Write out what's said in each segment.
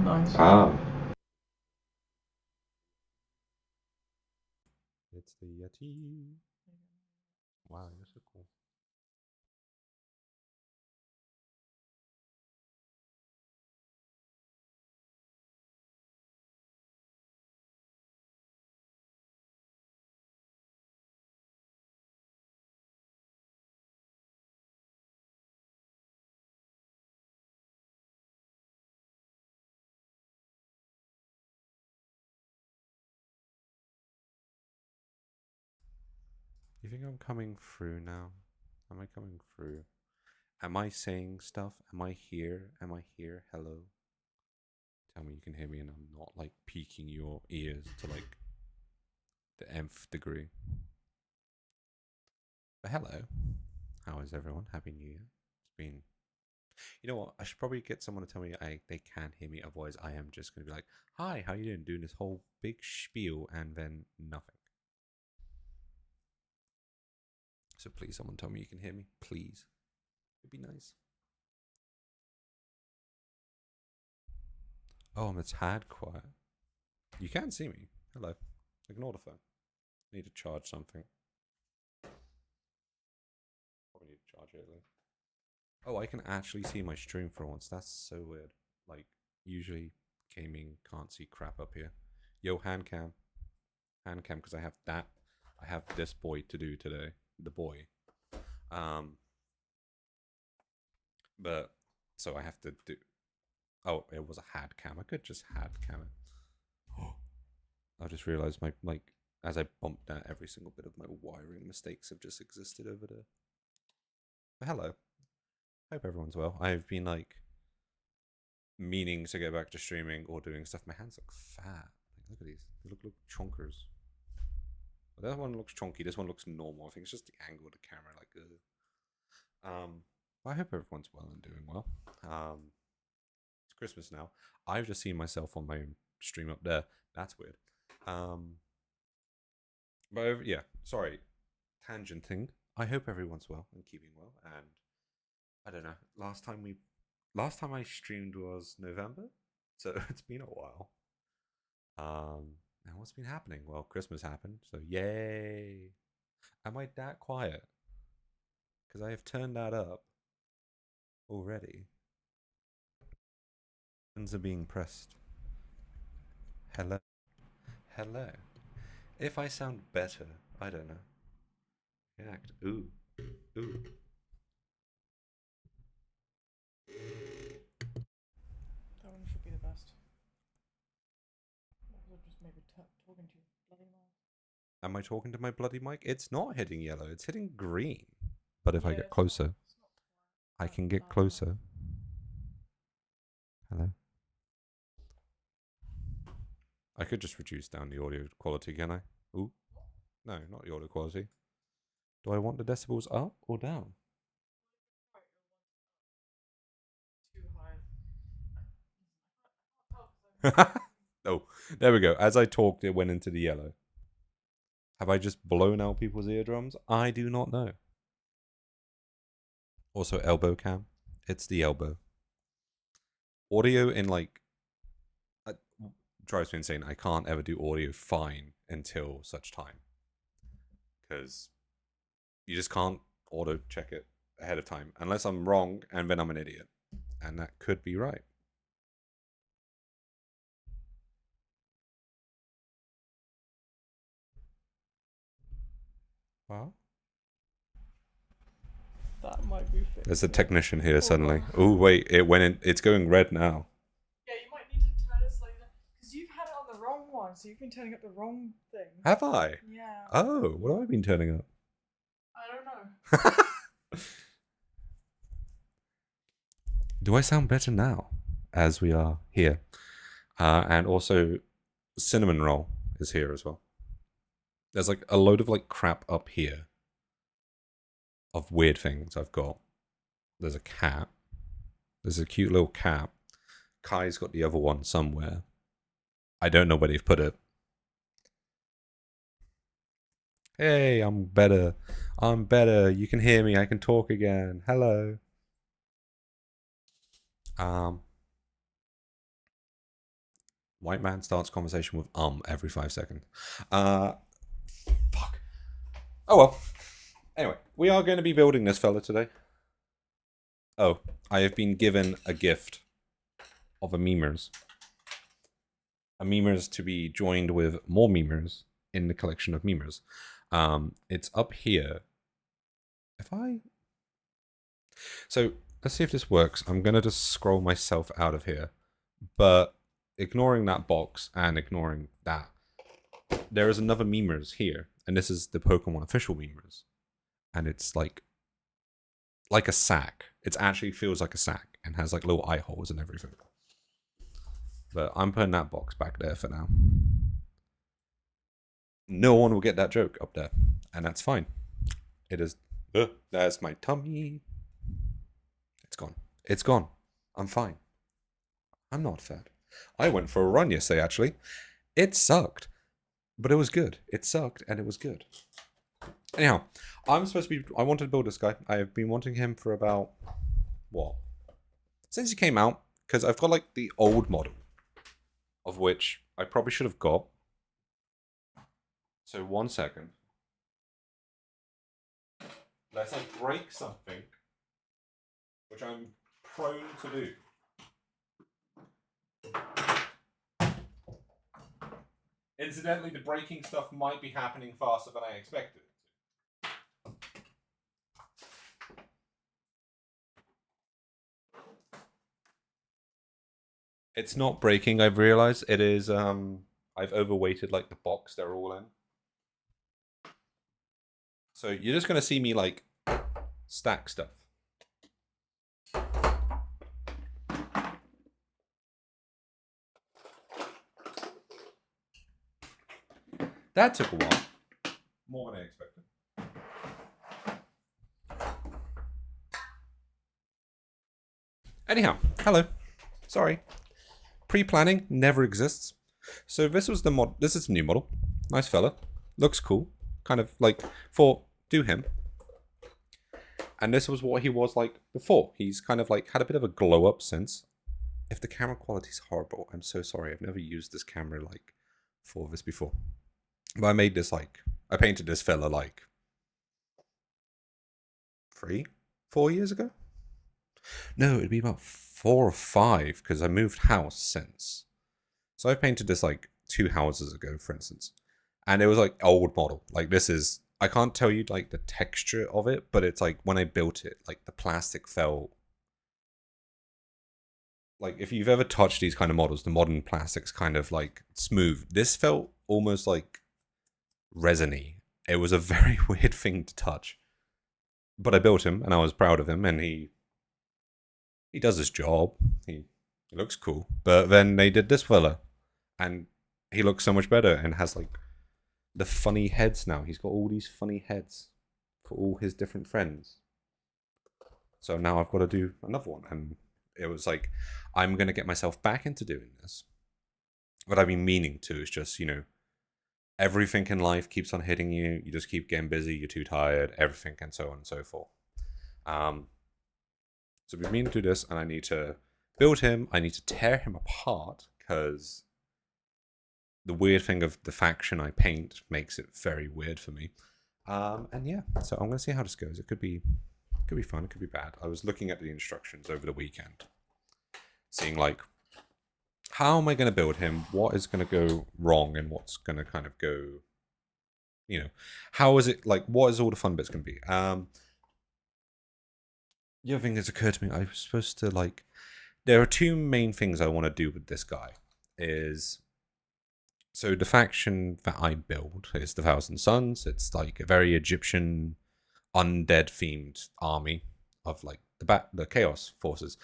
Nice. Ah. It's the Yeti. Wow, you're so cool. You think I'm coming through now? Am I coming through? Am I saying stuff? Am I here? Am I here? Hello? Tell me you can hear me and I'm not like peaking your ears to like the nth degree. But hello. How is everyone? Happy New Year. It's been. You know what? I should probably get someone to tell me they can hear me. Otherwise, I am just going to be like, "Hi, how you doing?" Doing this whole big spiel and then nothing. So please, someone tell me you can hear me. Please. It'd be nice. Oh, I'm a tad quiet. You can see me. Hello. Ignore the phone. Need to charge something. Probably need to charge it. Oh, I can actually see my stream for once. That's so weird. Like, usually gaming can't see crap up here. Yo, hand cam. Hand cam, because I have that. I have this boy to do today. The boy. But, so I have to do. Oh, it was a had cam. I could just had cam it. I just realized my, like, as I bumped that, every single bit of my wiring mistakes have just existed over there. But hello. Hope everyone's well. I've been, like, meaning to get back to streaming or doing stuff. My hands look fat. Like, look at these. They look chonkers. Well, that one looks chonky. This one looks normal. I think it's just the angle of the camera. Like, I hope everyone's well and doing well. It's Christmas now. I've just seen myself on my own stream up there. That's weird. But yeah, sorry. Tangent thing. I hope everyone's well and keeping well. And I don't know. Last time I streamed was November, so it's been a while. Now what's been happening? Well, Christmas happened, so yay! Am I that quiet? Because I have turned that up already. Buttons are being pressed. Hello, hello. If I sound better, I don't know. React. Ooh, ooh. That one should be the best. Or just maybe talking to you bloody mouth. Am I talking to my bloody mic? It's not hitting yellow. It's hitting green. But if I Yeah, get it's closer, I not can get loud enough. closer. Hello. I could just reduce down the audio quality, can I? Ooh. No, not the audio quality. Do I want the decibels up or down? Too high. Oh, there we go. As I talked, it went into the yellow. Have I just blown out people's eardrums? I do not know. Also, elbow cam. It's the elbow. Audio in like drives me insane. I can't ever do audio fine until such time because you just can't auto check it ahead of time unless I'm wrong and then I'm an idiot, and that could be right. Well, That might be fixed. there's a technician here suddenly. Oh wait, it went in. It's going red now. Yeah, you might need to turn it slightly down because you've had it on the wrong one, so you've been turning up the wrong thing. Have I? Yeah. Oh, what have I been turning up? I don't know. Do I sound better now as we are here? And also, cinnamon roll is here as well. There's like a load of like crap up here of weird things I've got. There's a cat. There's a cute little cat. Kai's got the other one somewhere. I don't know where they've put it. Hey, I'm better. I'm better. You can hear me. I can talk again. Hello. White man starts conversation with every 5 seconds. Fuck. Oh well. Anyway, we are going to be building this fella today. Oh, I have been given a gift of a memers. A memers to be joined with more memers in the collection of memers. It's up here. So let's see if this works. I'm gonna just scroll myself out of here, but ignoring that box and ignoring that, there is another memers here, and this is the Pokemon official memers, and it's like a sack. It actually feels like a sack and has like little eye holes and everything. But I'm putting that box back there for now. No one will get that joke up there, and that's fine. It is. There's my tummy. It's gone. It's gone. I'm fine. I'm not fat. I went for a run yesterday, actually. It sucked, but it was good. It sucked, and it was good. Anyhow, I wanted to build this guy. I have been wanting him for about, what? Since he came out, because I've got like the old model, of which I probably should have got. So 1 second. Let's break something, which I'm prone to do. Incidentally, the breaking stuff might be happening faster than I expected. It's not breaking, I've realized. It is, I've overweighted like the box they're all in. So you're just going to see me like stack stuff. That took a while. More than I expected. Anyhow, hello. Sorry. Pre-planning never exists. So this was the mod. This is a new model. Nice fella. Looks cool. Kind of like do him. And this was what he was like before. He's kind of like had a bit of a glow up since. If the camera quality is horrible, I'm so sorry. I've never used this camera like for this before. But I made this like, I painted this fella like 4 years ago? No, it'd be about 4 or 5 because I moved house since. So I painted this like 2 houses ago, for instance. And it was like old model. Like this is, I can't tell you like the texture of it, but it's like when I built it, like the plastic felt. Like if you've ever touched these kind of models, the modern plastic's kind of like smooth. This felt almost like resiny. It was a very weird thing to touch. But I built him and I was proud of him, and he does his job. He looks cool. But then they did this fella and he looks so much better and has like the funny heads now. He's got all these funny heads for all his different friends. So now I've got to do another one. And it was like, I'm going to get myself back into doing this. What I've been meaning to is just, everything in life keeps on hitting you. You just keep getting busy. You're too tired. Everything, and so on and so forth. So we've been meaning to do this, and I need to build him. I need to tear him apart because the weird thing of the faction I paint makes it very weird for me. And yeah, so I'm gonna see how this goes. It could be fun. It could be bad. I was looking at the instructions over the weekend, seeing like, how am I going to build him? What is going to go wrong and what's going to kind of go, how is it like, what is all the fun bits going to be? The other thing that's occurred to me, I was supposed to like, there are 2 main things I want to do with this guy is, so the faction that I build is the Thousand Sons. It's like a very Egyptian undead themed army of like the Chaos Forces.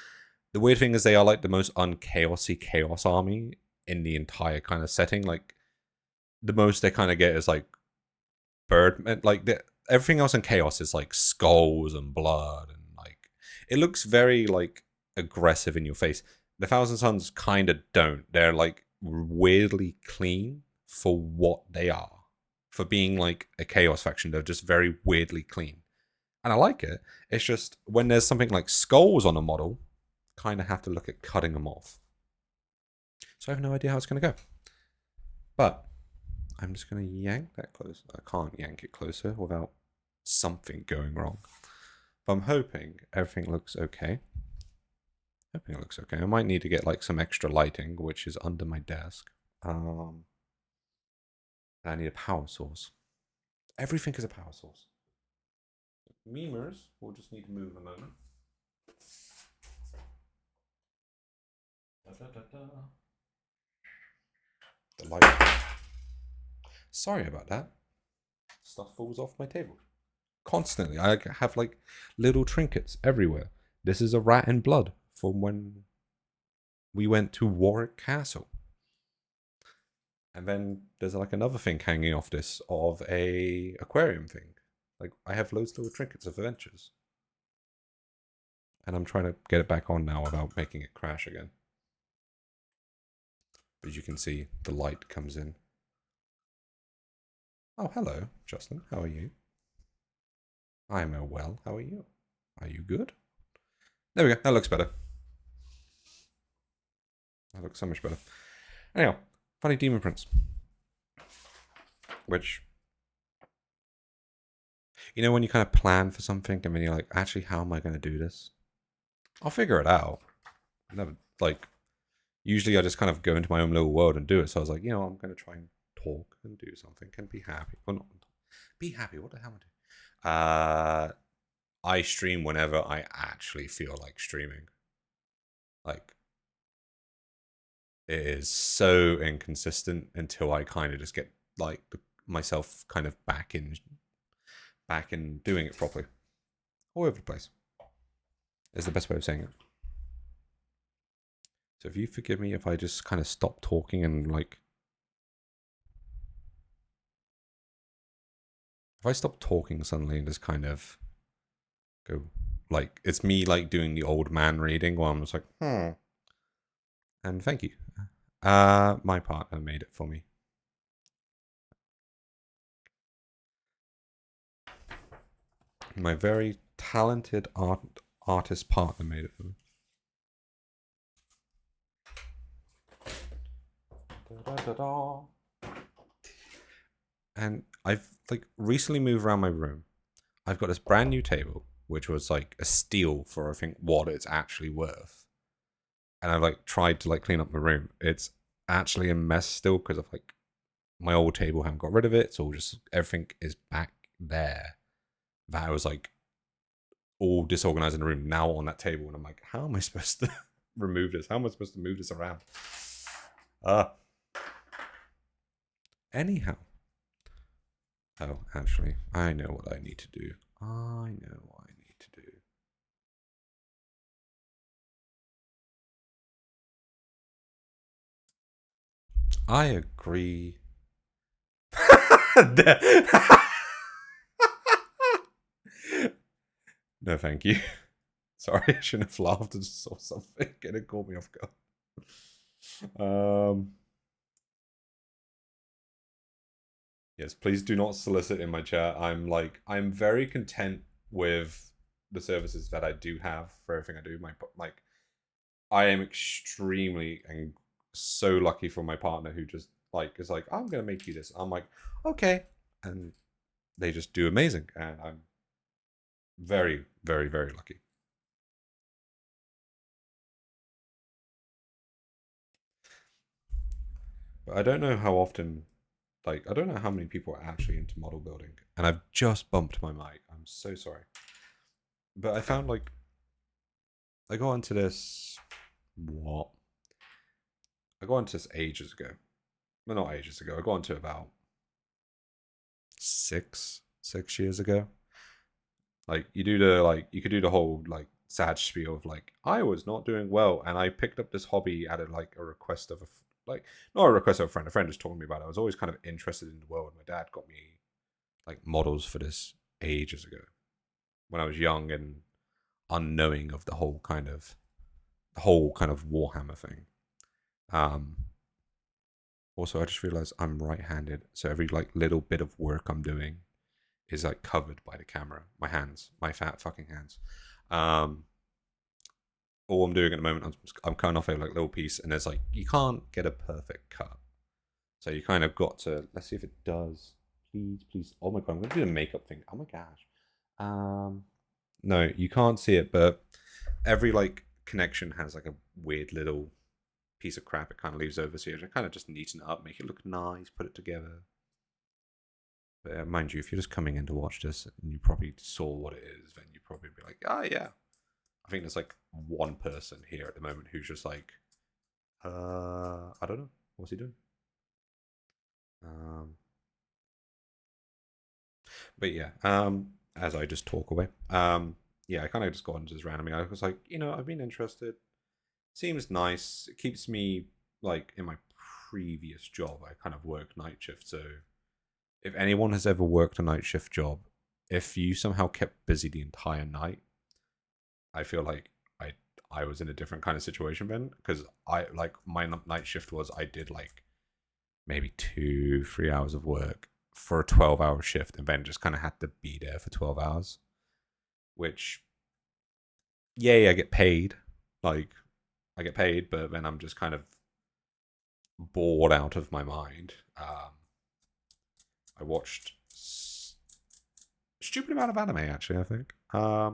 The weird thing is they are like the most unchaosy chaos army in the entire kind of setting. Like the most they kind of get is like bird, like everything else in chaos is like skulls and blood, and like it looks very like aggressive in your face. The Thousand Sons kind of don't. They're like weirdly clean for what they are. For being like a chaos faction, they're just very weirdly clean. And I like it. It's just when there's something like skulls on a model, kind of have to look at cutting them off. So I have no idea how it's going to go. But I'm just going to yank that close. I can't yank it closer without something going wrong. But I'm hoping everything looks okay. Hoping it looks okay. I might need to get like some extra lighting, which is under my desk. I need a power source. Everything is a power source. Memers will just need to move a moment. The light. Sorry about that. Stuff falls off my table. Constantly. I have like little trinkets everywhere. This is a rat in blood from when we went to Warwick Castle. And then there's like another thing hanging off this of a aquarium thing. Like I have loads of little trinkets of adventures. And I'm trying to get it back on now without making it crash again. As you can see, the light comes in. Oh, hello, Justin. How are you? I'm well. How are you? Are you good? There we go. That looks better. That looks so much better. Anyhow, funny Daemon Prince. Which, you know when you kind of plan for something and then you're like, actually, how am I going to do this? I'll figure it out. I never, like, usually I just kind of go into my own little world and do it. So I was like, you know, I'm going to try and talk and do something and be happy. Well, not be happy. What the hell am I doing? I stream whenever I actually feel like streaming. Like, it is so inconsistent until I kind of just get like myself kind of back in doing it properly. All over the place is the best way of saying it. So if you forgive me if I just kind of stop talking and like, if I stop talking suddenly and just kind of go, like, it's me like doing the old man reading while I'm just like, and thank you. My partner made it for me. My very talented artist partner made it for me. And I've like recently moved around my room. I've got this brand new table, which was like a steal for I think what it's actually worth. And I like tried to like clean up my room. It's actually a mess still because of like my old table. I haven't got rid of it. It's all just everything is back there. That was like all disorganized in the room now on that table, and I'm like, how am I supposed to remove this? How am I supposed to move this around? Anyhow. Oh, actually, I know what I need to do. I know what I need to do. I agree. No, thank you. Sorry, I shouldn't have laughed. I just saw something and it caught me off guard. Yes, please do not solicit in my chat. I'm very content with the services that I do have for everything I do. I am extremely and so lucky for my partner who just like is like, I'm gonna make you this. I'm like, okay, and they just do amazing, and I'm very, very, very lucky. But I don't know how often, like, I don't know how many people are actually into model building, and I've just bumped my mic. I'm so sorry, but I found like I got into this. What? I got into this ages ago. Well, not ages ago. I got into about 6 years ago. Like you could do the whole like sad spiel of like I was not doing well, and I picked up this hobby at a request of like not a request of a friend. A friend just told me about it. I was always kind of interested in the world. My dad got me like models for this ages ago when I was young and unknowing of the whole kind of Warhammer thing. Also, I just realized I'm right-handed, so every like little bit of work I'm doing is like covered by the camera. My hands, my fat fucking hands. all I'm doing at the moment, I'm cutting off a like little piece, and there's like you can't get a perfect cut, so you kind of got to. Let's see if it does. Please. Oh my god, I'm gonna do the makeup thing. Oh my gosh. No, you can't see it, but every like connection has like a weird little piece of crap it kind of leaves over, so you kind of just neaten it up, make it look nice, put it together. But mind you, if you're just coming in to watch this and you probably saw what it is, then you'd probably be like, oh yeah. I think there's like one person here at the moment who's just like, I don't know. What's he doing? But yeah, as I just talk away, yeah, I kind of just got into this randomly. I was like, I've been interested. Seems nice. It keeps me like in my previous job. I kind of worked night shift, so if anyone has ever worked a night shift job, if you somehow kept busy the entire night, I feel like I was in a different kind of situation then, because I like my night shift was I did like maybe 2-3 hours of work for a 12-hour shift, and then just kind of had to be there for 12 hours, which yay, I get paid. Like I get paid, but then I'm just kind of bored out of my mind. I watched stupid amount of anime actually. I think I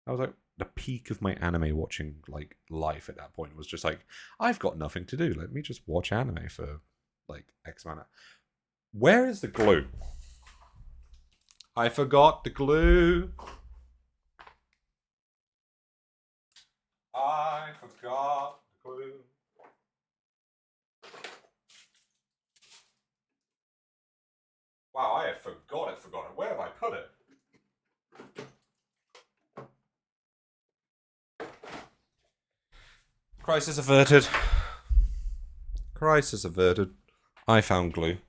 was like the peak of my anime watching like life at that point was just like I've got nothing to do. Let me just watch anime for like X amount. Where is the glue? I forgot the glue. I forgot the glue. Wow, I have forgot it. Where have I put it? Crisis averted. Crisis averted. I found glue.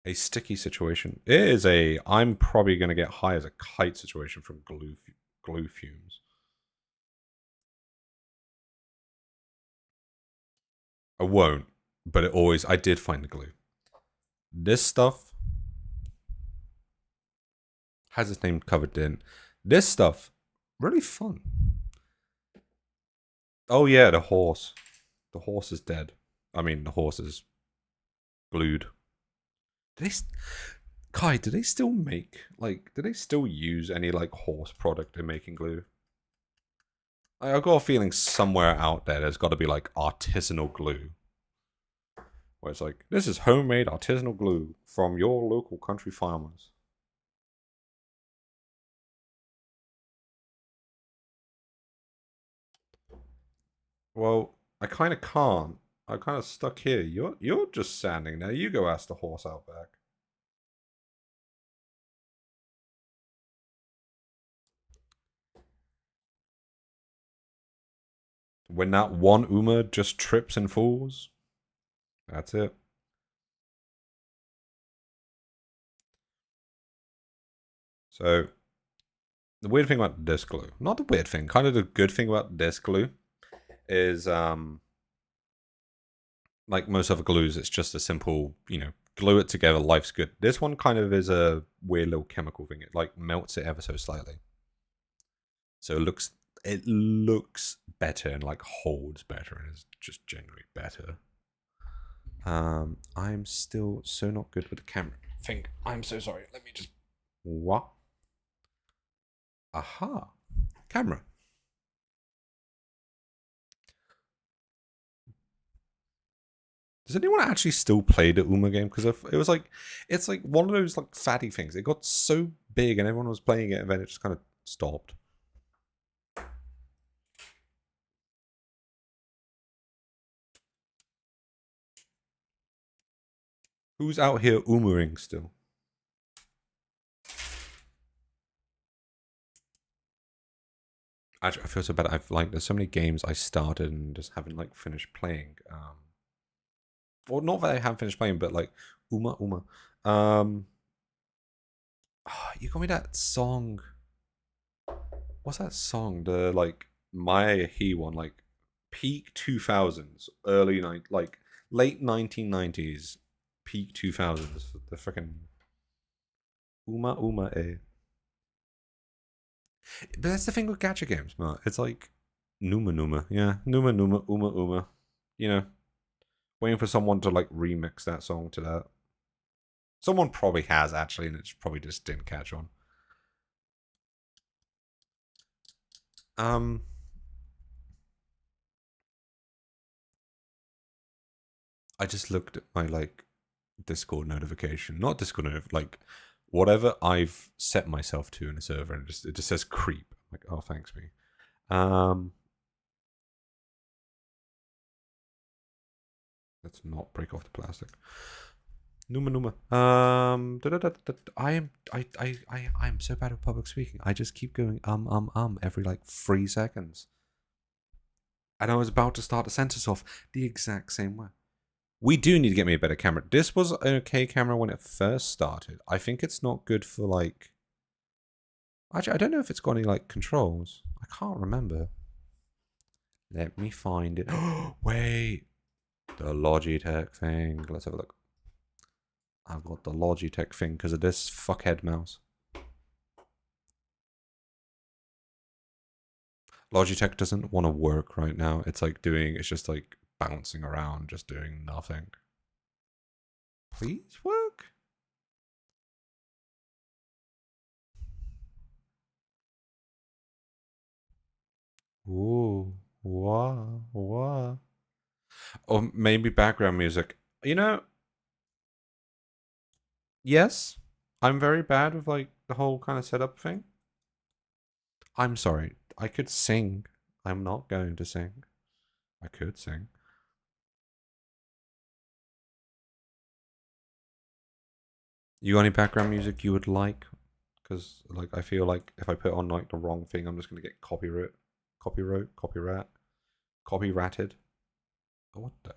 A sticky situation. It is a I'm probably going to get high as a kite situation from glue fumes. I won't, but I did find the glue. This stuff has its name covered in. This stuff, really fun. Oh yeah, the horse. The horse is dead. I mean, the horse is glued. Kai, do they still make do they still use any like horse product in making glue? I've got a feeling somewhere out there's got to be like artisanal glue, where it's like this is homemade artisanal glue from your local country farmers. Well, I kind of can't. I'm kind of stuck here. You're just standing there. You go ask the horse out back. When that one Uma just trips and falls, that's it. So the weird thing about this glue, not the weird thing, kind of the good thing about this glue is like most other glues, it's just a simple, glue it together, life's good. This one kind of is a weird little chemical thing. It like melts it ever so slightly. So it looks better and like holds better and is just generally better. I'm still so not good with the camera thing. I'm so sorry. Let me just what? Aha. Camera. Does anyone actually still play the Uma game? Because it was like, it's like one of those like fatty things. It got so big and everyone was playing it, and then it just kind of stopped. Who's out here Umaing still? Actually, I feel so bad. There's so many games I started and just haven't like finished playing. Or not that I haven't finished playing, but like Uma. You got me that song. What's that song? The like Maya He one, like peak 2000s, late 1990s, peak 2000s. The freaking Uma A. But that's the thing with gacha games, man. It's like Numa. Yeah. Numa, Uma. You know, waiting for someone to like remix that song to that. Someone probably has actually, and it's probably just didn't catch on. I just looked at my like Discord notification, not Discord like whatever I've set myself to in a server, and it just says creep. I'm like, oh, thanks me. Let's not break off the plastic. Numa. I'm so bad at public speaking. I just keep going every like 3 seconds. And I was about to start a sentence off the exact same way. We do need to get me a better camera. This was an okay camera when it first started. I think it's not good for like... Actually, I don't know if it's got any like controls. I can't remember. Let me find it. Wait. The Logitech thing. Let's have a look. I've got the Logitech thing because of this fuckhead mouse. Logitech doesn't want to work right now. It's like it's just like bouncing around, just doing nothing. Please work? Ooh, wow. Or maybe background music. You know, yes, I'm very bad with like the whole kind of setup thing. I'm sorry. I could sing. I'm not going to sing. I could sing. You got any background music you would like? Because like I feel like if I put on like the wrong thing, I'm just gonna get copyrighted. Oh, what the?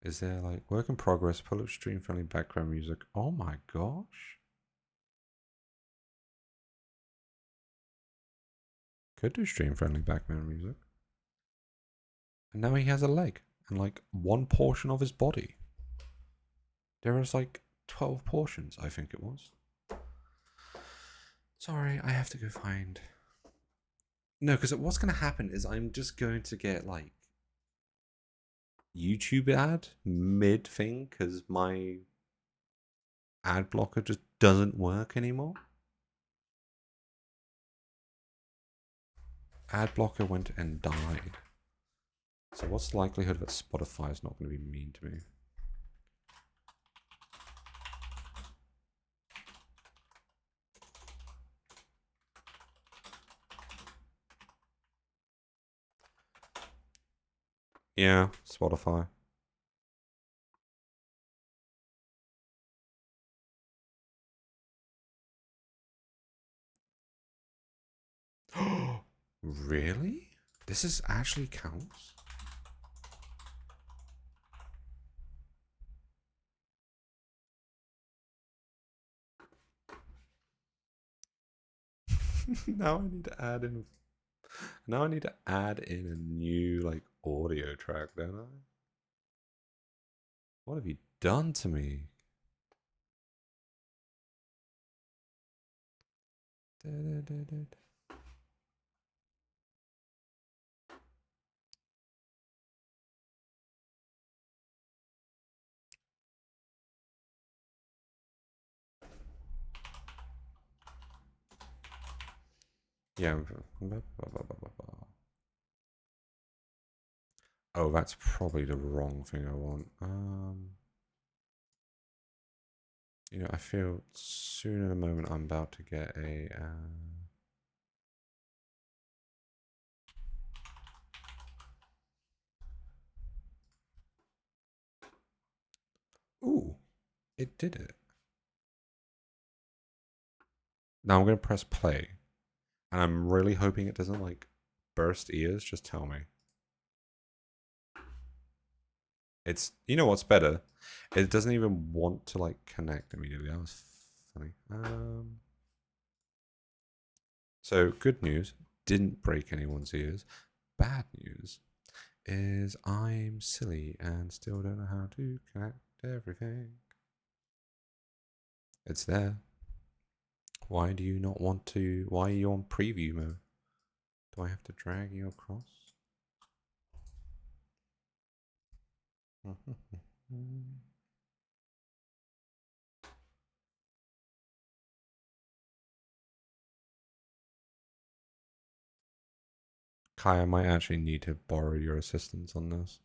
Is there like work in progress? Pull up stream friendly background music. Oh my gosh. Could do stream friendly background music. And now he has a leg and like one portion of his body. There is like 12 portions, I think it was. Sorry, I have to go find. No, because what's going to happen is I'm just going to get like YouTube ad mid thing because my ad blocker just doesn't work anymore. Ad blocker went and died. So what's the likelihood that Spotify is not going to be mean to me? Yeah, Spotify. Really? This is actually counts? Now I need to add in. Now I need to add in a new like audio track, don't I? What have you done to me? Yeah. Oh, that's probably the wrong thing I want. You know, I feel soon in a moment I'm about to get a. Ooh, it did it. Now I'm going to press play. And I'm really hoping it doesn't like burst ears. Just tell me. It's, you know what's better? It doesn't even want to like connect immediately. That was funny. So good news. didn't break anyone's ears. Bad news is I'm silly and still don't know how to connect everything. It's there. Why do you not want to? Why are you on preview mode? Do I have to drag you across? Kai, I might actually need to borrow your assistance on this.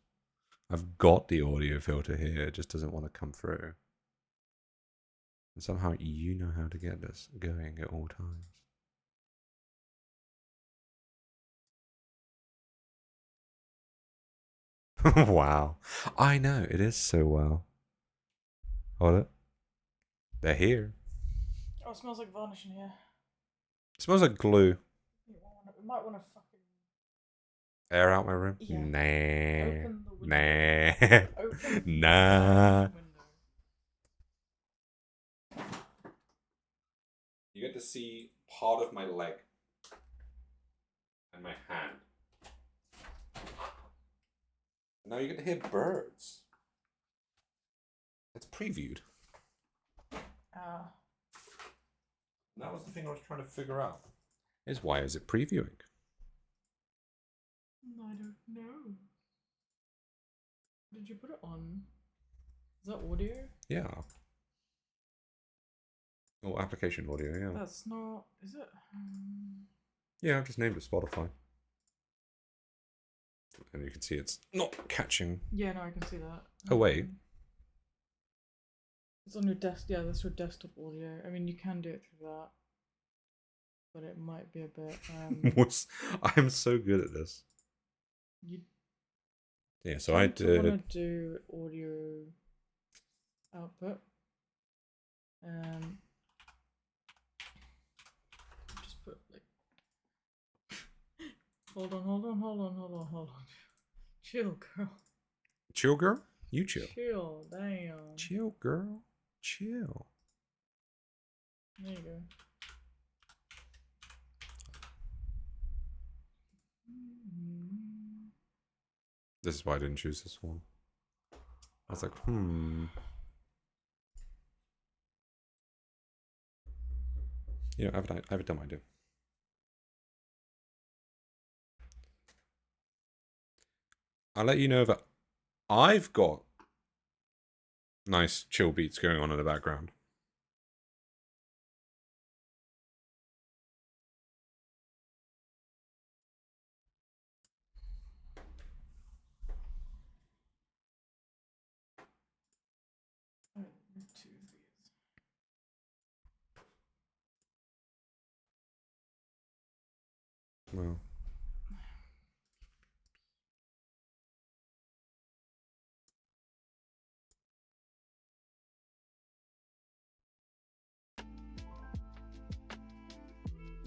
I've got the audio filter here, it just doesn't want to come through. And somehow you know how to get this going at all times. Wow. I know, it is so well. Hold it. They're here. Oh, it smells like varnish in here. It smells like glue. We might want to fucking Air out my room? Yeah. Nah. open the window. Nah. Open Nah. the window. You get to see part of my leg and my hand. Now you get to hear birds. It's previewed. That was the thing I was trying to figure out. Is why is it previewing? I don't know. Did you put it on? Is that audio? Yeah. Oh, application audio, yeah. That's not. Is it? Yeah, I've just named it Spotify. And you can see it's not catching. Yeah, no, I can see that. Oh, wait. It's on your desk. Yeah, that's your desktop audio. I mean, you can do it through that, but it might be a bit. I'm so good at this. Yeah, so I did. Want to do audio output. Just put like. Hold on. Chill, girl. Chill, girl? You chill. Chill, damn. Chill, girl. Chill. There you go. This is why I didn't choose this one. I was like, You know, I have a dumb idea. I'll let you know that I've got nice chill beats going on in the background. Well.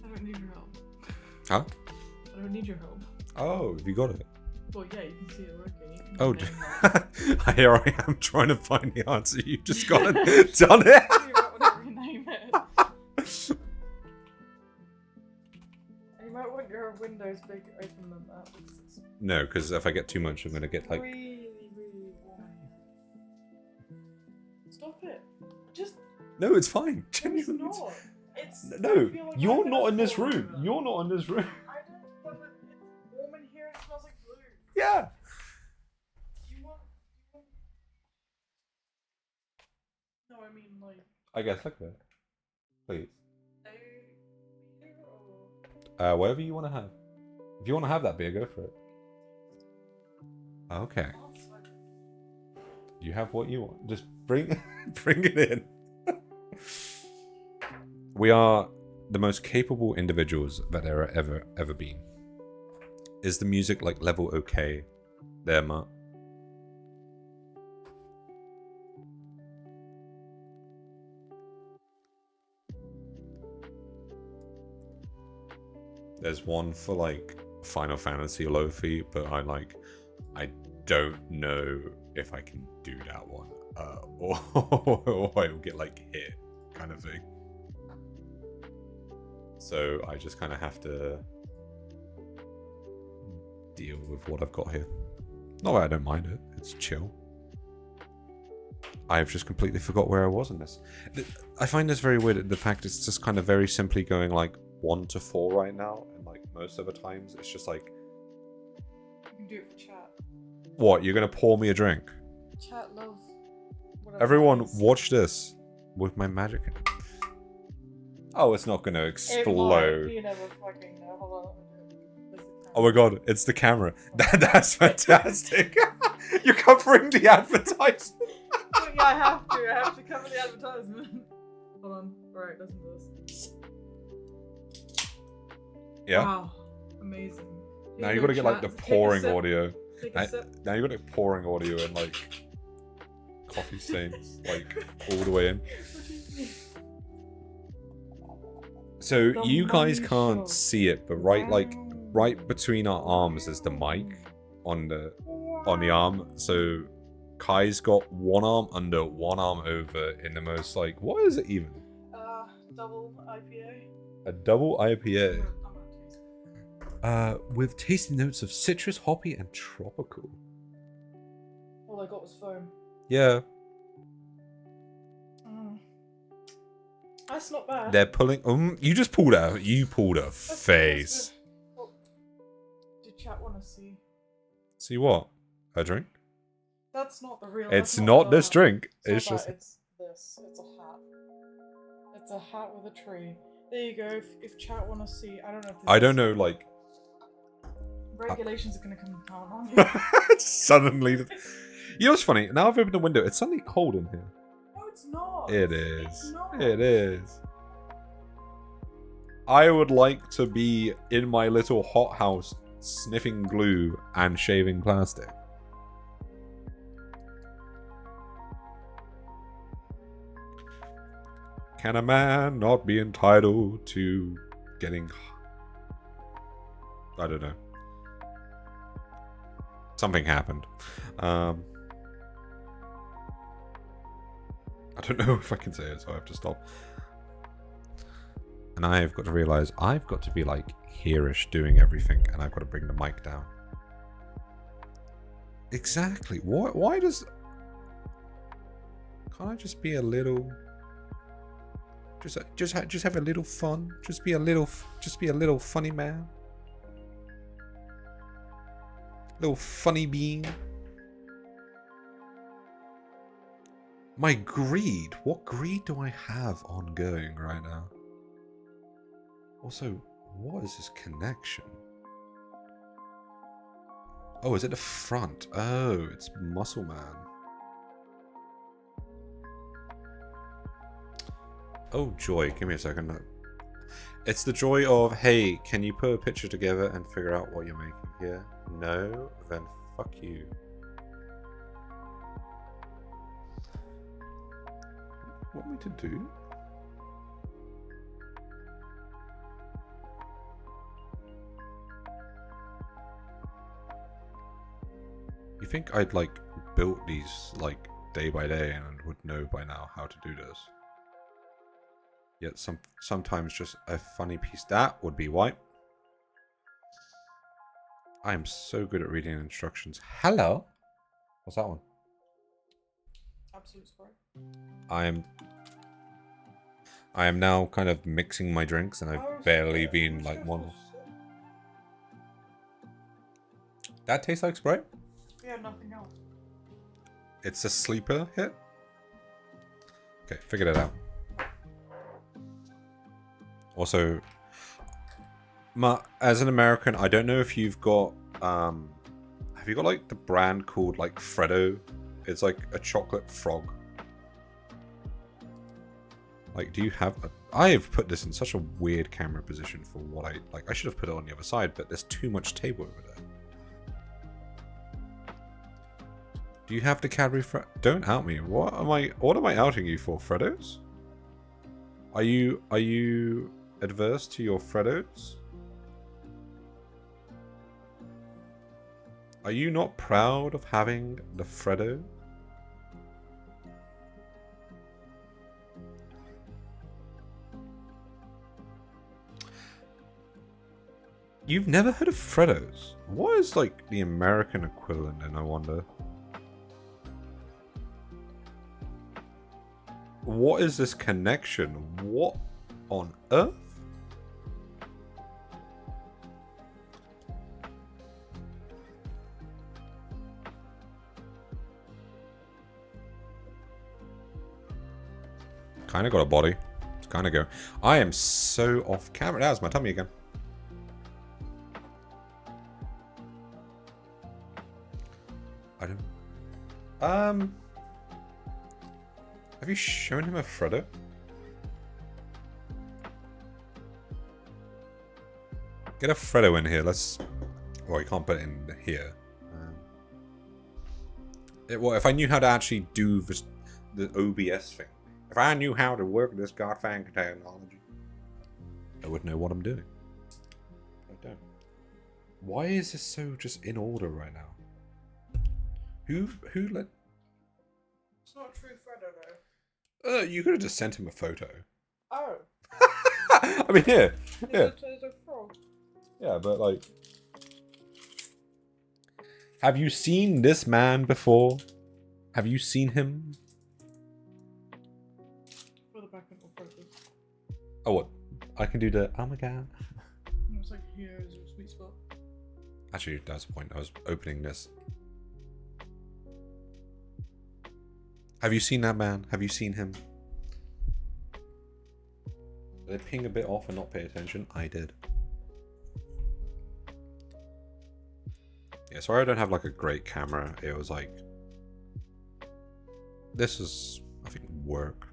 I don't need your help. Huh? I don't need your help. Oh, have you got it? Well, yeah, you can see it working. Oh, here I am trying to find the answer. You just got it. Done it. Whatever you name it. You might want your windows big open than that. No, because if I get too much, I'm going to get like... Really warm. Stop it. Just... No, it's fine. Genuinely. It's not. It's... No, like you're not in this room. You're not in this room. I don't know, but it's warm in here and it smells like glue. Yeah. You want... No, I mean like... I guess, look at it. Please. Beer or... Whatever you want to have. If you want to have that beer, go for it. Okay. You have what you want. Just bring it in. We are the most capable individuals that there are ever been. Is the music like level okay there, Matt? There's one for like Final Fantasy Lofi, but I don't know if I can do that one, or I will get like hit, kind of thing. So I just kind of have to deal with what I've got here. Not that I don't mind it. It's chill. I've just completely forgot where I was in this. I find this very weird. The fact it's just kind of very simply going like 1 to 4 right now, and like most of the times it's just like. You can do it for chat. What? You're gonna pour me a drink? Chat love. Whatever Everyone, watch this with my magic. Oh, it's not gonna It explode. might. You never fucking know. Hold on. Oh my god, it's the camera. That's fantastic. You're covering the advertisement. Yeah, I have to. I have to cover the advertisement. Hold on. Alright, listen to this. Yeah. Wow. Amazing. Now you gotta get like the Take a pouring sip. audio. Take a sip. Now you gotta get pouring audio and like coffee stains like all the way in. So The you guys money can't shot. see it, but right between our arms is the mic on the arm. So Kai's got one arm under, one arm over in the most like, what is it even? Double IPA. A double IPA. With tasty notes of citrus, hoppy, and tropical. All I got was foam. Yeah. That's not bad. They're pulling. You just pulled out. You pulled a face. What did chat want to see? See what? A drink? That's not the real. It's that's not the- this drink. It's It's not just. that, it's this. It's a hat. It's a hat with a tree. There you go. If chat want to see, I don't know. If this I don't is- know. Like Regulations are gonna come down on you. suddenly. You know what's funny? Now I've opened the window. It's suddenly cold in here. No, it's not. It It's is. not. It is. I would like to be in my little hothouse sniffing glue and shaving plastic. Can a man not be entitled to getting... I don't know. Something happened. I don't know if I can say it, so I have to stop. And I've got to realize I've got to be like here-ish doing everything, and I've got to bring the mic down. Exactly. Why does... Can't I just be a little... Just have a little fun. Just be a little funny man. Little funny being. My greed. What greed do I have ongoing right now? Also, what is this connection? Oh, is it the front? Oh, it's Muscle Man. Oh, joy. Give me a second. It's the joy of, hey, can you put a picture together and figure out what you're making here? No? Then fuck you. What want me to do? You think I'd, like, built these, like, day by day and would know by now how to do this? Yet sometimes just a funny piece. That would be why. I am so good at reading instructions. Hello? What's that one? Absolute Sprite. I am now kind of mixing my drinks, and I've Oh, barely shit. been Oh, like shit. one. Oh, shit. That tastes like Sprite? Yeah, nothing else. It's a sleeper hit? Okay, figured it out. Also, as an American, I don't know if you've got, have you got like the brand called like Freddo? It's like a chocolate frog. Like, do you have, I have put this in such a weird camera position for what I should have put it on the other side, but there's too much table over there. Do you have the Cadbury Don't out me. What am I outing you for, Freddos? Are you adverse to your Freddos? Are you not proud of having the Freddo? You've never heard of Freddos? What is like the American equivalent then, I wonder? What is this connection? What on earth? Kinda got a body. It's kinda go. I am so off camera. That's my tummy again. I don't. Have you shown him a Freddo? Get a Freddo in here. Let's. Well, you can't put it in here. Well, if I knew how to actually do this, the OBS thing, if I knew how to work this godfang technology, I would know what I'm doing. I don't. Why is this so just in order right now? Who let? It's not a true Freddo though. You could have just sent him a photo. Oh. I mean, here. It's a frog. Yeah, but like, have you seen this man before? Have you seen him? For the back end will focus. Oh, what? I can do the. Oh my god. It's like here is your sweet spot. Actually, that's the point. I was opening this. Have you seen that man? Have you seen him? Did I ping a bit off and not pay attention? I did. Yeah, sorry I don't have like a great camera. It was like... This is, I think, work.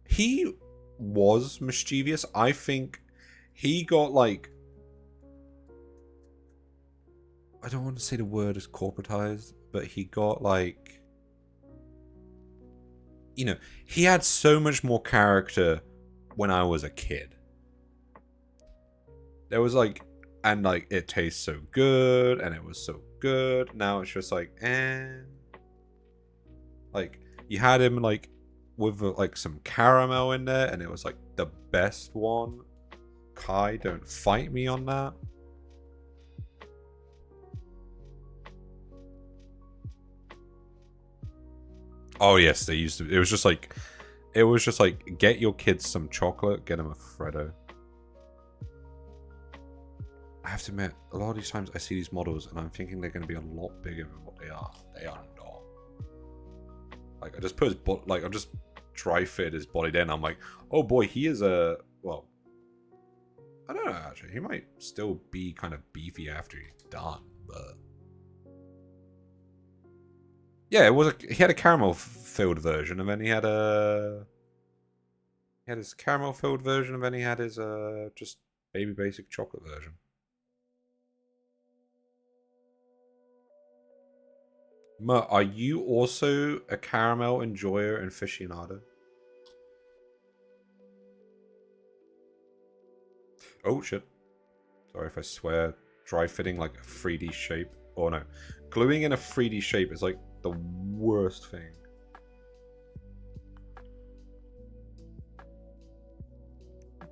He was mischievous. I think he got like... I don't want to say the word is corporatized, but he got like... You know, he had so much more character when I was a kid. There was like, and like, it tastes so good, and it was so good. Now it's just like, like, you had him like, with like some caramel in there, and it was like the best one. Kai, don't fight me on that. Oh yes, they used to. It was just like, get your kids some chocolate, get them a Freddo. I have to admit, a lot of these times I see these models and I'm thinking they're going to be a lot bigger than what they are. They are not. Like, I just put his body, like, I'm just dry fit his body there, and I'm like, oh boy, he is a, well, I don't know actually. He might still be kind of beefy after he's done, but. Yeah, it was he had a caramel filled version, and then he had his caramel filled version, and then he had his just baby basic chocolate version. Ma, are you also a caramel enjoyer and aficionado? Oh shit. Sorry if I swear. Dry fitting like a 3D shape. Oh no. Gluing in a 3D shape is like the worst thing.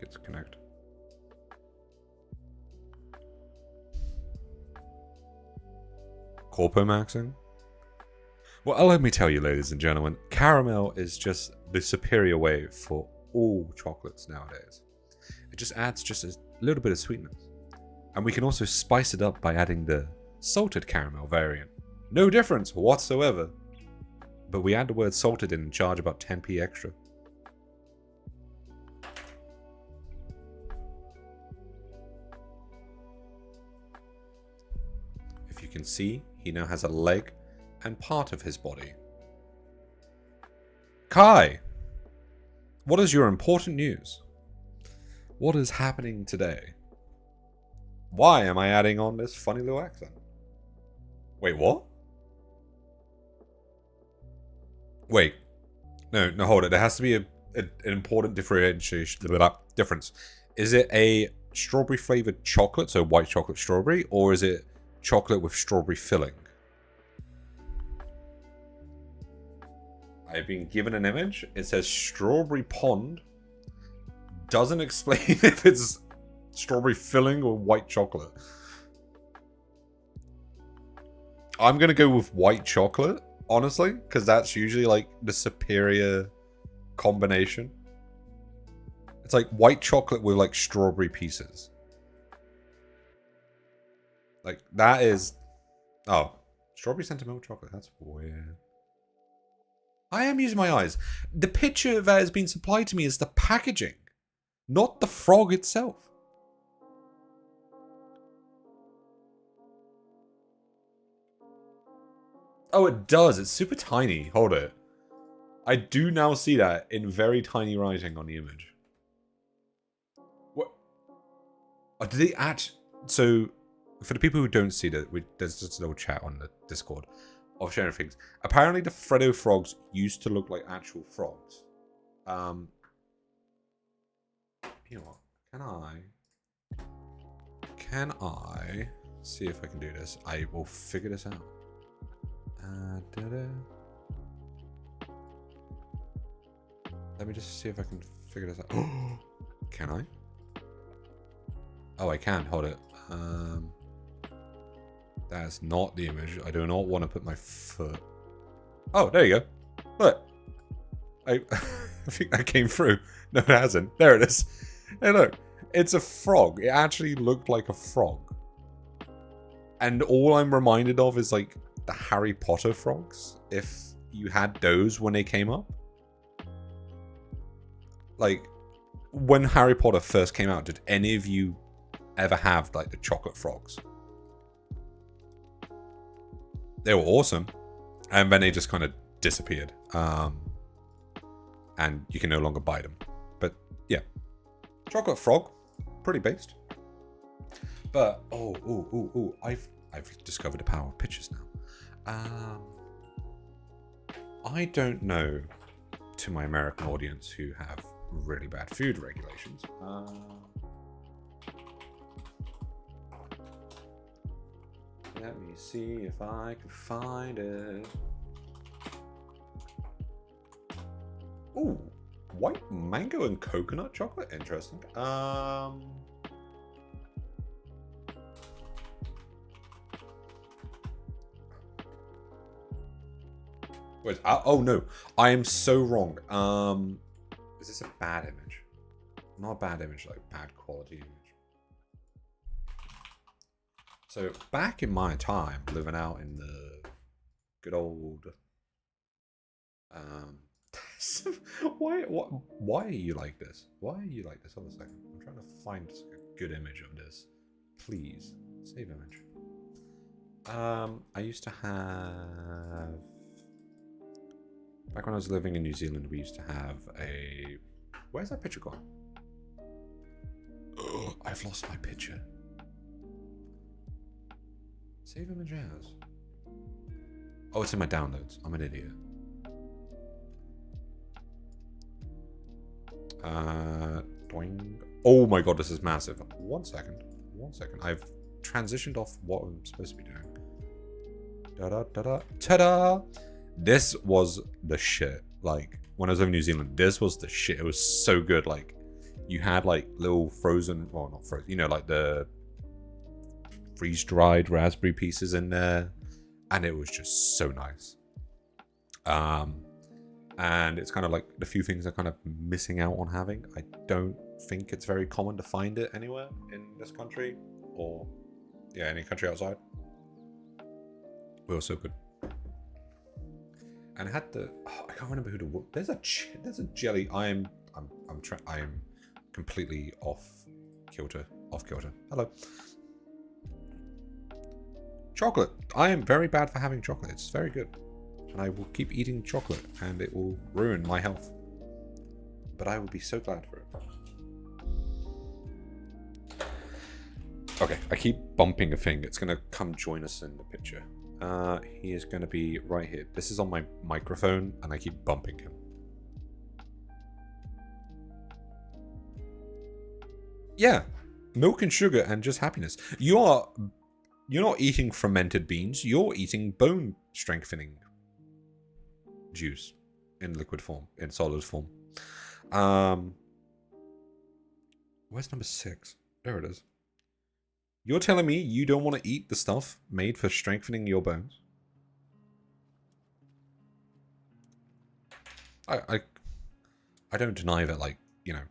It's connect. Corpo maxing? Well, let me tell you, ladies and gentlemen, caramel is just the superior way for all chocolates nowadays. It just adds just a little bit of sweetness. And we can also spice it up by adding the salted caramel variant. No difference whatsoever. But we add the word salted in and charge about 10p extra. If you can see, he now has a leg and part of his body. Kai! What is your important news? What is happening today? Why am I adding on this funny little accent? Wait, what? Wait. No, hold it. There has to be an important difference. Is it a strawberry flavored chocolate, so white chocolate strawberry, or is it chocolate with strawberry filling? I've been given an image. It says strawberry pond. Doesn't explain if it's Strawberry filling or white chocolate? I'm going to go with white chocolate, honestly, because that's usually like the superior combination. It's like white chocolate with like strawberry pieces. Like that is... Oh, strawberry scented milk chocolate. That's weird. I am using my eyes. The picture that has been supplied to me is the packaging, not the frog itself. Oh, it does. It's super tiny. Hold it. I do now see that in very tiny writing on the image. What? Oh, did they add... So, for the people who don't see that, there's just a little chat on the Discord of sharing things. Apparently, the Freddo frogs used to look like actual frogs. You know what? Can I see if I can do this? I will figure this out. Let me just see if I can figure this out. Can I? Oh, I can. Hold it. That's not the image. I do not want to put my foot. Oh, there you go. Look. I think that came through. No, it hasn't. There it is. Hey, look. It's a frog. It actually looked like a frog. And all I'm reminded of is like the Harry Potter frogs. If you had those when they came up. Like, when Harry Potter first came out, did any of you ever have like the chocolate frogs? They were awesome. And then they just kind of disappeared. And you can no longer buy them. But yeah. Chocolate frog. Pretty based. But I've discovered the power of pictures now. I don't know, to my American audience who have really bad food regulations. Let me see if I can find it. Ooh, white mango and coconut chocolate. Interesting. Wait, oh no, I am so wrong. Is this a bad image? Not a bad image, like bad quality image. So back in my time, living out in the good old, why are you like this? Why are you like this? Hold a second. I'm trying to find a good image of this. Please save image. I used to have, back when I was living in New Zealand, we used to have a... Where's that picture gone? Oh, I've lost my picture. Save image as. Oh, it's in my downloads. I'm an idiot. Doing. Oh my god, this is massive. One second. I've transitioned off what I'm supposed to be doing. Ta-da! This was the shit. Like, when I was in New Zealand, this was the shit. It was so good. Like, you had like little frozen, well, not frozen, you know, like the freeze-dried raspberry pieces in there, and it was just so nice. And it's kind of like the few things I'm kind of missing out on having. I don't think it's very common to find it anywhere in this country, or yeah, any country outside. It was so good. And it had the, I can't remember who the, there's a jelly. I am completely off kilter. Hello. Chocolate. I am very bad for having chocolate. It's very good. And I will keep eating chocolate and it will ruin my health. But I will be so glad for it. Okay, I keep bumping a thing. It's going to come join us in the picture. He is going to be right here. This is on my microphone and I keep bumping him. Yeah, milk and sugar and just happiness. You're not eating fermented beans. You're eating bone strengthening juice in liquid form, in solid form. Where's number 6? There it is. You're telling me you don't want to eat the stuff made for strengthening your bones? I don't deny that, like, you know,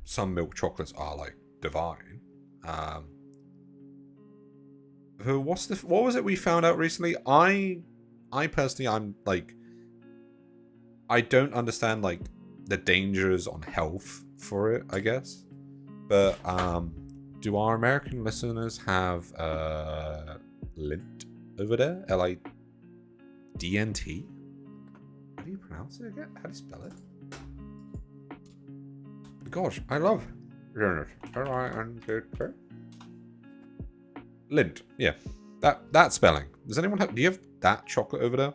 some milk chocolates are like divine. What was it we found out recently? I personally, I'm like, I don't understand like the dangers on health for it, I guess. But do our American listeners have Lint over there? LIDNT? How do you pronounce it again? How do you spell it? Gosh, I love L-I-N-T-T. Lint, yeah. That spelling. Does anyone have... Do you have that chocolate over there?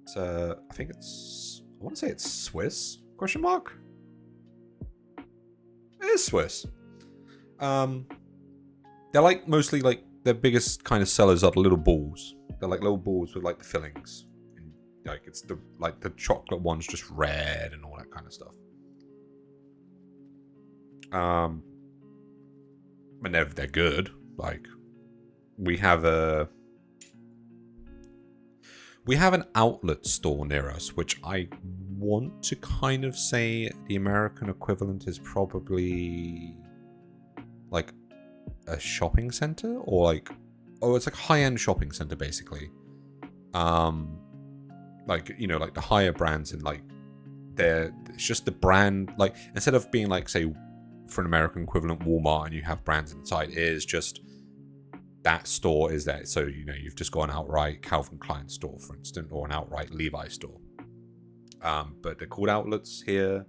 It's, I think it's... I want to say it's Swiss? Question mark? It is Swiss. They're like mostly like... Their biggest kind of sellers are the little balls. They're like little balls with like the fillings. And, like it's the like the chocolate one's just red and all that kind of stuff. And they're good. Like we have an outlet store near us, which I want to kind of say the American equivalent is probably like a shopping center, or like, oh, it's like high-end shopping center basically. Like, you know, like the higher brands in like it's just the brand, like instead of being like, say, for an American equivalent Walmart and you have brands inside, it is just that store is there. So, you know, you've just got an outright Calvin Klein store, for instance, or an outright Levi store. But they're called outlets here,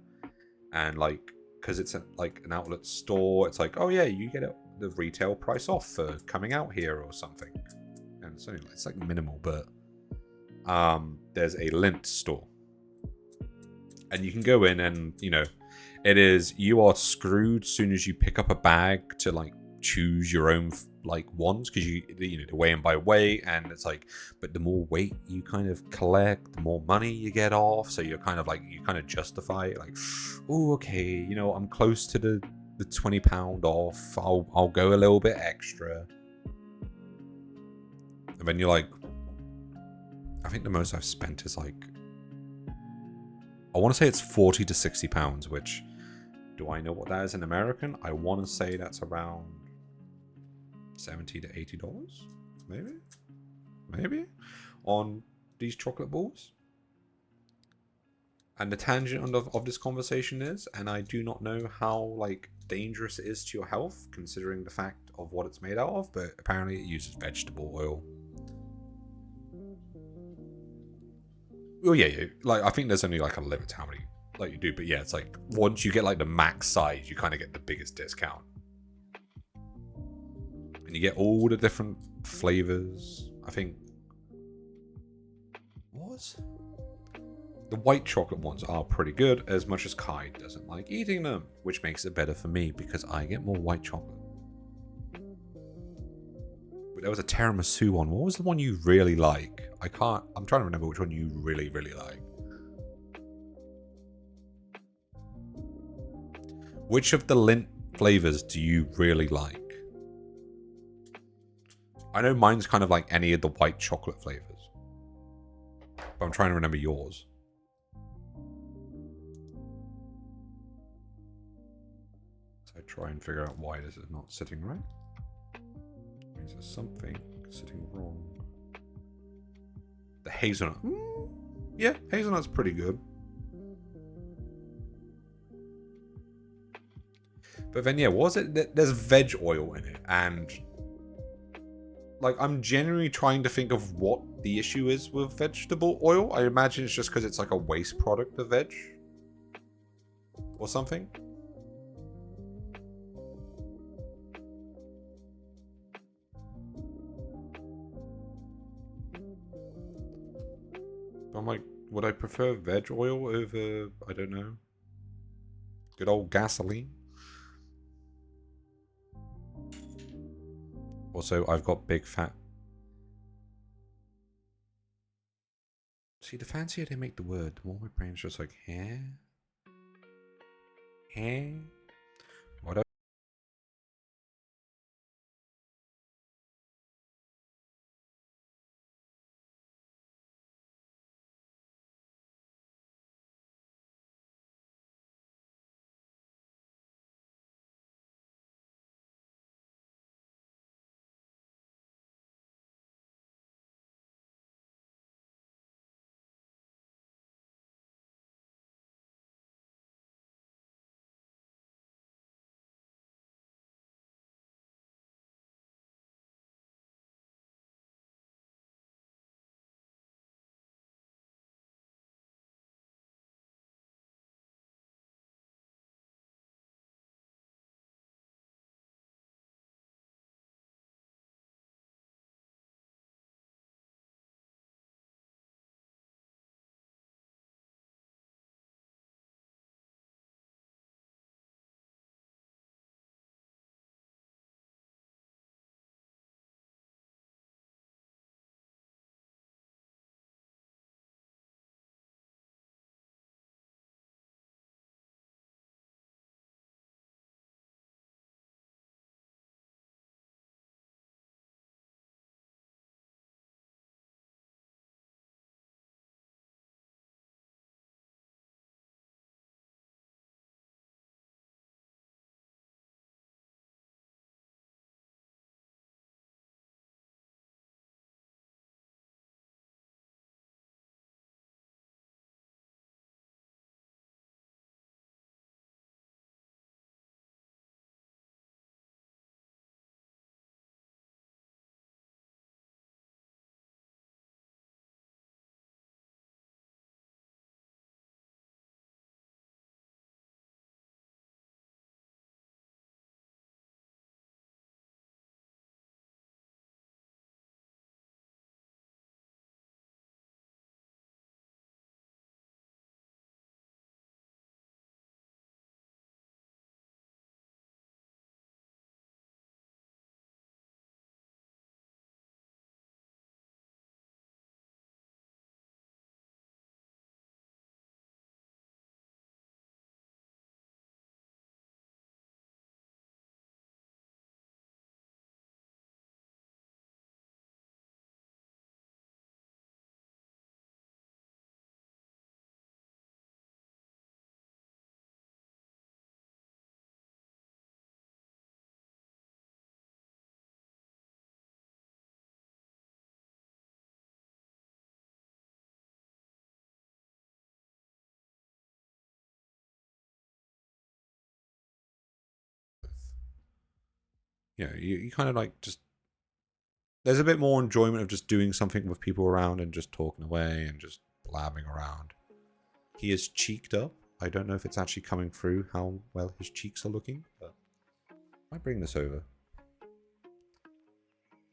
and like because it's like an outlet store, it's like, oh yeah, you get the retail price off for coming out here or something, and it's like minimal. But there's a Lint store, and you can go in and, you know, you are screwed as soon as you pick up a bag to like choose your own like ones, because you know, they weigh them by weight, and it's like, but the more weight you kind of collect, the more money you get off. So you're kind of like, you kind of justify it, like, oh, okay, you know, I'm close to the £20 off. I'll go a little bit extra. And then you're like, I think the most I've spent is like, I want to say it's £40 to £60, which, do I know what that is in American? I want to say that's around $70 to $80, maybe, on these chocolate balls. And the tangent of this conversation is, and I do not know how like dangerous it is to your health, considering the fact of what it's made out of, but apparently it uses vegetable oil. Well, yeah, like I think there's only like a limit to how many like you do, but yeah, it's like once you get like the max size, you kind of get the biggest discount, and you get all the different flavors. I think the white chocolate ones are pretty good, as much as Kai doesn't like eating them, which makes it better for me because I get more white chocolate. But there was a tiramisu one. What was the one you really like? I'm trying to remember which one you really, really like. Which of the Lint flavors do you really like? I know mine's kind of like any of the white chocolate flavors, but I'm trying to remember yours. So I try and figure out why this is not sitting right. Is there something sitting wrong? The hazelnut. Yeah, hazelnut's pretty good. But then, yeah, what was it? There's veg oil in it, and like, I'm genuinely trying to think of what the issue is with vegetable oil. I imagine it's just because it's like a waste product of veg or something. I'm like, would I prefer veg oil over, I don't know, good old gasoline? Also, I've got big fat... See, the fancier they make the word, the more my brain's just like, eh? you know, you kind of like just, there's a bit more enjoyment of just doing something with people around and just talking away and just blabbing around. He is cheeked up. I don't know if it's actually coming through how well his cheeks are looking, but I might bring this over.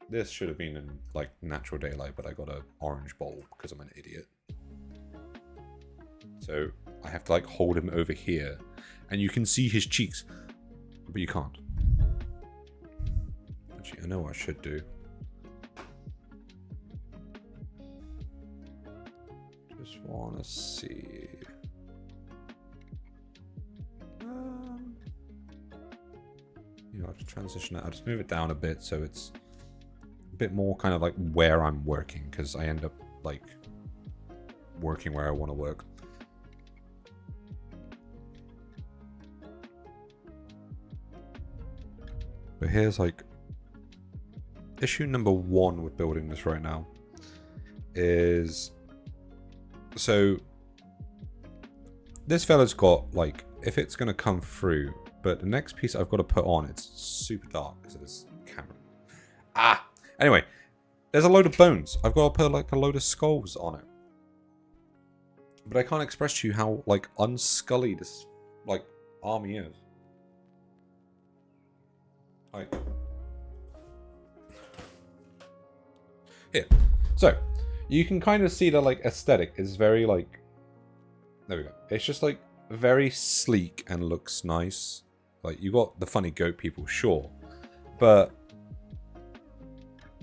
This should have been in like natural daylight, but I got an orange bulb because I'm an idiot. So I have to like hold him over here, and you can see his cheeks, but you can't. Actually, I know what I should do. Just want to see. You know, I have to transition it. I'll just move it down a bit so it's a bit more kind of like where I'm working, because I end up like working where I want to work. But here's like issue number 1 with building this right now is, so this fella's got like, if it's going to come through, but the next piece I've got to put on, it's super dark because of this camera. Anyway, there's a load of bones. I've got to put like a load of skulls on it. But I can't express to you how like unscully this like army is. Like, here. So, you can kind of see the like aesthetic is very like, there we go. It's just like very sleek and looks nice. Like, you got the funny goat people, sure, but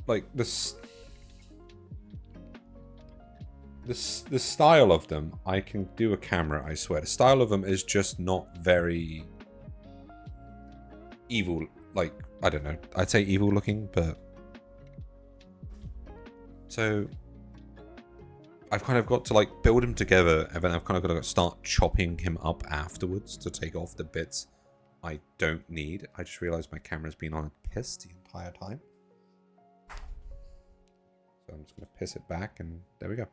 like this, the style of them, I can do a camera, I swear. The style of them is just not very evil. Like, I don't know. I'd say evil looking, but so I've kind of got to like build him together, and then I've kind of got to start chopping him up afterwards to take off the bits I don't need. I just realized my camera's been on a piss the entire time. So I'm just going to piss it back, and there we go.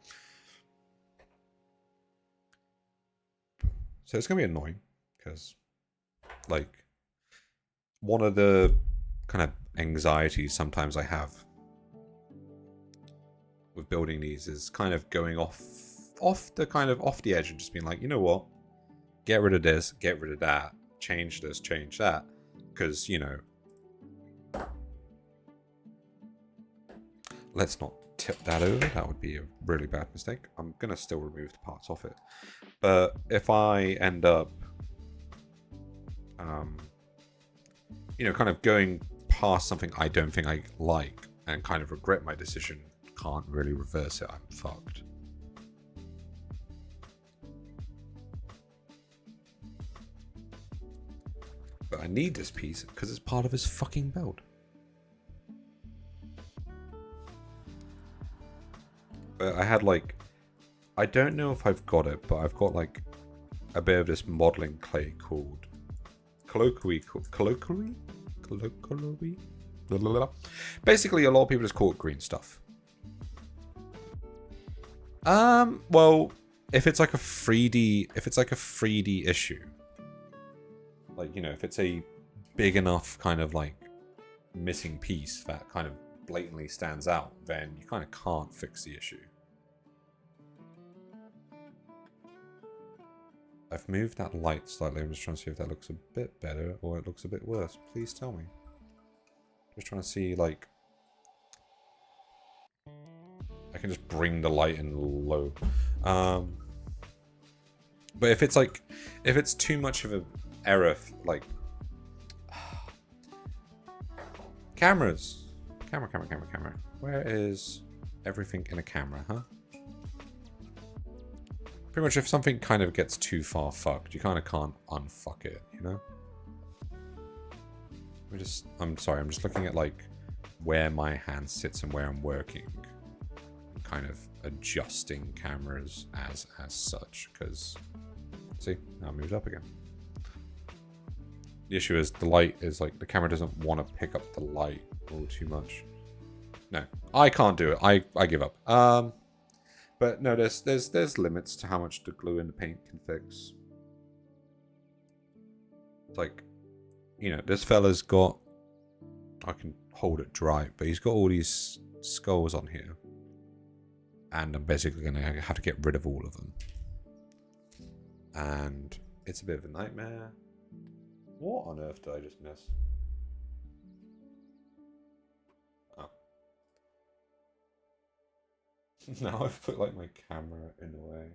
So it's going to be annoying, because like one of the kind of anxieties sometimes I have with building these is kind of going off the edge and just being like, you know what? Get rid of this, get rid of that, change this, change that. Because, you know, let's not tip that over. That would be a really bad mistake. I'm going to still remove the parts off it. But if I end up, you know, kind of going past something I don't think I like and kind of regret my decision, can't really reverse it, I'm fucked. But I need this piece because it's part of his fucking build. But I had like, I don't know if I've got it, but I've got like a bit of this modeling clay called colloquially. Basically, a lot of people just call it green stuff. Well, if it's like a 3D issue, like, you know, if it's a big enough kind of like missing piece that kind of blatantly stands out, then you kind of can't fix the issue. I've moved that light slightly. I'm just trying to see if that looks a bit better or it looks a bit worse. Please tell me. Just trying to see, like, I can just bring the light in low. But if it's like, if it's too much of an error, like, cameras. Camera. Where is everything in a camera, huh? Pretty much if something kind of gets too far fucked, you kind of can't unfuck it, you know? I'm sorry, I'm just looking at like where my hand sits and where I'm working. I'm kind of adjusting cameras as such, because, see, now I moved up again. The issue is the light is like, the camera doesn't want to pick up the light all too much. No, I can't do it. I give up. But no, there's limits to how much the glue and the paint can fix. It's like, you know, this fella's got, I can hold it dry. But he's got all these skulls on here. And I'm basically going to have to get rid of all of them. And it's a bit of a nightmare. What on earth did I just miss? Oh. Now I've put like my camera in the way.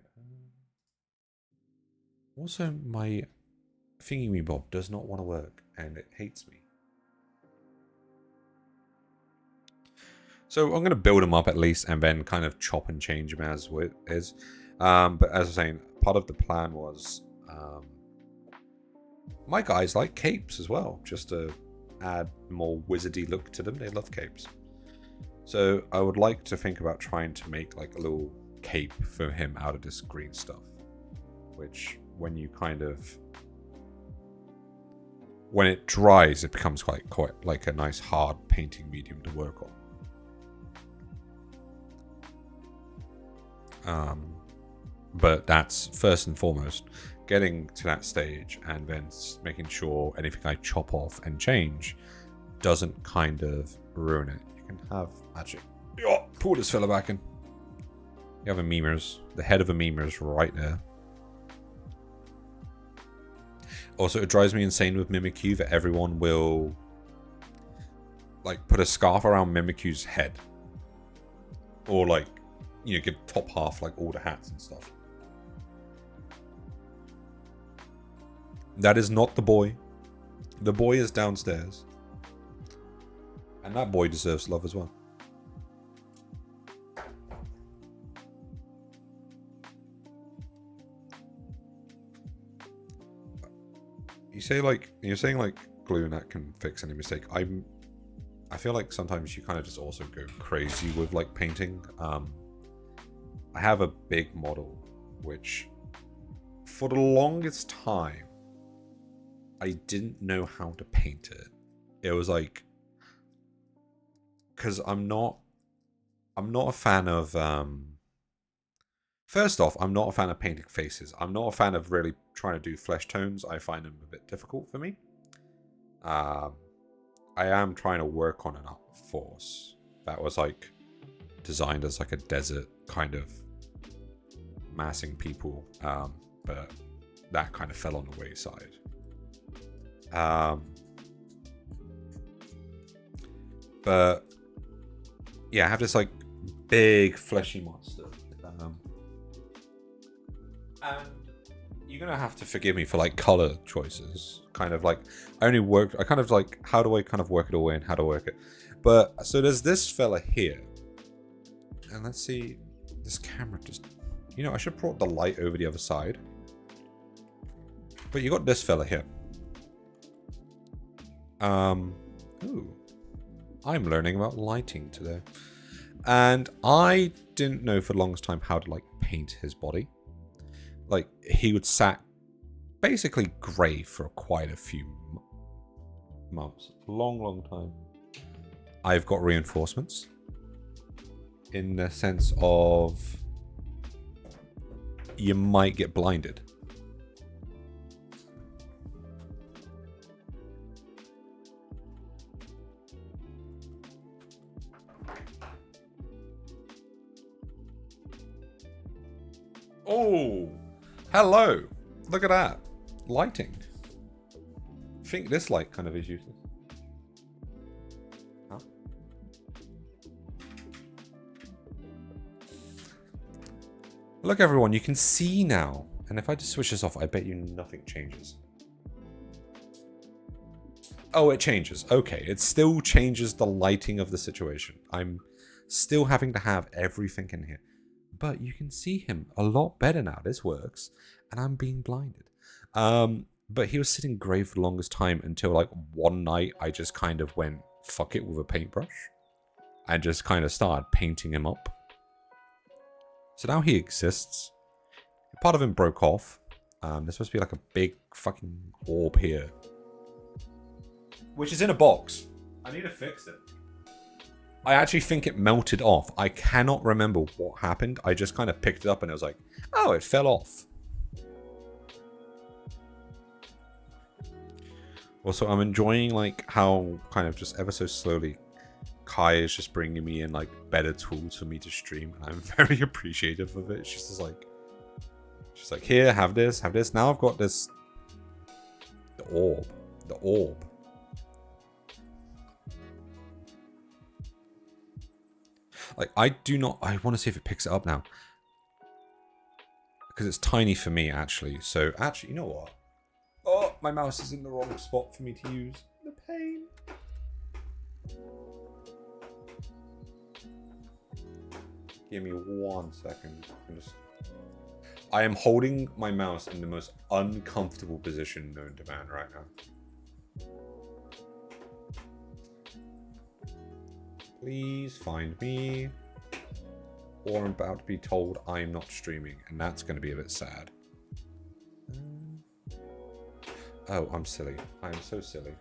Also, my thingy-me-bob does not want to work, and it hates me. So I'm going to build them up at least, and then kind of chop and change them as it is. But as I was saying, part of the plan was my guys like capes as well, just to add more wizardy look to them. They love capes. So I would like to think about trying to make like a little cape for him out of this green stuff, which when you when it dries, it becomes quite like a nice hard painting medium to work on. But that's first and foremost, getting to that stage and then making sure anything I chop off and change doesn't kind of ruin it. You can have actually, pull this fella back in. You have a memers, the head of a memers right there. Also, it drives me insane with Mimikyu that everyone will like put a scarf around Mimikyu's head, or like, you know, give top half like all the hats and stuff. That is not the boy. The boy is downstairs. And that boy deserves love as well. You're saying like glue and that can fix any mistake. I feel like sometimes you kind of just also go crazy with like painting. I have a big model which for the longest time I didn't know how to paint it. It was like, because I'm not a fan of first off, I'm not a fan of painting faces. I'm not a fan of really trying to do flesh tones. I find them a bit difficult for me. I am trying to work on an art force that was like designed as like a desert kind of massing people, but that kind of fell on the wayside. But yeah, I have this like big fleshy monster. And you're gonna have to forgive me for like color choices. Kind of like I kind of like, how do I kind of work it all in? How to work it? But so there's this fella here, and let's see, this camera just, you know, I should have brought the light over the other side. But you got this fella here. Ooh, I'm learning about lighting today, and I didn't know for the longest time how to like paint his body. Like, he would sat basically grey for quite a few months. Long time. I've got reinforcements. In the sense of, you might get blinded. Oh! Hello! Look at that. Lighting. I think this light kind of is useless. Huh? Look everyone, you can see now. And if I just switch this off, I bet you nothing changes. Oh, it changes. Okay, it still changes the lighting of the situation. I'm still having to have everything in here. But you can see him a lot better now. This works. And I'm being blinded. But he was sitting grey for the longest time until like one night I just kind of went, fuck it, with a paintbrush. And just kind of started painting him up. So now he exists. Part of him broke off. There's supposed to be like a big fucking orb here. Which is in a box. I need to fix it. I actually think it melted off. I cannot remember what happened. I just kind of picked it up and it was like, oh, it fell off. Also, I'm enjoying like how kind of just ever so slowly Kai is just bringing me in like better tools for me to stream, and I'm very appreciative of it. She's like, here, have this, have this. Now I've got this. The orb. Like, I want to see if it picks it up now. Because it's tiny for me, actually. So, actually, you know what? Oh, my mouse is in the wrong spot for me to use. The pain. Give me 1 second. I am holding my mouse in the most uncomfortable position known to man right now. Please find me. Or I'm about to be told I'm not streaming, and that's going to be a bit sad. Oh, I'm silly. I am so silly.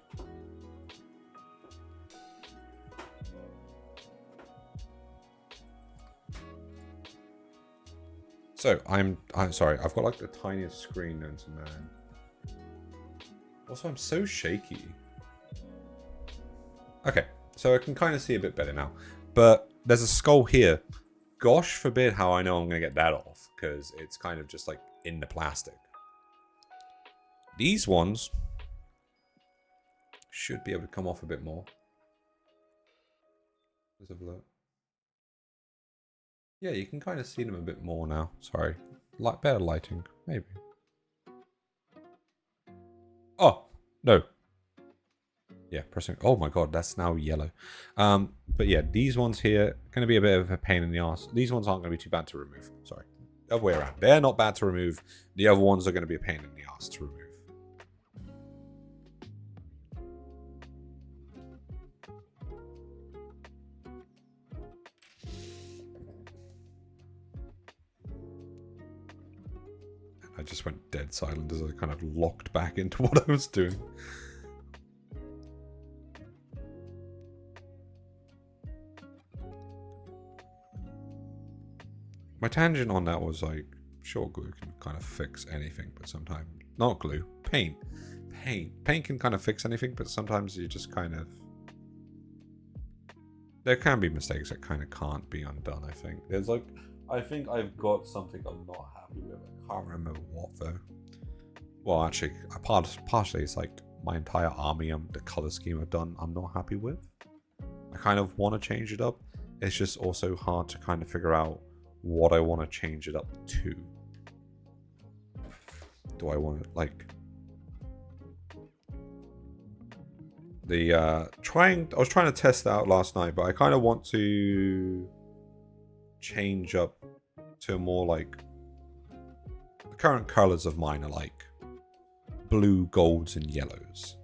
So, I'm sorry. I've got like the tiniest screen known to man. Also, I'm so shaky. Okay, so I can kind of see a bit better now. But there's a skull here. Gosh forbid how I know I'm going to get that off, because it's kind of just like in the plastic. These ones should be able to come off a bit more. Let's have a look. Yeah, you can kind of see them a bit more now. Sorry. Better lighting, maybe. Oh, no. Yeah, pressing. Oh my god, that's now yellow. But yeah, these ones here are going to be a bit of a pain in the ass. These ones aren't going to be too bad to remove. Sorry. The other way around. They're not bad to remove. The other ones are going to be a pain in the ass to remove. I just went dead silent as I kind of locked back into what I was doing. My tangent on that was like, sure, glue can kind of fix anything, but sometimes... Not glue, paint. Paint can kind of fix anything, but sometimes you just kind of... There can be mistakes that kind of can't be undone, I think. There's like... I think I've got something I'm not happy with. I can't remember what, though. Well, actually, partially it's like my entire army and the color scheme I've done, I'm not happy with. I kind of want to change it up. It's just also hard to kind of figure out what I want to change it up to. Do I want to, like... I was trying to test that out last night, but I kind of want to change up to more like... The current colors of mine are like blue, golds, and yellows.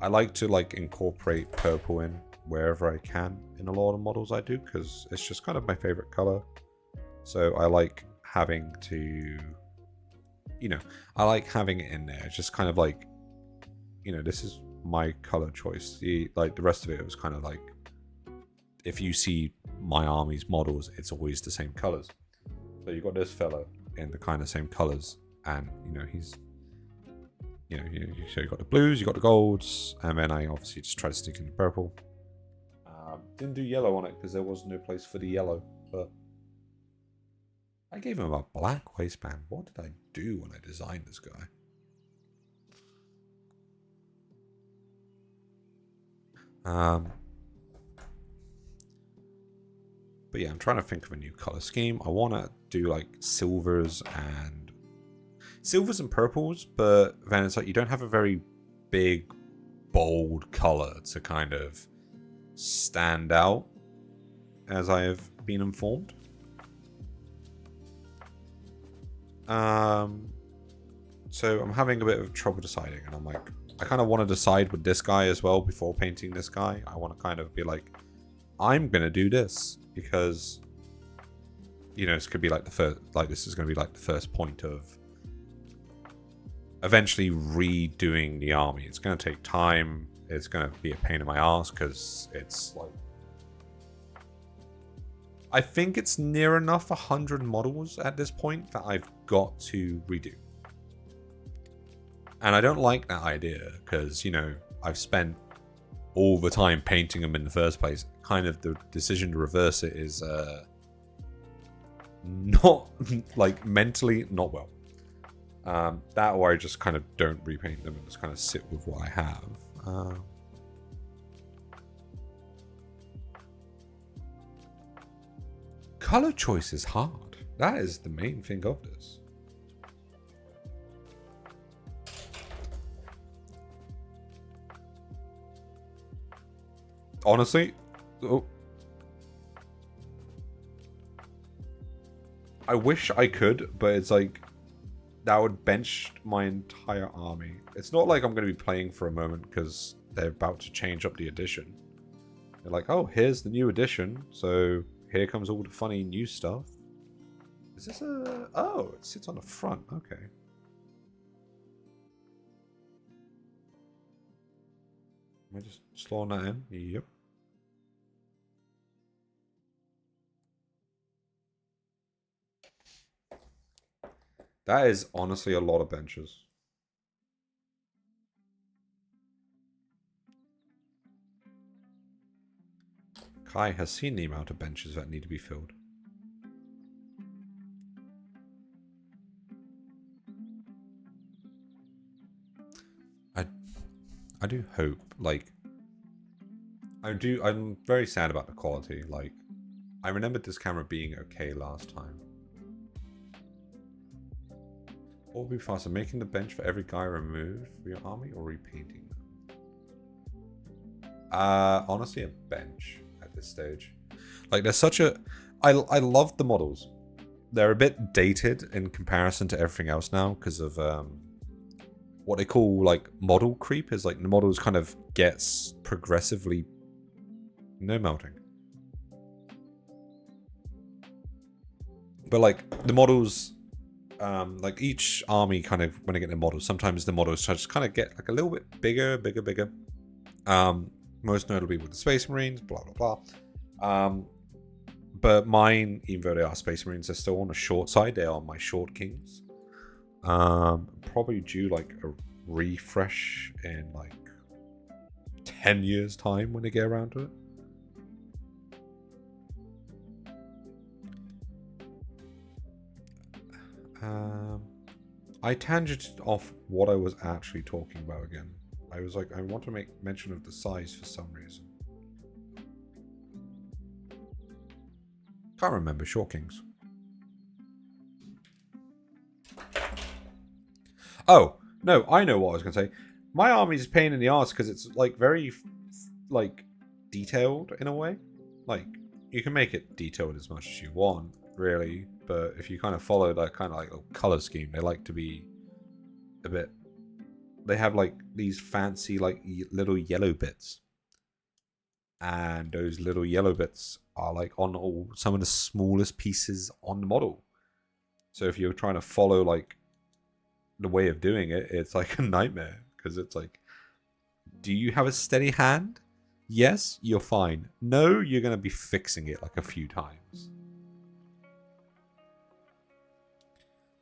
I like to like incorporate purple in wherever I can in a lot of models I do, because it's just kind of my favorite color. So I like having to, you know, I like having it in there. It's just kind of like, you know, this is my color choice. Like the rest of it was kind of like, if you see my army's models, it's always the same colors. So you got this fella in the kind of same colors, and you know he's, you know, so you got the blues, you got the golds, and then I obviously just try to stick in the purple. Didn't do yellow on it because there was no place for the yellow, but I gave him a black waistband. What did I do when I designed this guy? But yeah, I'm trying to think of a new color scheme. I want to do like silvers and purples, but then it's like you don't have a very big, bold color to kind of stand out, as I have been informed. So I'm having a bit of trouble deciding, and I'm like, I kind of want to decide with this guy as well before painting this guy. I want to kind of be like, I'm gonna do this because, you know, this could be like the first, like this is gonna be like the first point of eventually redoing the army. It's gonna take time. It's gonna be a pain in my ass because it's like, I think it's near enough 100 models at this point that I've got to redo. And I don't like that idea because, you know, I've spent all the time painting them in the first place. Kind of the decision to reverse it is not, like, mentally not well. That or I just kind of don't repaint them and just kind of sit with what I have. Color choice is hard. That is the main thing of this. Honestly, I wish I could, but it's like that would bench my entire army. It's not like I'm going to be playing for a moment because they're about to change up the edition. They're like, oh, here's the new edition, so here comes all the funny new stuff. Is this a... Oh, it sits on the front. Okay. Am I just slowing that in? Yep. That is honestly a lot of benches. Kai has seen the amount of benches that need to be filled. I do hope, like, I'm very sad about the quality. Like, I remembered this camera being okay last time. What would be faster, making the bench for every guy removed for your army or repainting them? Honestly, a bench at this stage. Like, there's such a... I love the models. They're a bit dated in comparison to everything else now because of what they call, like, model creep. Is like the models kind of gets progressively... No melting. But, like, the models... like each army kind of, when they get their models, sometimes the models just kind of get like a little bit bigger. Most notably with the Space Marines, blah, blah, blah. But mine, even though they are Space Marines, they're still on the short side. They are my short kings. Probably due like a refresh in like 10 years time when they get around to it. I tangented off what I was actually talking about again. I was like, I want to make mention of the size for some reason. Can't remember. Short Kings. Oh, no, I know what I was going to say. My army's a pain in the ass because it's like very like detailed in a way. Like, you can make it detailed as much as you want, really, but if you kind of follow that kind of like color scheme, they like to be a bit... They have like these fancy like little yellow bits, and those little yellow bits are like on some of the smallest pieces on the model. So if you're trying to follow like the way of doing it, it's like a nightmare because it's like, do you have a steady hand? Yes, you're fine. No, you're going to be fixing it like a few times.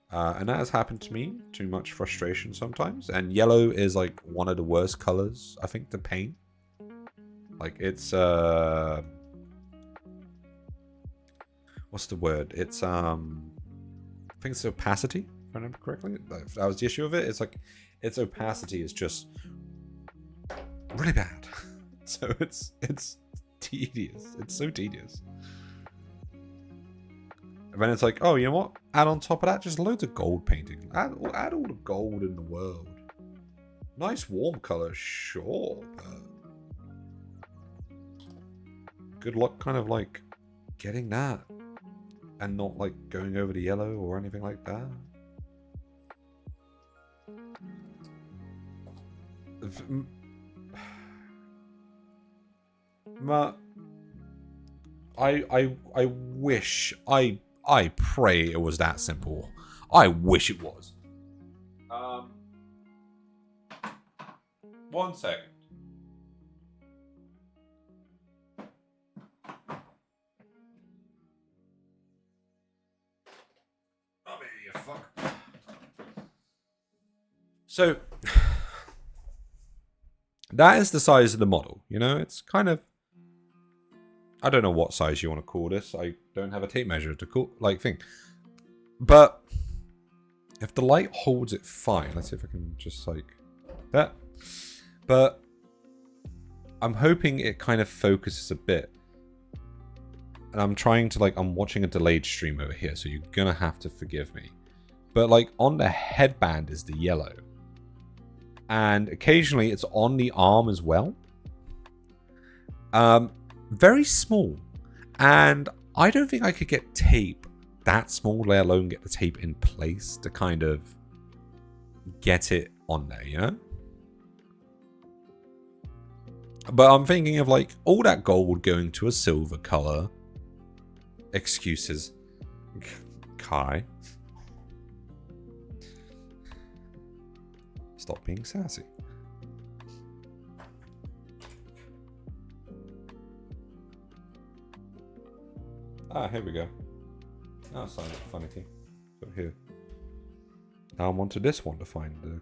And that has happened to me. Too much frustration sometimes. And yellow is like one of the worst colors, I think, to paint. Like, it's... what's the word? It's... I think it's opacity, if I remember correctly. If that was the issue of it. It's like... Its opacity is just... really bad. So it's tedious. It's so tedious. And then it's like, oh, you know what? Add on top of that, just loads of gold painting. Add all the gold in the world. Nice warm color, sure. But good luck kind of like getting that. And not like going over the yellow or anything like that. I wish, I pray it was that simple. I wish it was. 1 second. Oh, man, you fuck. So, that is the size of the model. You know, it's kind of, I don't know what size you want to call this. I don't have a tape measure to call thing. But if the light holds it fine, let's see if I can just that. But I'm hoping it kind of focuses a bit. And I'm trying to I'm watching a delayed stream over here, so you're gonna have to forgive me. But on the headband is the yellow. And occasionally it's on the arm as well. Very small. And I don't think I could get tape that small, let alone get the tape in place to kind of get it on there, you know? But I'm thinking of all that gold going to a silver color. Excuses. Kai. Stop being sassy. Ah, here we go. Oh, Silent Funny Key. So here. Now I'm on to this one to find the...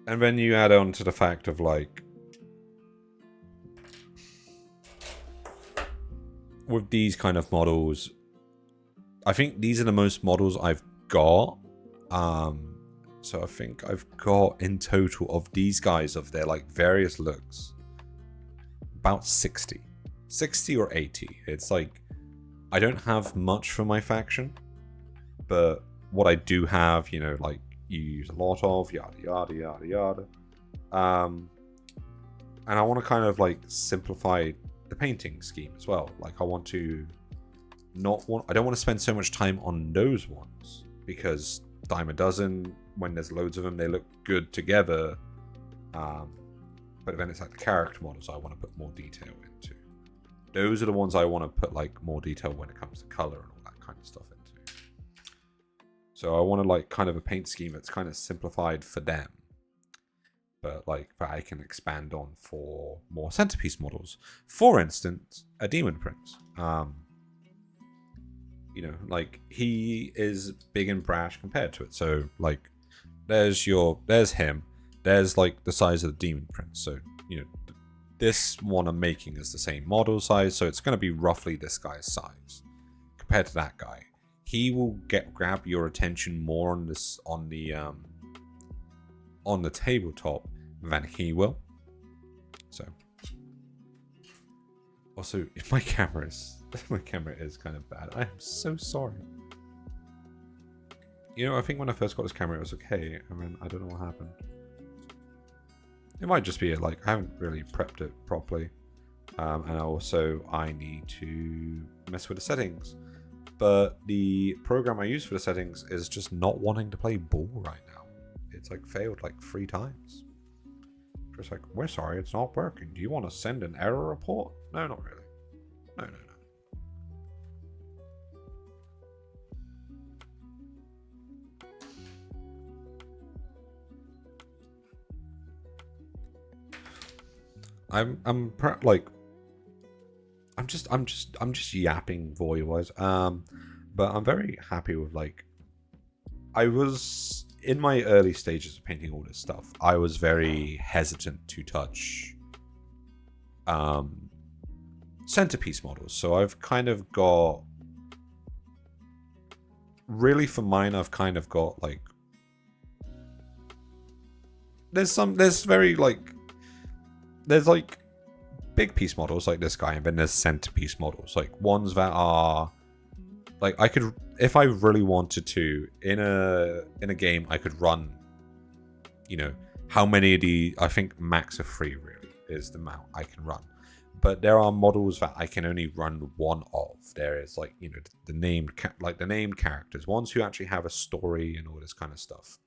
And then you add on to the fact of with these kind of models, I think these are the most models I've got. So I think I've got in total of these guys of their various looks about 60 or 80. It's I don't have much for my faction, but what I do have, you know, you use a lot of yada yada yada yada. And I want to kind of simplify the painting scheme as well. I want to I don't want to spend so much time on those ones, because dime a dozen, when there's loads of them, they look good together. But then it's the character models I want to put more detail into. Those are the ones I want to put more detail when it comes to color and all that kind of stuff into. So I want to kind of a paint scheme that's kind of simplified for them, but that I can expand on for more centerpiece models. For instance, a Daemon Prince. You know, he is big and brash compared to it. So there's him. There's the size of the Daemon Prince. So, you know, this one I'm making is the same model size, so it's going to be roughly this guy's size compared to that guy. He will grab your attention more on the tabletop than he will. So, also, my camera is kind of bad. I am so sorry. You know, I think when I first got this camera, it was okay. I mean, I don't know what happened. It might just be I haven't really prepped it properly. And also, I need to mess with the settings. But the program I use for the settings is just not wanting to play ball right now. It's failed 3 times. Just we're sorry, it's not working. Do you want to send an error report? No, not really. No. I'm just yapping voice-wise. But I'm very happy with I was in my early stages of painting all this stuff. I was very hesitant to touch centerpiece models. So I've kind of got, really for mine, I've kind of got there's big piece models like this guy, and then there's centerpiece models, ones that are I could, if I really wanted to, in a game, I could run, you know, how many of the, I think max of 3 really is the amount I can run. But there are models that I can only run one of. There is you know, the named characters, ones who actually have a story and all this kind of stuff,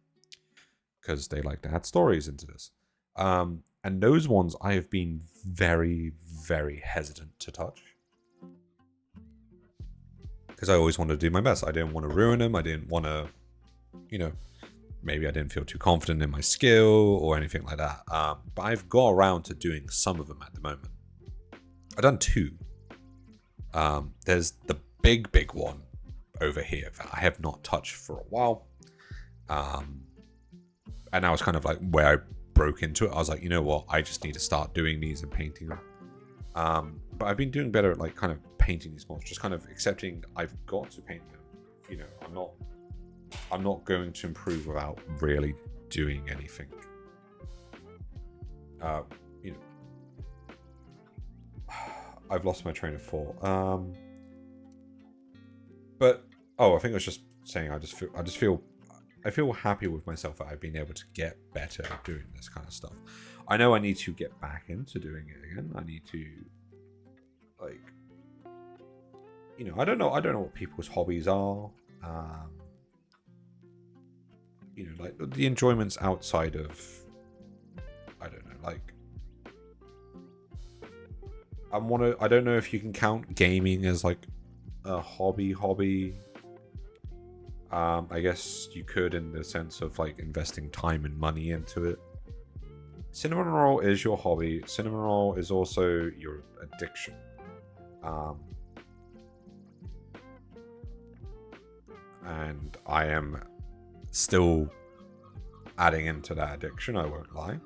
because they like to add stories into this. And those ones I have been very, very hesitant to touch, because I always wanted to do my best. I didn't want to ruin them. I didn't want to, you know, maybe I didn't feel too confident in my skill or anything like that. But I've got around to doing some of them at the moment. I've done 2. There's the big one, over here that I have not touched for a while. And that was kind of like where I broke into it. I was like, you know what? I just need to start doing these and painting them. But I've been doing better at like kind of painting these models, just kind of accepting I've got to paint them. You know, I'm not going to improve without really doing anything. You know, I've lost my train of thought. But I think I was just saying I feel happy with myself that I've been able to get better at doing this kind of stuff. I know I need to get back into doing it again. I need to, like, you know, I don't know what people's hobbies are. You know, like the enjoyments outside of, I don't know, like, I don't know if you can count gaming as like a hobby. I guess you could, in the sense of like investing time and money into it. Cinnamon roll is your hobby. Cinnamon roll is also your addiction. And I am still adding into that addiction, I won't lie.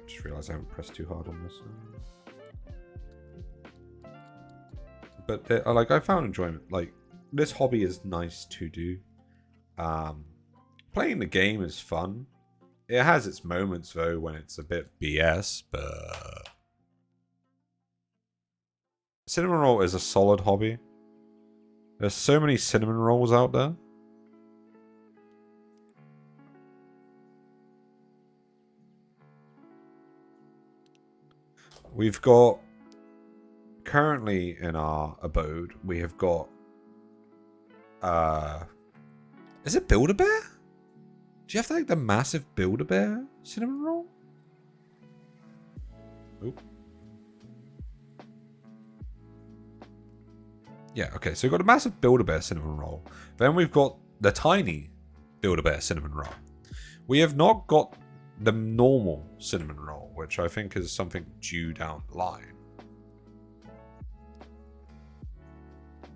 Just realized I haven't pressed too hard on this. But like, I found enjoyment. Like, this hobby is nice to do. Playing the game is fun. It has its moments though when it's a bit BS, but cinnamon roll is a solid hobby. There's so many cinnamon rolls out there. We've got, currently in our abode, we have got, is it Build-A-Bear? Do you have like the massive Build-A-Bear cinnamon roll? Oop. Yeah, okay, so we've got a massive Build-A-Bear cinnamon roll. Then we've got the tiny Build-A-Bear cinnamon roll. We have not got the normal cinnamon roll, which I think is something due down the line.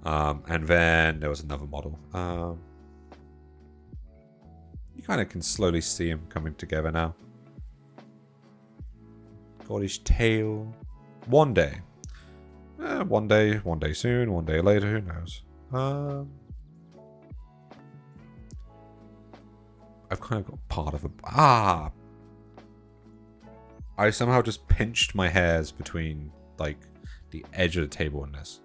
And then there was another model. You kind of can slowly see him coming together now. Got his tail. One day. One day soon, one day later, who knows. I've kind of got part of a... I somehow just pinched my hairs between, like, the edge of the table in this.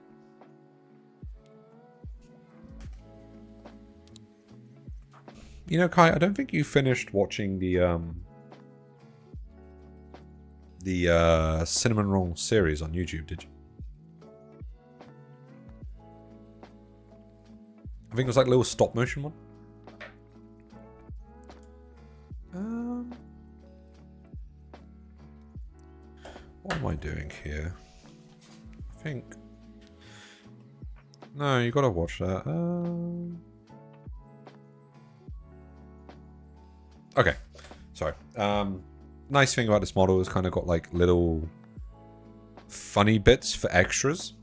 You know, Kai, I don't think you finished watching the cinnamon roll series on YouTube, did you? I think it was like a little stop motion one. What am I doing here? I think... No, you gotta watch that. Okay, sorry. Nice thing about this model is kind of got like little funny bits for extras.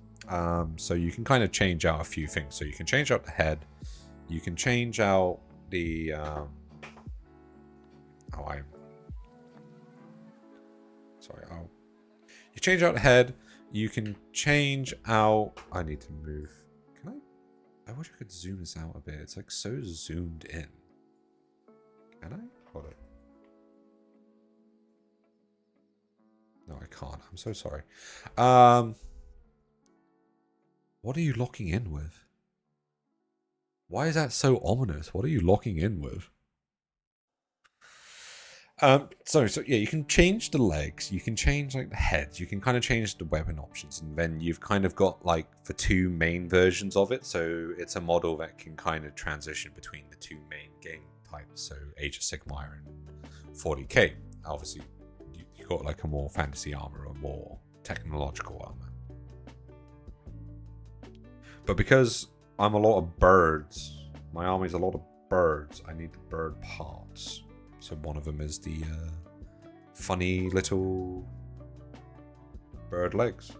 So you can kind of change out a few things. So you can change out the head. You can change out the... You change out the head. You can change out... I need to move. Can I? I wish I could zoom this out a bit. It's like so zoomed in. Can I? Hold it. No, I can't. I'm so sorry. What are you locking in with? Why is that so ominous? What are you locking in with? So yeah, you can change the legs, you can change like the heads, you can kind of change the weapon options, and then you've kind of got like the two main versions of it. So it's a model that can kind of transition between the two main game types, so Age of Sigmar and 40k. Obviously, you got like a more fantasy armor or more technological armor. But because I'm a lot of birds, my army's a lot of birds, I need the bird parts. So one of them is the funny little bird legs.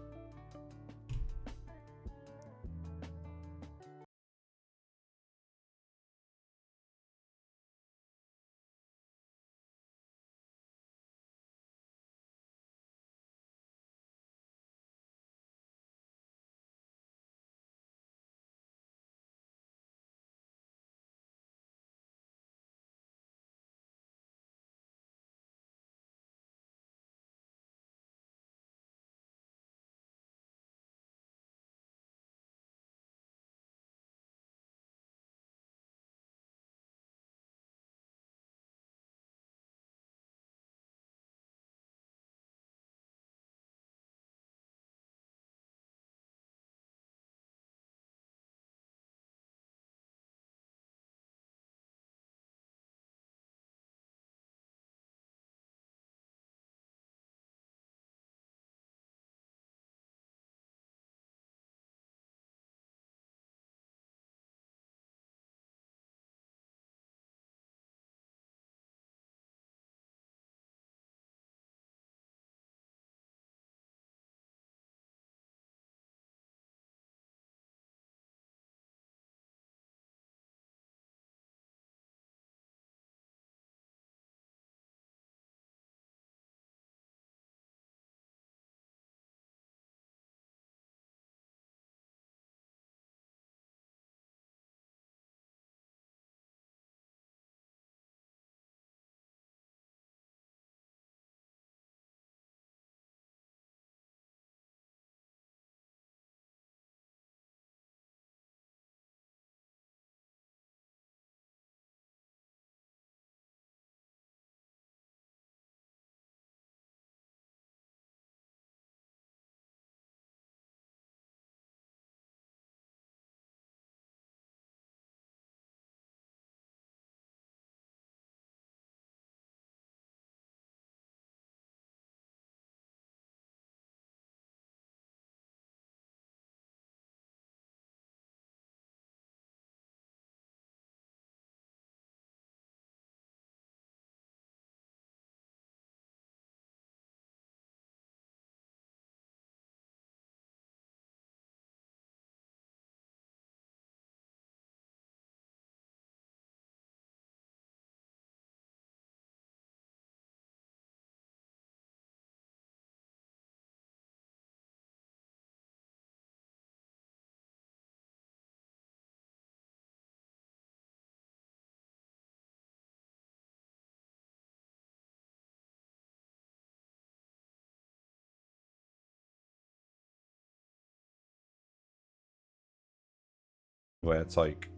where it's like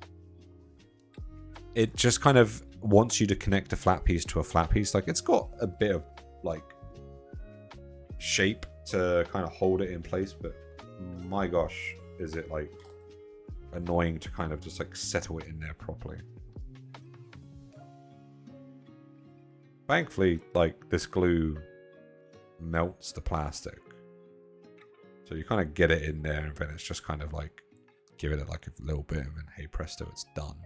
it just kind of wants you to connect a flat piece to a flat piece. Like it's got a bit of like shape to kind of hold it in place, but my gosh, is it like annoying to kind of just like settle it in there properly. Thankfully, like this glue melts the plastic, so you kind of get it in there, and then it's just kind of like give it like a little bit, and then hey presto, it's done.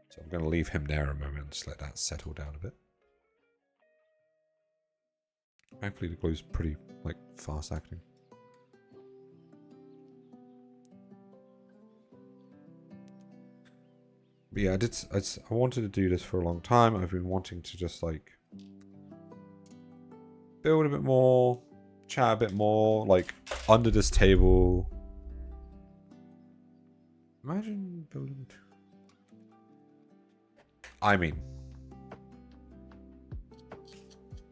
So I'm going to leave him there a moment and just let that settle down a bit. Thankfully the glue's pretty like fast acting. But yeah, I wanted to do this for a long time. I've been wanting to just like build a bit more, chat a bit more, like under this table. Imagine building. I mean,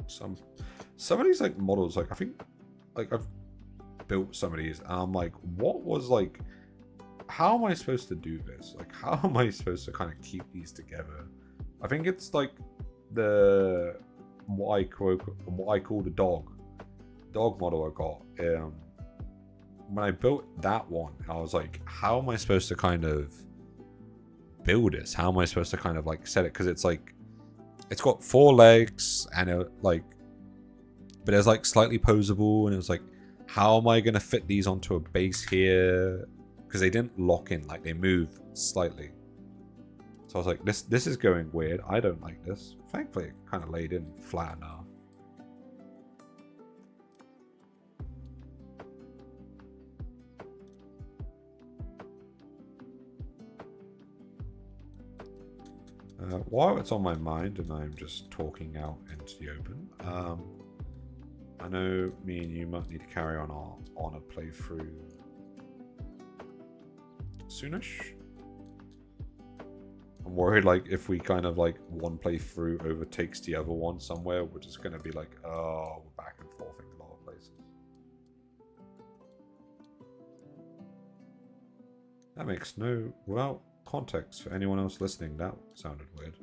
some of these like models, like I think, like I've built some of these, and I'm like, what was like, how am I supposed to do this? Like, how am I supposed to kind of keep these together? I think it's like the what I call the dog model I got. When I built that one, I was like, how am I supposed to kind of build this? How am I supposed to kind of like set it? Because it's like, it's got 4 legs and it like, but it's like slightly posable, and it was like, how am I gonna fit these onto a base here? Because they didn't lock in, like they move slightly. So I was like, this is going weird. I don't like this. Thankfully, it kind of laid in flat enough. While it's on my mind and I'm just talking out into the open, I know me and you might need to carry on a playthrough soonish. I'm worried like if we kind of like one playthrough overtakes the other one somewhere, we're just gonna be like, oh, we're back and forth in a lot of places. That makes no context for anyone else listening. That sounded weird.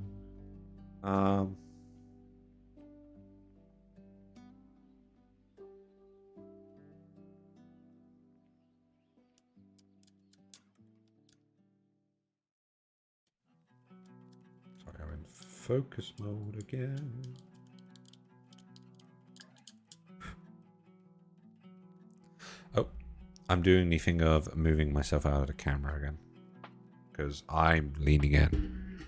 Sorry, I'm in focus mode again. Oh, I'm doing the thing of moving myself out of the camera again, because I'm leaning in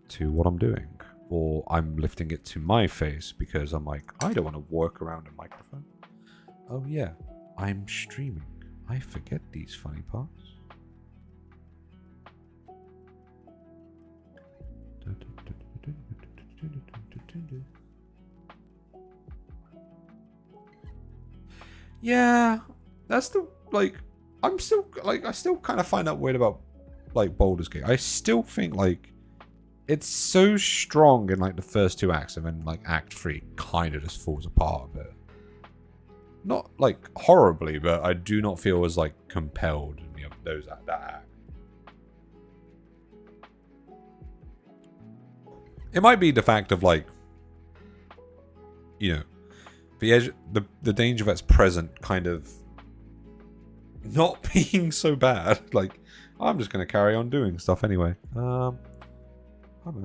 to what I'm doing, or I'm lifting it to my face because I'm like, I don't want to work around a microphone. Oh yeah, I'm streaming. I forget these funny parts. Yeah, that's the like. I'm still like, I still kind of find that weird about like Baldur's Gate. I still think like it's so strong in like the first 2 acts, and then like Act 3 kind of just falls apart a bit. Not like horribly, but I do not feel as like compelled in that act. It might be the fact of like, you know, the edge, the danger that's present kind of not being so bad. Like, I'm just gonna carry on doing stuff anyway. I'm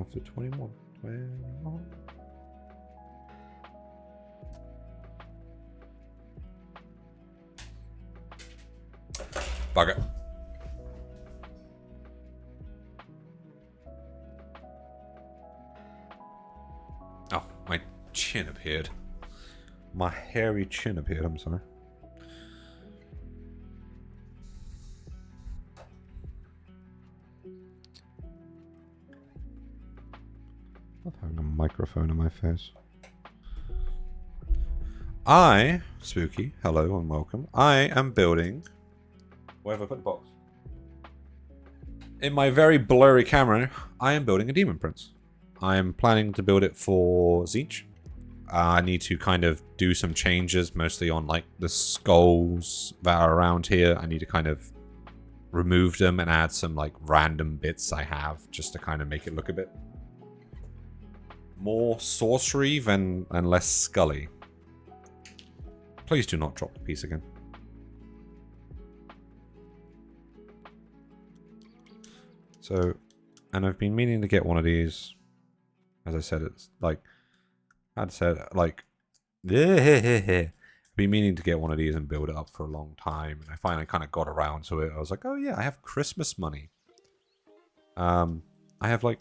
after 21. Bugger. Oh, my chin appeared. My hairy chin appeared, I'm sorry. Love having a microphone in my face. Spooky, hello and welcome. I am building... Where have I put the box? In my very blurry camera, I am building a Daemon Prince. I am planning to build it for Zeech. I need to kind of do some changes, mostly on like the skulls that are around here. I need to kind of remove them and add some like random bits I have just to kind of make it look a bit more sorcery and less Scully. Please do not drop the piece again. So, and I've been meaning to get one of these. As I said, it's like, I'd said, like, I've been meaning to get one of these and build it up for a long time. And I finally kind of got around to it. I was like, oh yeah, I have Christmas money. I have like,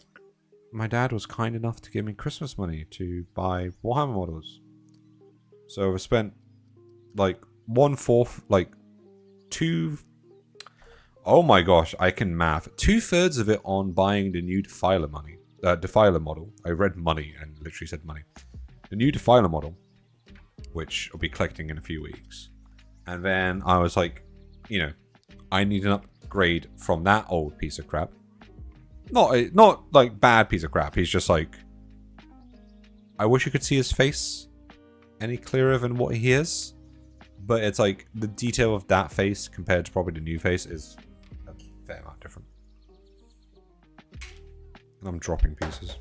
my dad was kind enough to give me Christmas money to buy Warhammer models. So I've spent like 1/4, like oh my gosh, I can math. 2/3 of it on buying the new Defiler model. I read money and literally said money. The new Defiler model, which I'll be collecting in a few weeks. And then I was like, you know, I need an upgrade from that old piece of crap. Not like bad piece of crap. He's just like, I wish you could see his face any clearer than what he is. But it's like the detail of that face compared to probably the new face is a fair amount different. And I'm dropping pieces.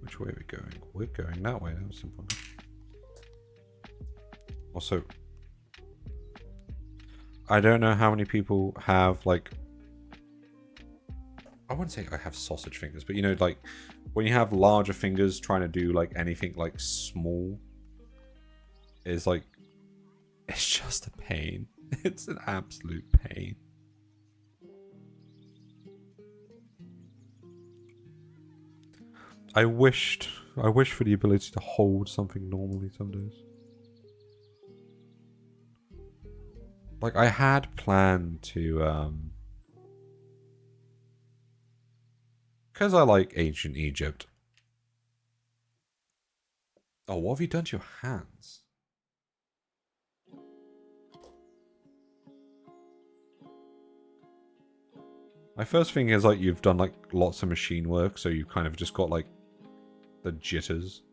Which way are we going? We're going that way. That was simple. Also, I don't know how many people have like, I wouldn't say I have sausage fingers, but you know, like when you have larger fingers trying to do like anything like small is like, it's just a pain. It's an absolute pain. I wish for the ability to hold something normally some days. Like I had planned to because I like ancient Egypt. Oh, what have you done to your hands? My first thing is like you've done like lots of machine work, so you've kind of just got like the jitters.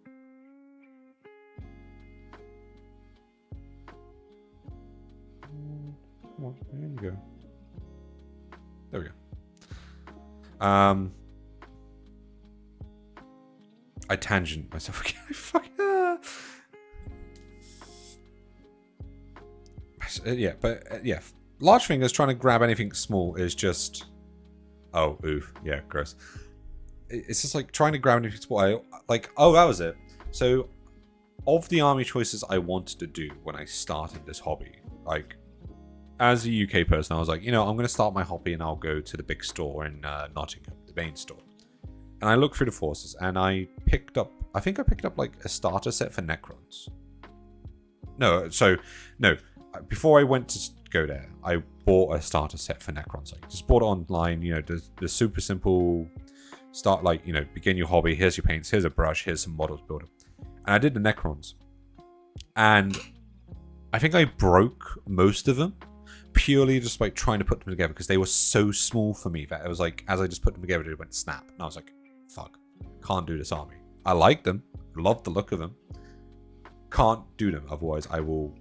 Come on, there you go. There we go. I tangent myself again. Yeah. Large fingers trying to grab anything small is just. Oh, oof. Yeah, gross. It's just like trying to grab anything small. Oh, that was it. So, of the army choices I wanted to do when I started this hobby, like, as a UK person, I was like, you know, I'm going to start my hobby and I'll go to the big store in Nottingham, the main store. And I looked through the forces and I picked up like a starter set for Necrons. No, before I went to go there, I bought a starter set for Necrons. I just bought it online, you know, the super simple start, like, you know, begin your hobby, here's your paints, here's a brush, here's some models, build it. And I did the Necrons. And I think I broke most of them. Purely just like trying to put them together because they were so small for me that it was like, as I just put them together, it went snap. And I was like, fuck, can't do this army. I like them, love the look of them. Can't do them, otherwise I will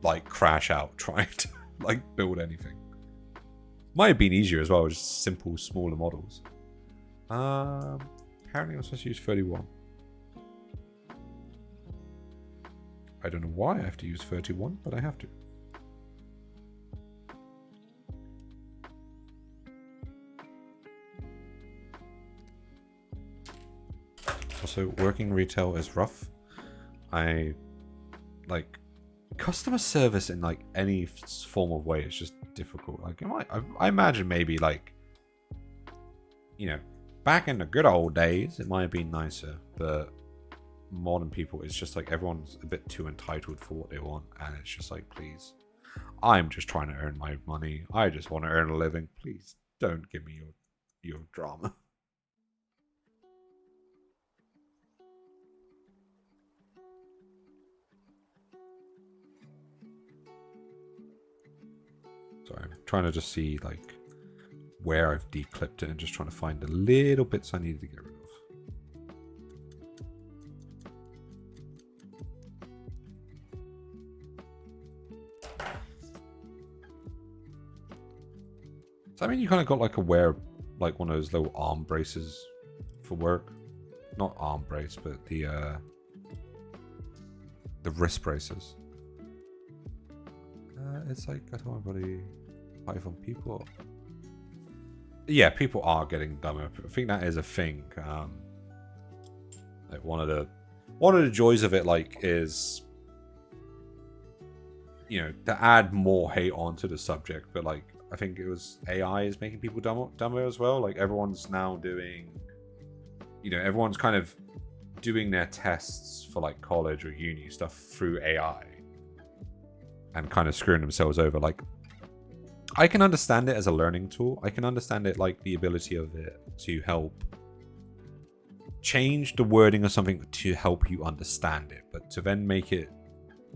like crash out trying to like build anything. Might have been easier as well, just simple, smaller models. Apparently I'm supposed to use 31. I don't know why I have to use 31, but I have to. Also, working retail is rough. I like customer service in like any form of way is just difficult. Like, I imagine maybe like, you know, back in the good old days, it might have been nicer, but modern people, it's just like everyone's a bit too entitled for what they want, and it's just like, please, I'm just trying to earn my money. I just want to earn a living. Please don't give me your drama. Sorry, I'm trying to just see like where I've declipped it and just trying to find the little bits I needed to get rid of. So I mean, you kind of got like a wear, like one of those little arm braces for work. Not arm brace, but the wrist braces. It's like, I told my buddy, Python people. Yeah, people are getting dumber. I think that is a thing. Like one of the joys of it, like, is, you know, to add more hate onto the subject. But like, I think it was AI is making people dumber as well. Like everyone's now doing, you know, everyone's kind of doing their tests for like college or uni stuff through AI and kind of screwing themselves over. Like, I can understand it as a learning tool. I can understand it, like the ability of it to help change the wording of something to help you understand it, but to then make it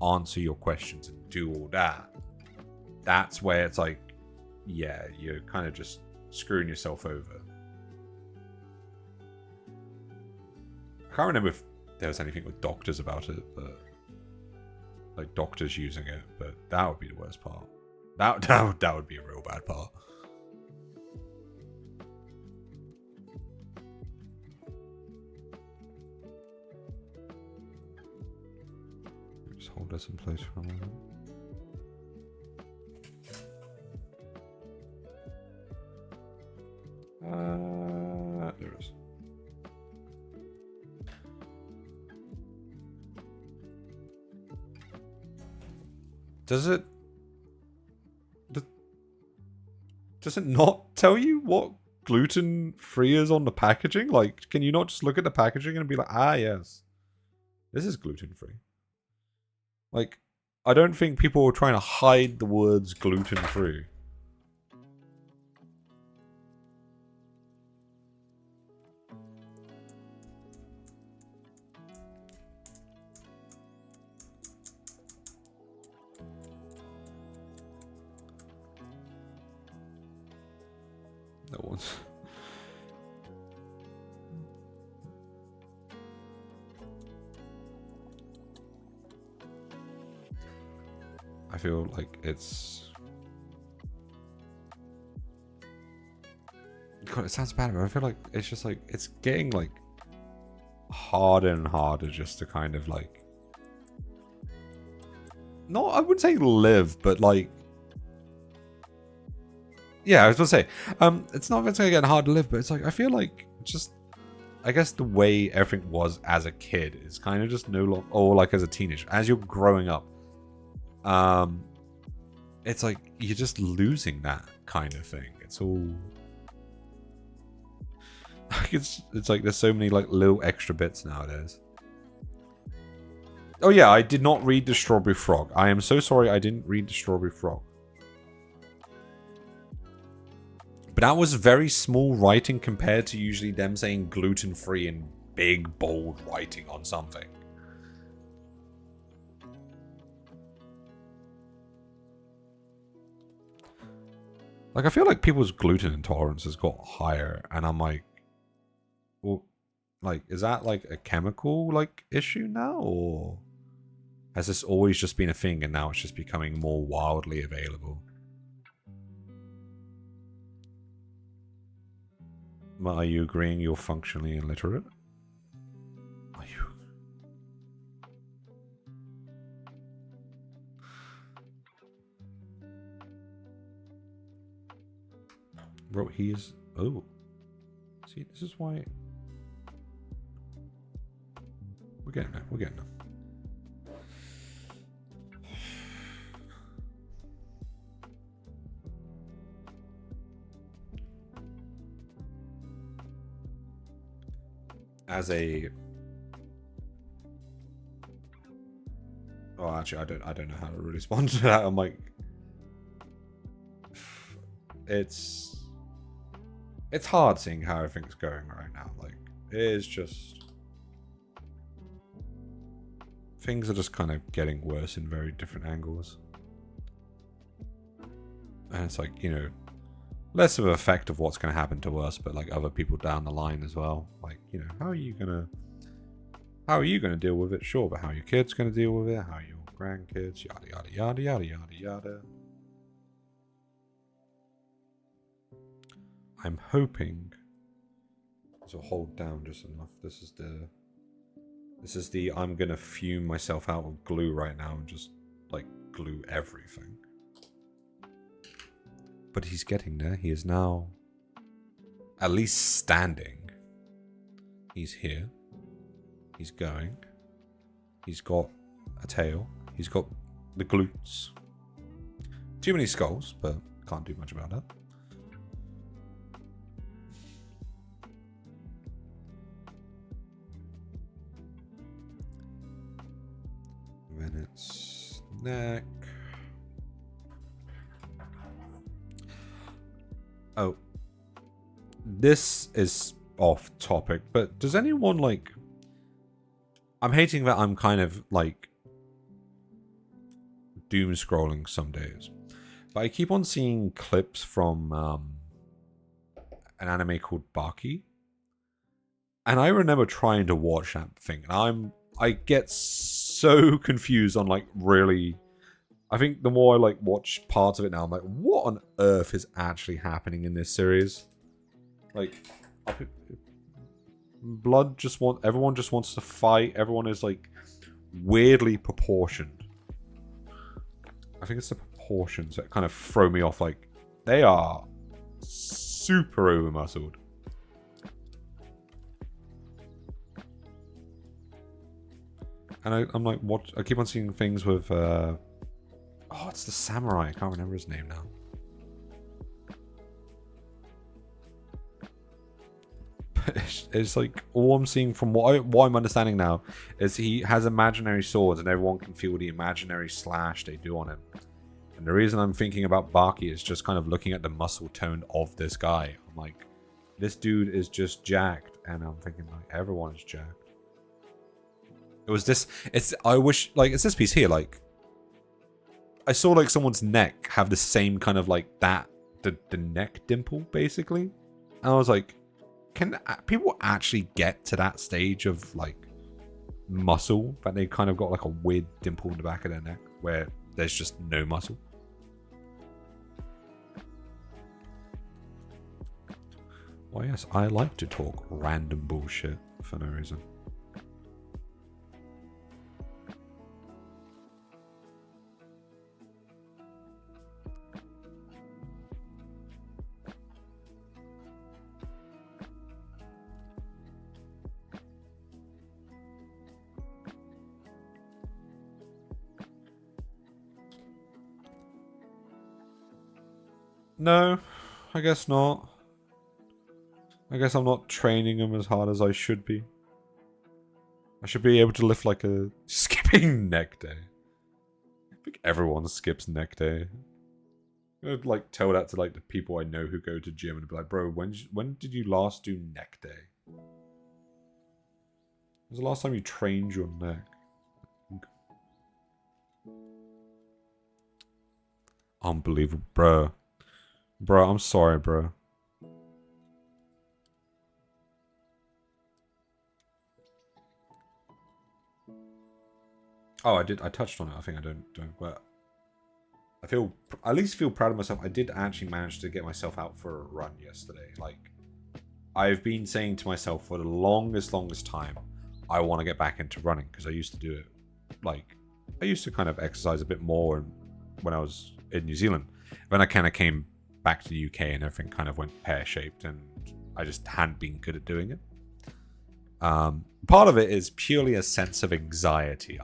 answer your questions and do all that, that's where it's like, yeah, you're kind of just screwing yourself over. I can't remember if there was anything with doctors about it, but like doctors using it, but that would be the worst part. That would be a real bad part. Just hold this in place for a moment. There it is. Does it not tell you what gluten-free is on the packaging? Like, can you not just look at the packaging and be like, ah, yes, this is gluten-free? Like, I don't think people are trying to hide the words gluten-free. No one's. I feel like it's. God, it sounds bad, but I feel like it's just like it's getting like harder and harder just to kind of like. No, I wouldn't say live, but like. Yeah, I was gonna say, it's not going to get hard to live, but it's like I feel like just, I guess the way everything was as a kid is kind of just no longer, or like as a teenager, as you're growing up, it's like you're just losing that kind of thing. It's all, like it's like there's so many like little extra bits nowadays. Oh yeah, I did not read the Strawberry Frog. I am so sorry I didn't read the Strawberry Frog. But that was very small writing compared to usually them saying gluten-free in big, bold writing on something. Like, I feel like people's gluten intolerance has got higher, and I'm like, well, like, is that like a chemical like issue now, or has this always just been a thing and now it's just becoming more wildly available? Are you agreeing you're functionally illiterate? Are you? Bro, he is... Oh. See, this is why... We're getting there. We're getting there. As a... Oh, actually, I don't know how to really respond to that. I'm like... It's hard seeing how everything's going right now. Like, it is just... Things are just kind of getting worse in very different angles. And it's like, you know, less of an effect of what's going to happen to us, but like other people down the line as well. Like, you know, how are you going to deal with it? Sure, but how are your kids going to deal with it? How are your grandkids? Yada, yada, yada, yada, yada, yada. I'm hoping this will hold down just enough. This is the I'm gonna fume myself out with glue right now and just like glue everything. But he's getting there. He is now at least standing. He's here. He's going. He's got a tail. He's got the glutes. Too many skulls, but can't do much about that. Then it's neck. Oh. This is off topic, but does anyone like... I'm hating that I'm kind of like doom scrolling some days. But I keep on seeing clips from an anime called Baki. And I remember trying to watch that thing. And I get so confused on like really... I think the more I like watch parts of it now, I'm like, what on earth is actually happening in this series? Like, everyone just wants to fight. Everyone is like weirdly proportioned. I think it's the proportions that kind of throw me off. Like, they are super over muscled. And I'm like, what? I keep on seeing things with it's the samurai. I can't remember his name now. It's like all I'm seeing from what I'm understanding now is he has imaginary swords and everyone can feel the imaginary slash they do on him. And the reason I'm thinking about Baki is just kind of looking at the muscle tone of this guy. I'm like, this dude is just jacked, and I'm thinking like everyone is jacked. It was this. I wish like it's this piece here. Like I saw like someone's neck have the same kind of like that the neck dimple basically, and I was like, can people actually get to that stage of like muscle that they kind of got like a weird dimple in the back of their neck where there's just no muscle? Well, yes, I like to talk random bullshit for no reason. No, I guess not. I guess I'm not training him as hard as I should be. I should be able to lift like a skipping neck day. I think everyone skips neck day. I'd like tell that to like the people I know who go to gym and be like, bro, when did you last do neck day? When was the last time you trained your neck? Unbelievable, bro. Bro, I'm sorry, bro. Oh, I did. I touched on it. I think I don't. But I at least feel proud of myself. I did actually manage to get myself out for a run yesterday. Like, I've been saying to myself for the longest time, I want to get back into running because I used to do it. Like, I used to kind of exercise a bit more when I was in New Zealand. Then I kind of came back to the UK and everything kind of went pear-shaped, and I just hadn't been good at doing it. Part of it is purely a sense of anxiety.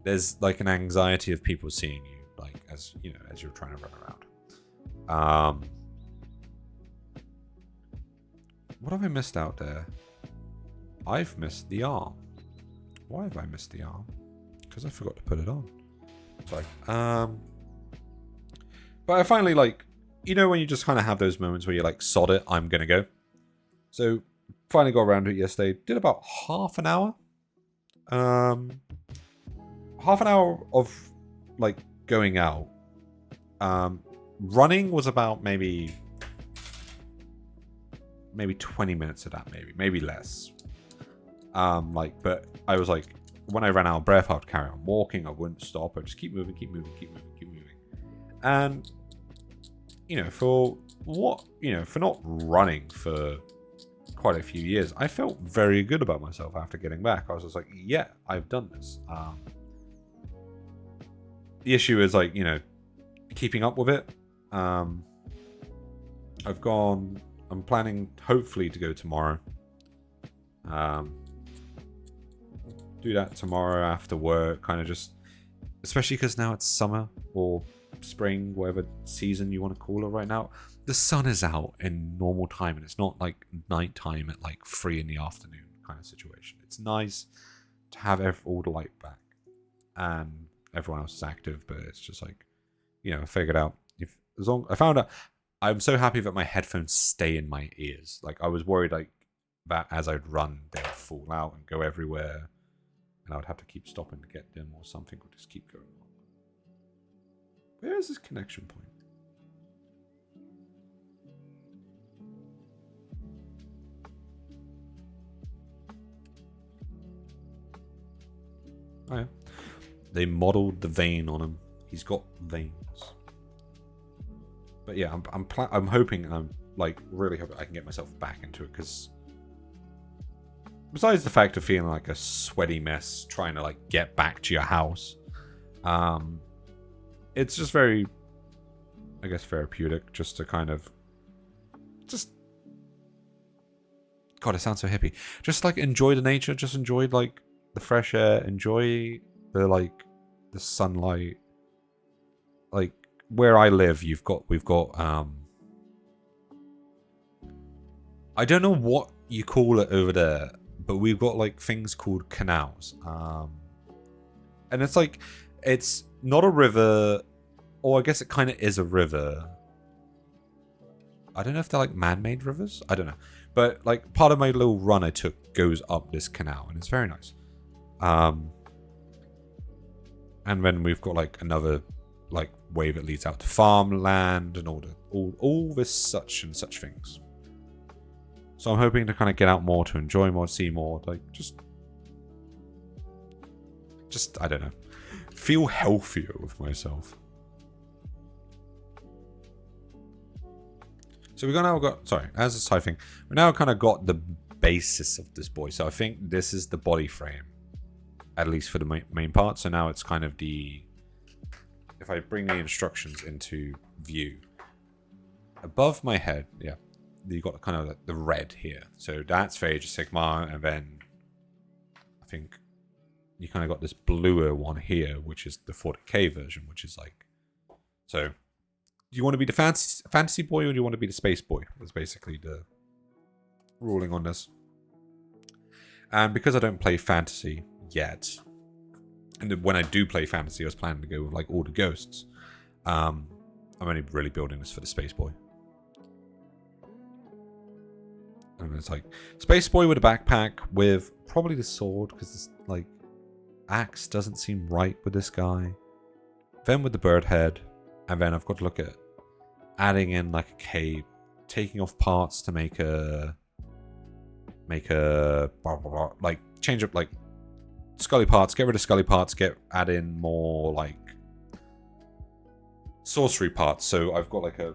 There's like an anxiety of people seeing you, like as you know, as you're trying to run around. What have I missed out there? I've missed the arm. Why have I missed the arm? Because I forgot to put it on. Sorry. But I finally like, you know, when you just kind of have those moments where you're like, sod it, I'm gonna go. So finally got around to it yesterday. Did about half an hour. Half an hour of like going out. Running was about maybe 20 minutes of that, maybe less. But I was like, when I ran out of breath, I would carry on walking. I wouldn't stop. I'd just keep moving. And you know, for what, for not running for quite a few years, I felt very good about myself after getting back. I was just like, yeah, I've done this. The issue is like, keeping up with it. I'm planning hopefully to go tomorrow. Do that tomorrow after work, kind of just, especially because now it's summer or spring, whatever season you want to call it right now. The sun is out in normal time, and it's not like nighttime at like 3 in the afternoon kind of situation. It's nice to have all the light back, and everyone else is active, but it's just like, I figured out I found out. I'm so happy that my headphones stay in my ears. Like, I was worried like that as I'd run, they'd fall out and go everywhere, and I would have to keep stopping to get them or something, or just keep going on. Where is this connection point? Oh yeah. They modeled the vein on him. He's got veins. But yeah, I'm hoping, and I'm like really hoping I can get myself back into it, because besides the fact of feeling like a sweaty mess trying to like get back to your house, it's just very, I guess, therapeutic just to kind of God, it sounds so hippie. Just like enjoy the nature, just enjoy like the fresh air, enjoy the sunlight. Like where I live, we've got I don't know what you call it over there, but we've got like things called canals. And it's like, it's not a river, or I guess it kind of is a river. I don't know if they're like man-made rivers. I don't know. But like part of my little run I took goes up this canal, and it's very nice. And then we've got like another like way that leads out to farmland and all this such and such things. So I'm hoping to kind of get out more, to enjoy more, see more, like just I don't know, feel healthier with myself. So we as a side thing, we now kind of got the basis of this boy. So I think this is the body frame, at least for the main part. So now it's kind of if I bring the instructions into view, above my head, yeah, you got kind of like the red here. So that's for Age of Sigmar, and then I think you kind of got this bluer one here, which is the 40k version, which is like, so do you want to be the fantasy boy, or do you want to be the space boy? That's basically the ruling on this. And because I don't play fantasy yet, and when I do play fantasy, I was planning to go with like all the ghosts. I'm only really building this for the space boy. And it's like space boy with a backpack with probably the sword, because this like axe doesn't seem right with this guy. Then with the bird head, and then I've got to look at adding in like a cape, taking off parts to make a blah, blah, blah, like change up like scully parts, get rid of scully parts, add in more like sorcery parts. So I've got like a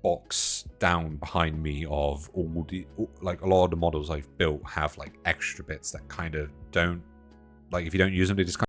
box down behind me of like a lot of the models I've built have like extra bits that kind of don't, like if you don't use them, they just kind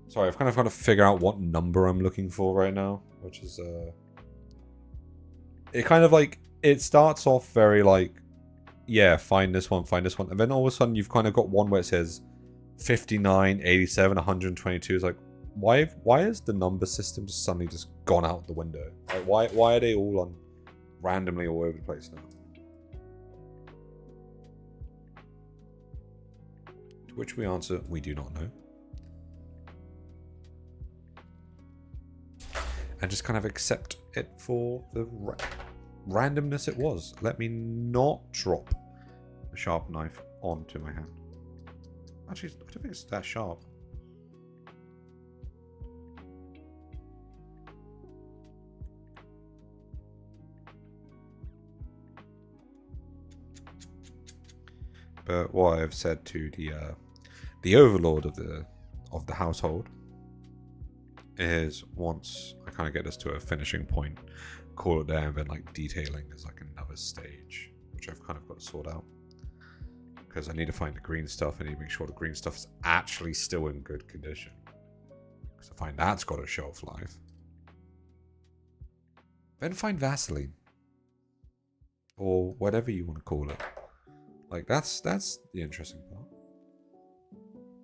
Sorry, I've kind of got to figure out what number I'm looking for right now, which is it kind of like it starts off very like, yeah, find this one, and then all of a sudden you've kind of got one where it says 59, 87, 122. It's like, why has the number system just suddenly just gone out the window? Like, why are they all on randomly all over the place now? To which we answer, we do not know. And just kind of accept it for the randomness it was. Let me not drop the sharp knife onto my hand. Actually, I don't think it's that sharp. But what I've said to the overlord of the household is, once I kind of get this to a finishing point, call it there, and then like detailing is like another stage, which I've kind of got to sort out. Because I need to find the green stuff. I need to make sure the green stuff is actually still in good condition. Because I find that's got a shelf life. Then find Vaseline. Or whatever you want to call it. Like, that's the interesting part.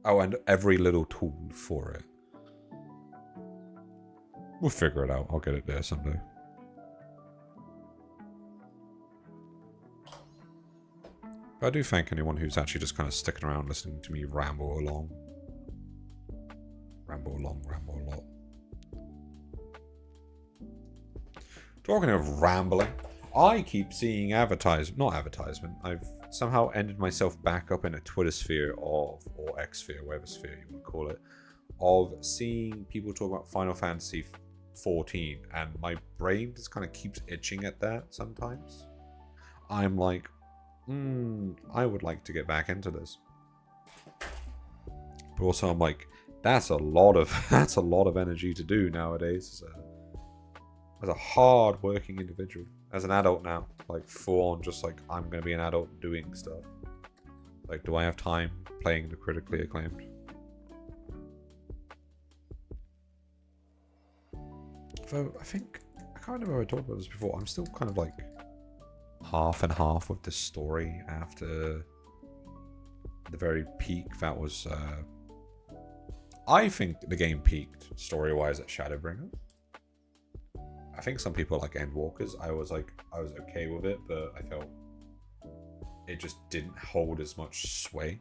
Oh, and every little tool for it. We'll figure it out. I'll get it there someday. But I do thank anyone who's actually just kind of sticking around listening to me ramble along. Ramble a lot. Talking of rambling, I keep seeing not advertisement. I've somehow ended myself back up in a Twitter sphere or X sphere, whatever sphere you want to call it, of seeing people talk about Final Fantasy 14, and my brain just kind of keeps itching at that sometimes. I'm like, I would like to get back into this. But also I'm like, that's a lot of energy to do nowadays as a hard working individual. As an adult now, like full on, just like, I'm gonna be an adult doing stuff. Like, do I have time playing the critically acclaimed? Though I think, I can't remember if I talked about this before, I'm still kind of like half and half with the story after the very peak that was I think the game peaked story-wise at Shadowbringers. I think some people like Endwalkers. I was okay with it, but I felt it just didn't hold as much sway.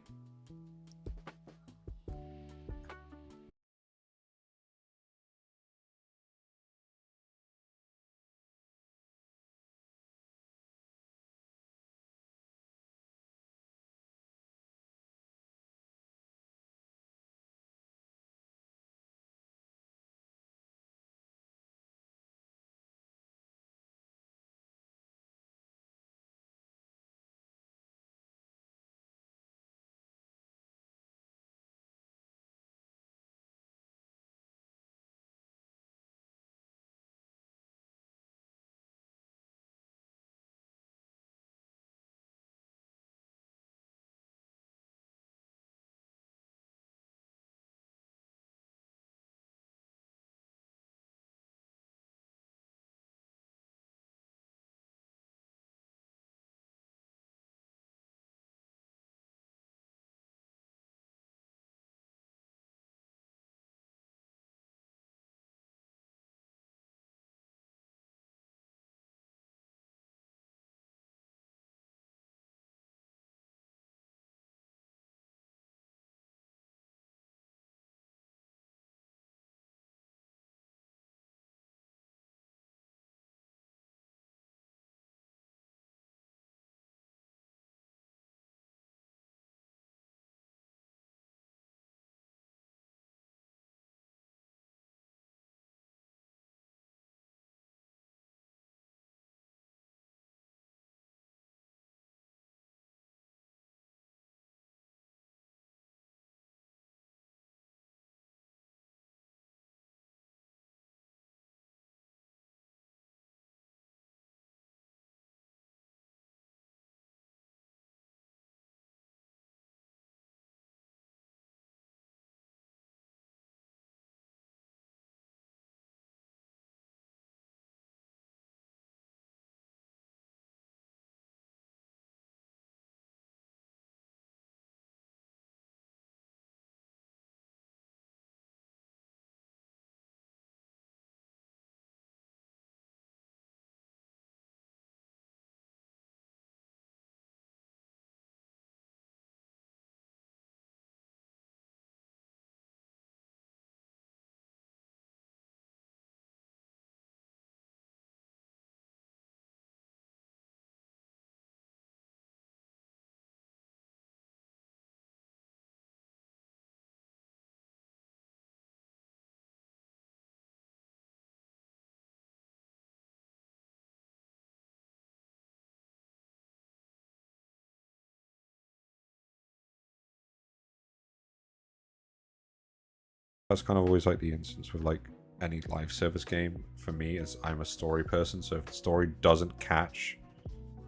That's kind of always like the instance with like any live service game for me, is I'm a story person, so if the story doesn't catch,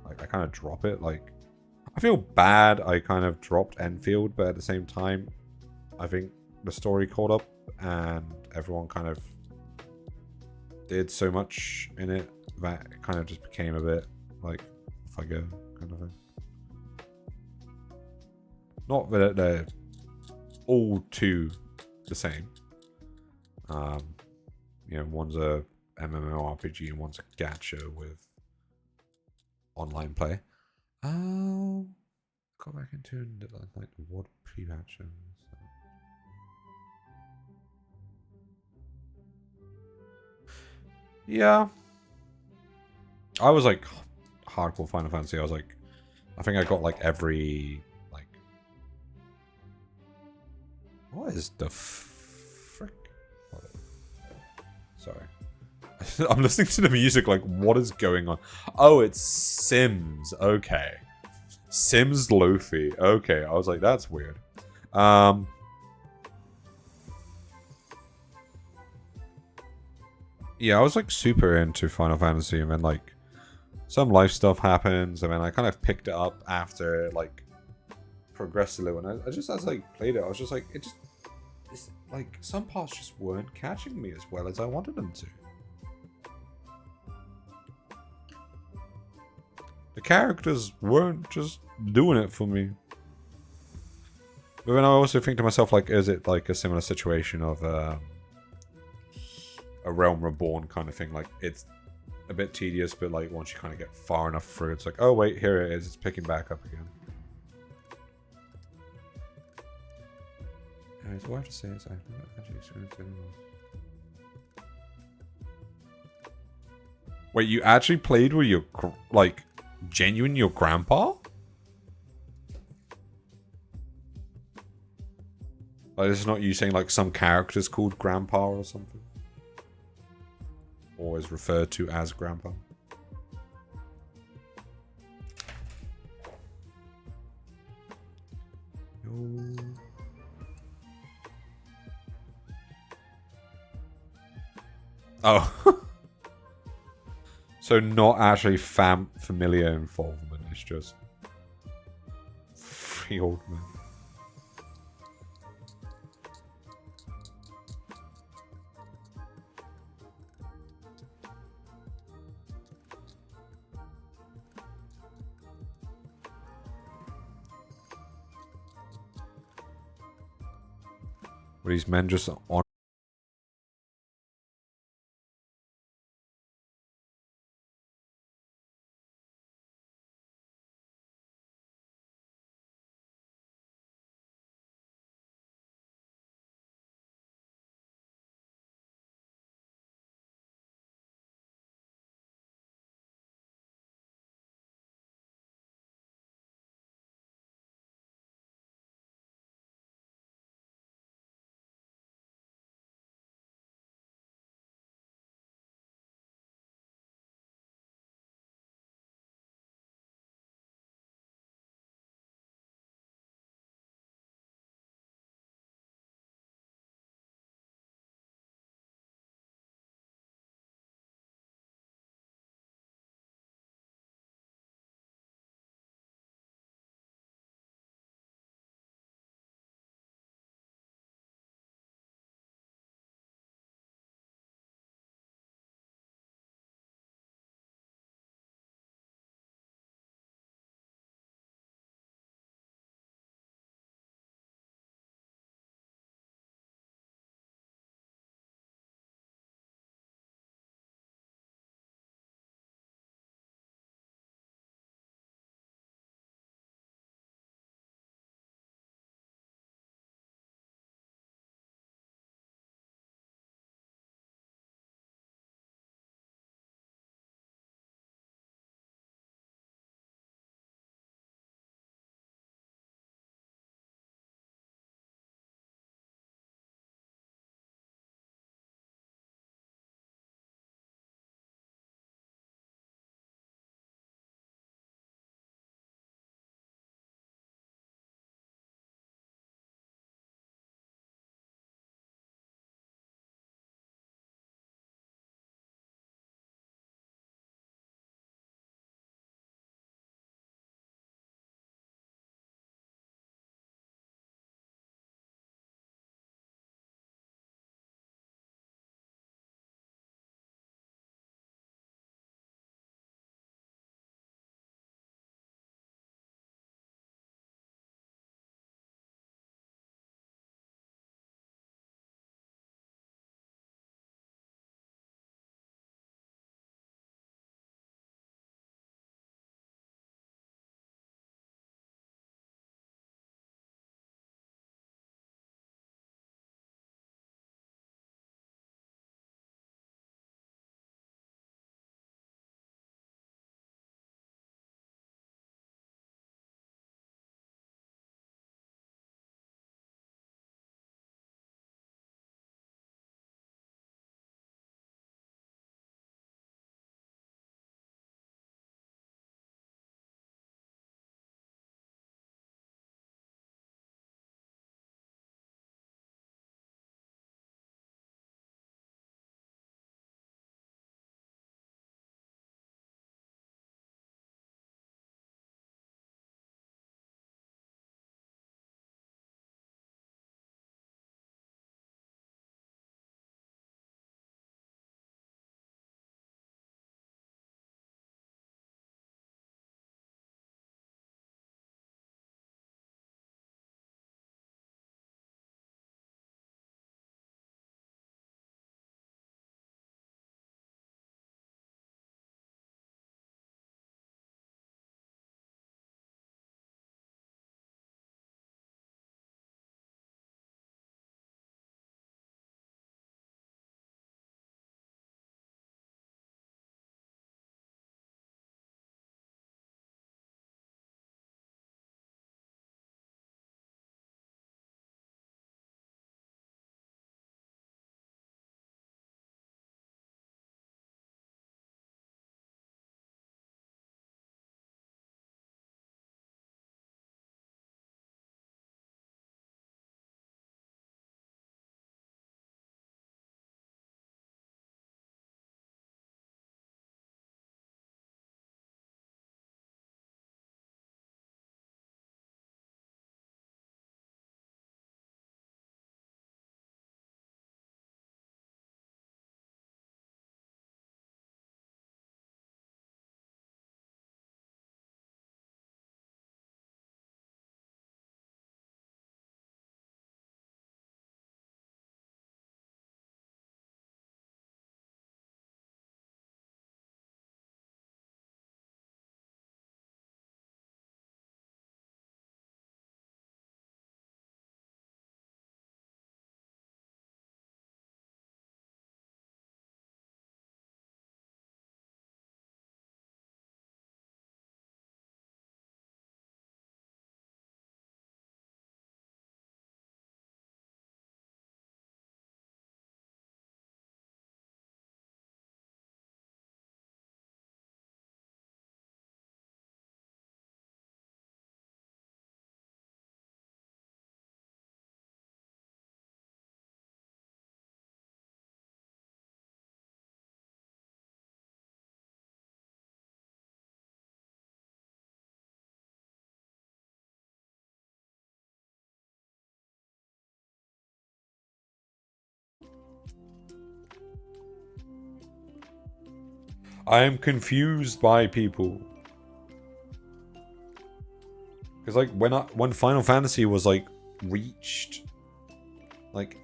like I kind of drop it. Like I feel bad I kind of dropped Enfield, but at the same time I think the story caught up and everyone kind of did so much in it that it kind of just became a bit like off I go kind of thing. Not that they're all too the same. You know, one's a MMORPG and one's a gacha with online play. Go back into like what pre-patch. Yeah, I was like hardcore Final Fantasy. I was like, I think I got like every like. What is the frick? Sorry. I'm listening to the music like, what is going on? Oh, it's Sims. Okay. Sims Lofi. Okay, I was like, that's weird. Yeah, I was like super into Final Fantasy, and then like some life stuff happens, and then I kind of picked it up after it like progressed a little, and I just as I played it, I was just like, it's like some parts just weren't catching me as well as I wanted them to. The characters weren't just doing it for me. But then I also think to myself, like, is it like a similar situation of a Realm Reborn kind of thing? Like, it's a bit tedious, but like once you kind of get far enough through, it's like, oh wait, here it is. It's picking back up again. Anyways, what I have to say is I've never actually experienced anyone. Wait, you actually played with your like genuine your grandpa? Like, this is not you saying like some character's called grandpa or something? Or is referred to as grandpa? No. Oh. So not actually familiar involvement, it's just free old men. Were these men just on I am confused by people. Because like when Final Fantasy was like reached like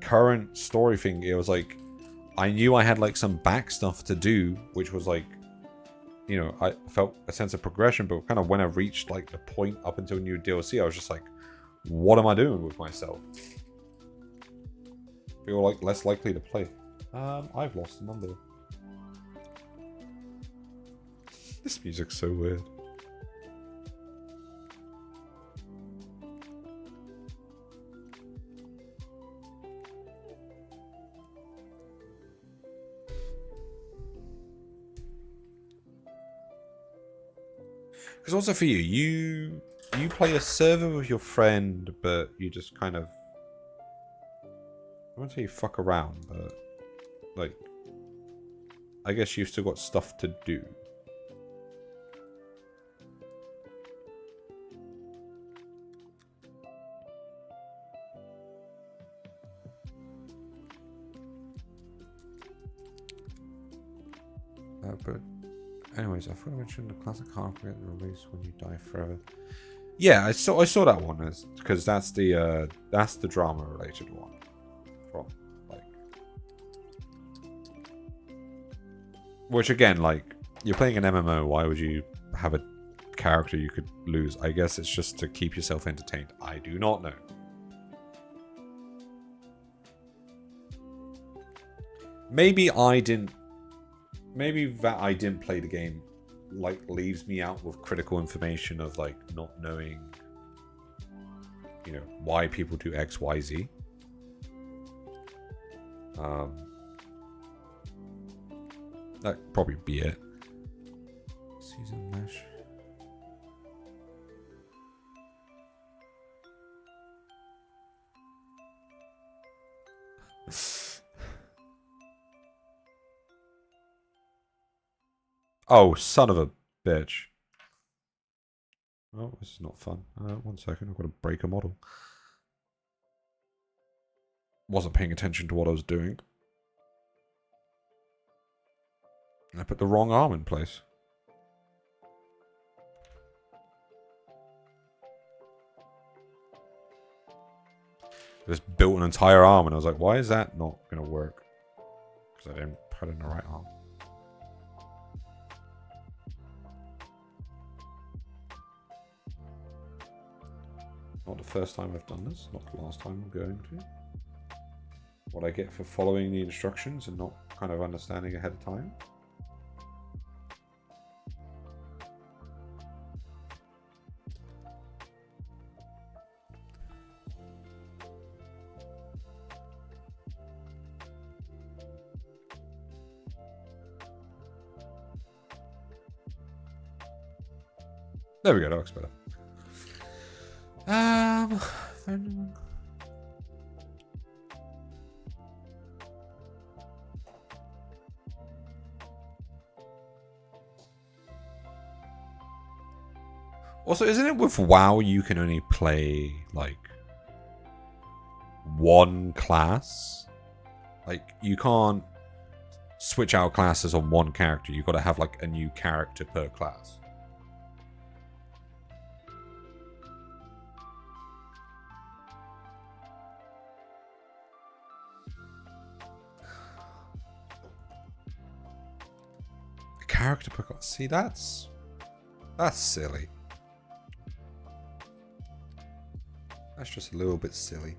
current story thing, it was like I knew I had like some back stuff to do, which was like, you know, I felt a sense of progression, but kind of when I reached like the point up until new DLC, I was just like, what am I doing with myself? Feel like less likely to play. I've lost the number. This music's so weird. Because also for you play a server with your friend, but you just kind of, I won't say you fuck around, but like, I guess you've still got stuff to do. But anyways, I forgot to mention the classic hardware release when you die forever. Yeah, I saw that one because that's the drama related one from like, which again, like, you're playing an MMO, why would you have a character you could lose? I guess it's just to keep yourself entertained. I do not know. Maybe that I didn't play the game like leaves me out with critical information of like not knowing, you know, why people do X, Y, Z. That'd probably be it. Season mesh. Oh, son of a bitch. Oh, this is not fun. 1 second, I've got to break a model. Wasn't paying attention to what I was doing. I put the wrong arm in place. I just built an entire arm and I was like, why is that not going to work? Because I didn't put in the right arm. Not the first time I've done this, not the last time I'm going to. What I get for following the instructions and not kind of understanding ahead of time. There we go, that looks better. Also, isn't it with WoW you can only play like one class? Like, you can't switch out classes on one character. You've got to have like a new character per class. Character per class. See, that's silly. That's just a little bit silly.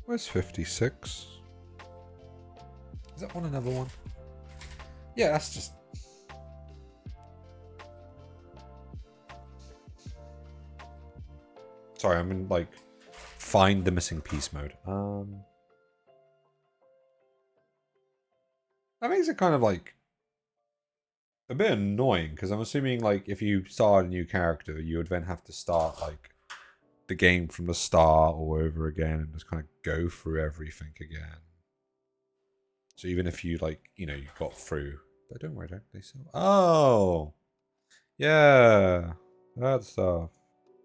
Where's 56? Is that one another one? Yeah, that's just... Sorry, I'm in, like, find the missing piece mode. That makes it kind of, like, a bit annoying, because I'm assuming, like, if you start a new character, you would then have to start, like, the game from the start all over again and just kind of go through everything again. So even if you like, you know, you got through, but don't worry, don't they still? Oh, yeah, that stuff.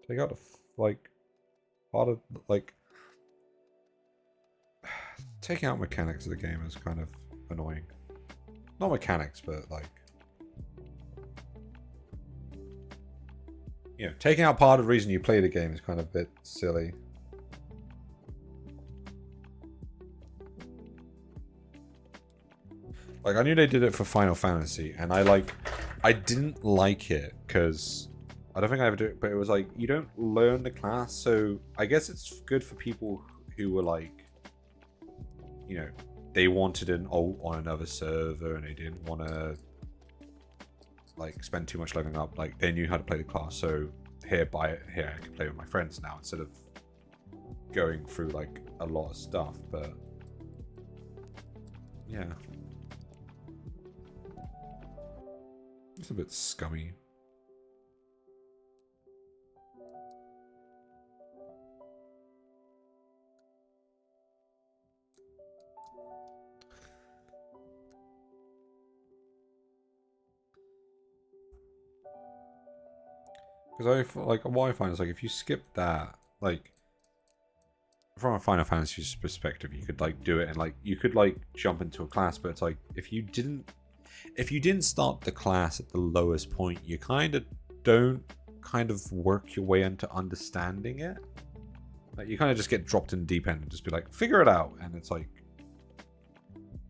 Take out the like part of like taking out mechanics of the game is kind of annoying. Not mechanics, but like, you know, taking out part of the reason you play the game is kind of a bit silly. Like, I knew they did it for Final Fantasy, and I didn't like it, because I don't think I ever do it, but it was like, you don't learn the class, so I guess it's good for people who were like, you know, they wanted an alt on another server, and they didn't want to, like, spend too much leveling up. Like, they knew how to play the class, so here, I can play with my friends now, instead of going through, like, a lot of stuff, but yeah. It's a bit scummy. Because like what I find is like if you skip that, like from a Final Fantasy perspective, you could like do it and like you could like jump into a class, but it's like if you didn't start the class at the lowest point, you kind of don't kind of work your way into understanding it. Like you kind of just get dropped in the deep end and just be like, figure it out, and it's like,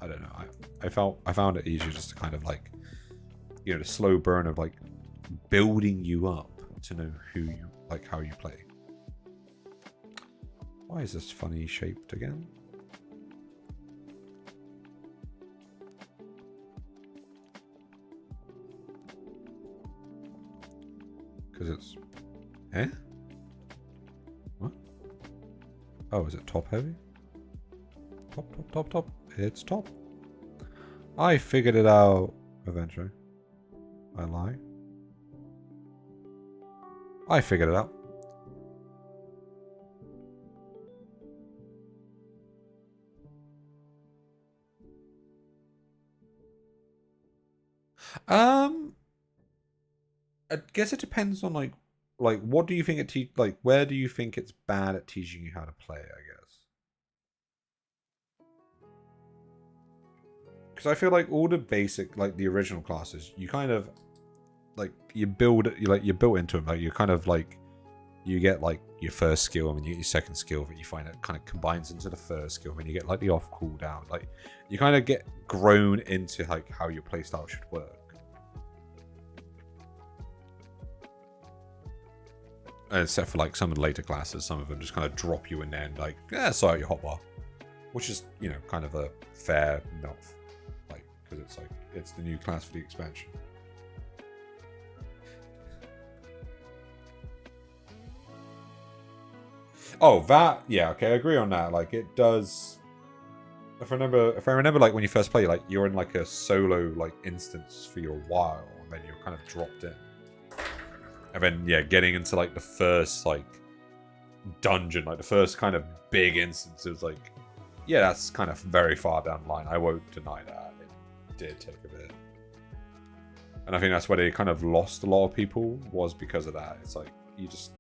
I don't know. I found it easier just to kind of like, you know, the slow burn of like building you up to know who you like, how you play. Why is this funny shaped again? Because it's... Eh? What? Oh, is it top heavy? Top. It's top. I figured it out eventually. I lie. I figured it out. I guess it depends on like what do you think it where do you think it's bad at teaching you how to play, I guess. Because I feel like all the basic, like the original classes, you kind of like you're built into them. Like you're kind of like you get like your first skill and then you get your second skill, but you find it kind of combines into the first skill, and you get like the off cooldown. Like you kind of get grown into like how your playstyle should work. Except for like some of the later classes, some of them just kind of drop you in there and like, yeah, sort out your hotbar, which is, you know, kind of a fair enough, like because it's like it's the new class for the expansion. Oh, that, yeah, okay, I agree on that. Like it does. If I remember, like when you first play, like you're in like a solo like instance for your while, and then you're kind of dropped in. And then, yeah, getting into, like, the first, like, dungeon, like, the first kind of big instance, it was like, yeah, that's kind of very far down the line. I won't deny that. It did take a bit. And I think that's where they kind of lost a lot of people, was because of that. It's like, you just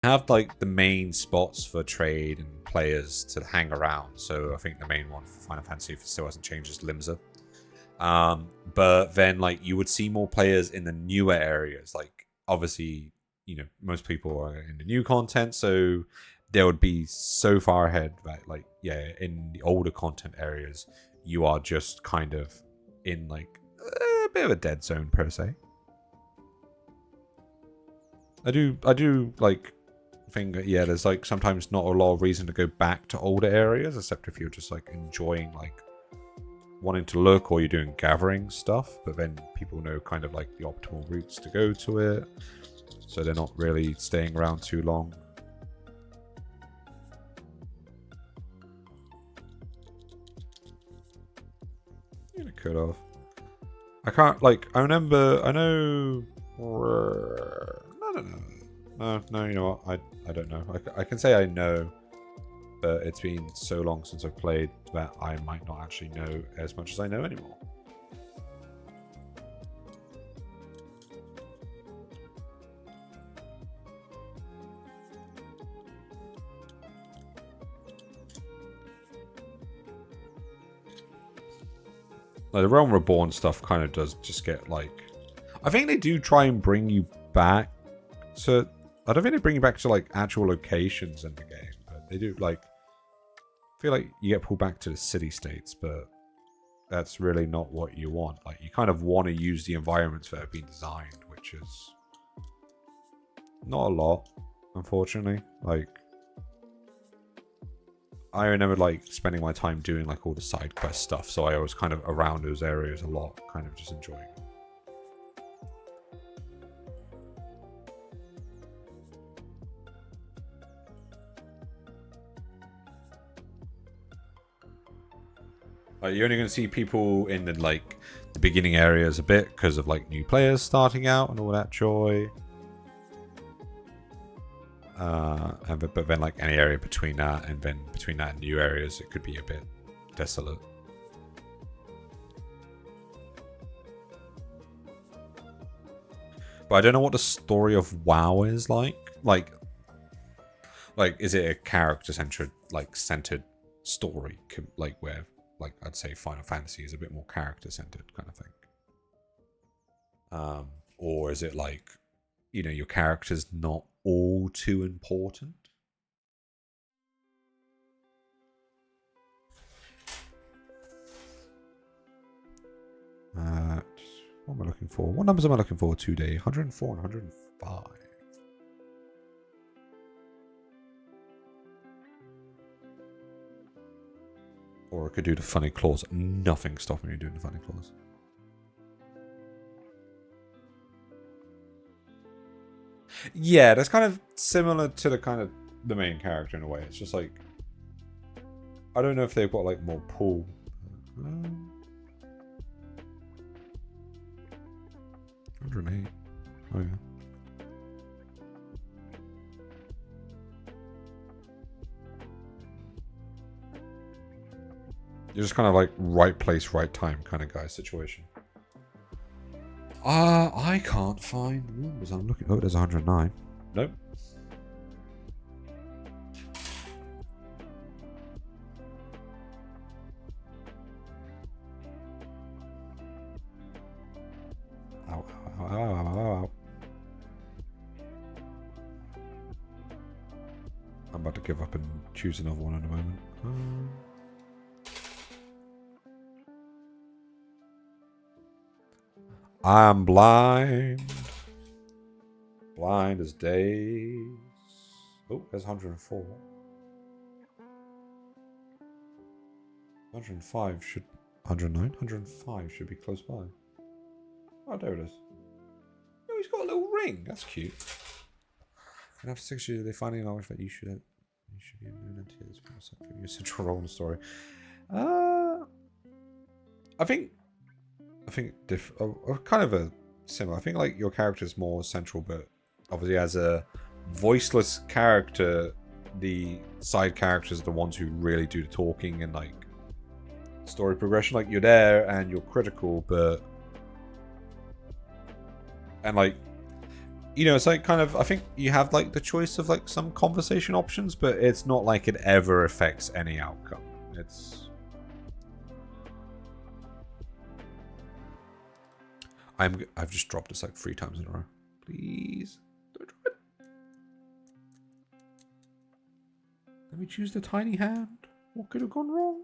have like the main spots for trade and players to hang around. So I think the main one for Final Fantasy, if it still hasn't changed, is Limsa. But then like you would see more players in the newer areas. Like obviously, most people are in the new content, so there would be so far ahead that like in the older content areas, you are just kind of in like a bit of a dead zone per se. I do like think that there's like sometimes not a lot of reason to go back to older areas, except if you're just like enjoying like wanting to look, or you're doing gathering stuff, but then people know kind of like the optimal routes to go to it, so they're not really staying around too long. I could have. I can't like. I know. No. You know what? I don't know. I can say I know, but it's been so long since I've played that I might not actually know as much as I know anymore. Like the Realm Reborn stuff kind of does just get like, I think they do try and bring you back to, I don't think they bring you back to like actual locations in the game, but they do like, I feel like you get pulled back to the city states, but that's really not what you want. Like you kind of want to use the environments that have been designed, which is not a lot, unfortunately. Like I remember like spending my time doing like all the side quest stuff, so I was kind of around those areas a lot, kind of just enjoying it. You're only going to see people in the like the beginning areas a bit because of like new players starting out and all that joy. But then like any area between that and then between that and new areas, it could be a bit desolate. But I don't know what the story of WoW is like. Like is it a character-centered story, like where like I'd say Final Fantasy is a bit more character-centered kind of thing, or is it like your character's not all too important? What am I looking for? What numbers am I looking for today? 104 and 105. Or I could do the funny claws. Nothing stopping me doing the funny claws. Yeah, that's kind of similar to the main character in a way. It's just like, I don't know if they've got like more pull. 108. Oh yeah. You're just kind of like right place, right time kind of guy situation. I can't find the numbers I'm looking. Oh, there's 109. Nope. Ow, ow, ow, ow, ow. I'm about to give up and choose another one in a moment. I'm blind. Blind as days. Oh, there's 104. 105 should... 109? 105 should be close by. Oh, there it is. Oh, he's got a little ring. That's cute. And after 6 years, they finally acknowledge that you should be immune to this process for your central role in the story. I think kind of a similar. I think like your character is more central, but obviously as a voiceless character, the side characters are the ones who really do the talking and like story progression. Like you're there and you're critical, but and like you know, it's like kind of, I think you have like the choice of like some conversation options, but it's not like it ever affects any outcome. It's... I've just dropped this like 3 times in a row. Please don't drop it. Let me choose the tiny hand. What could have gone wrong?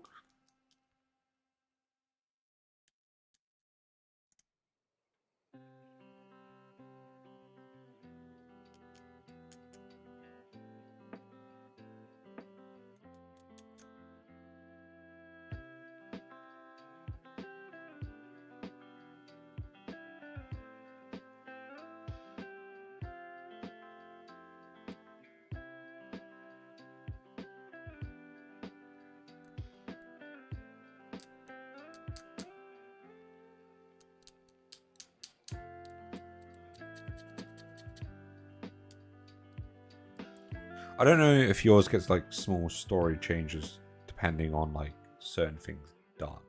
I don't know if yours gets like small story changes depending on like certain things done.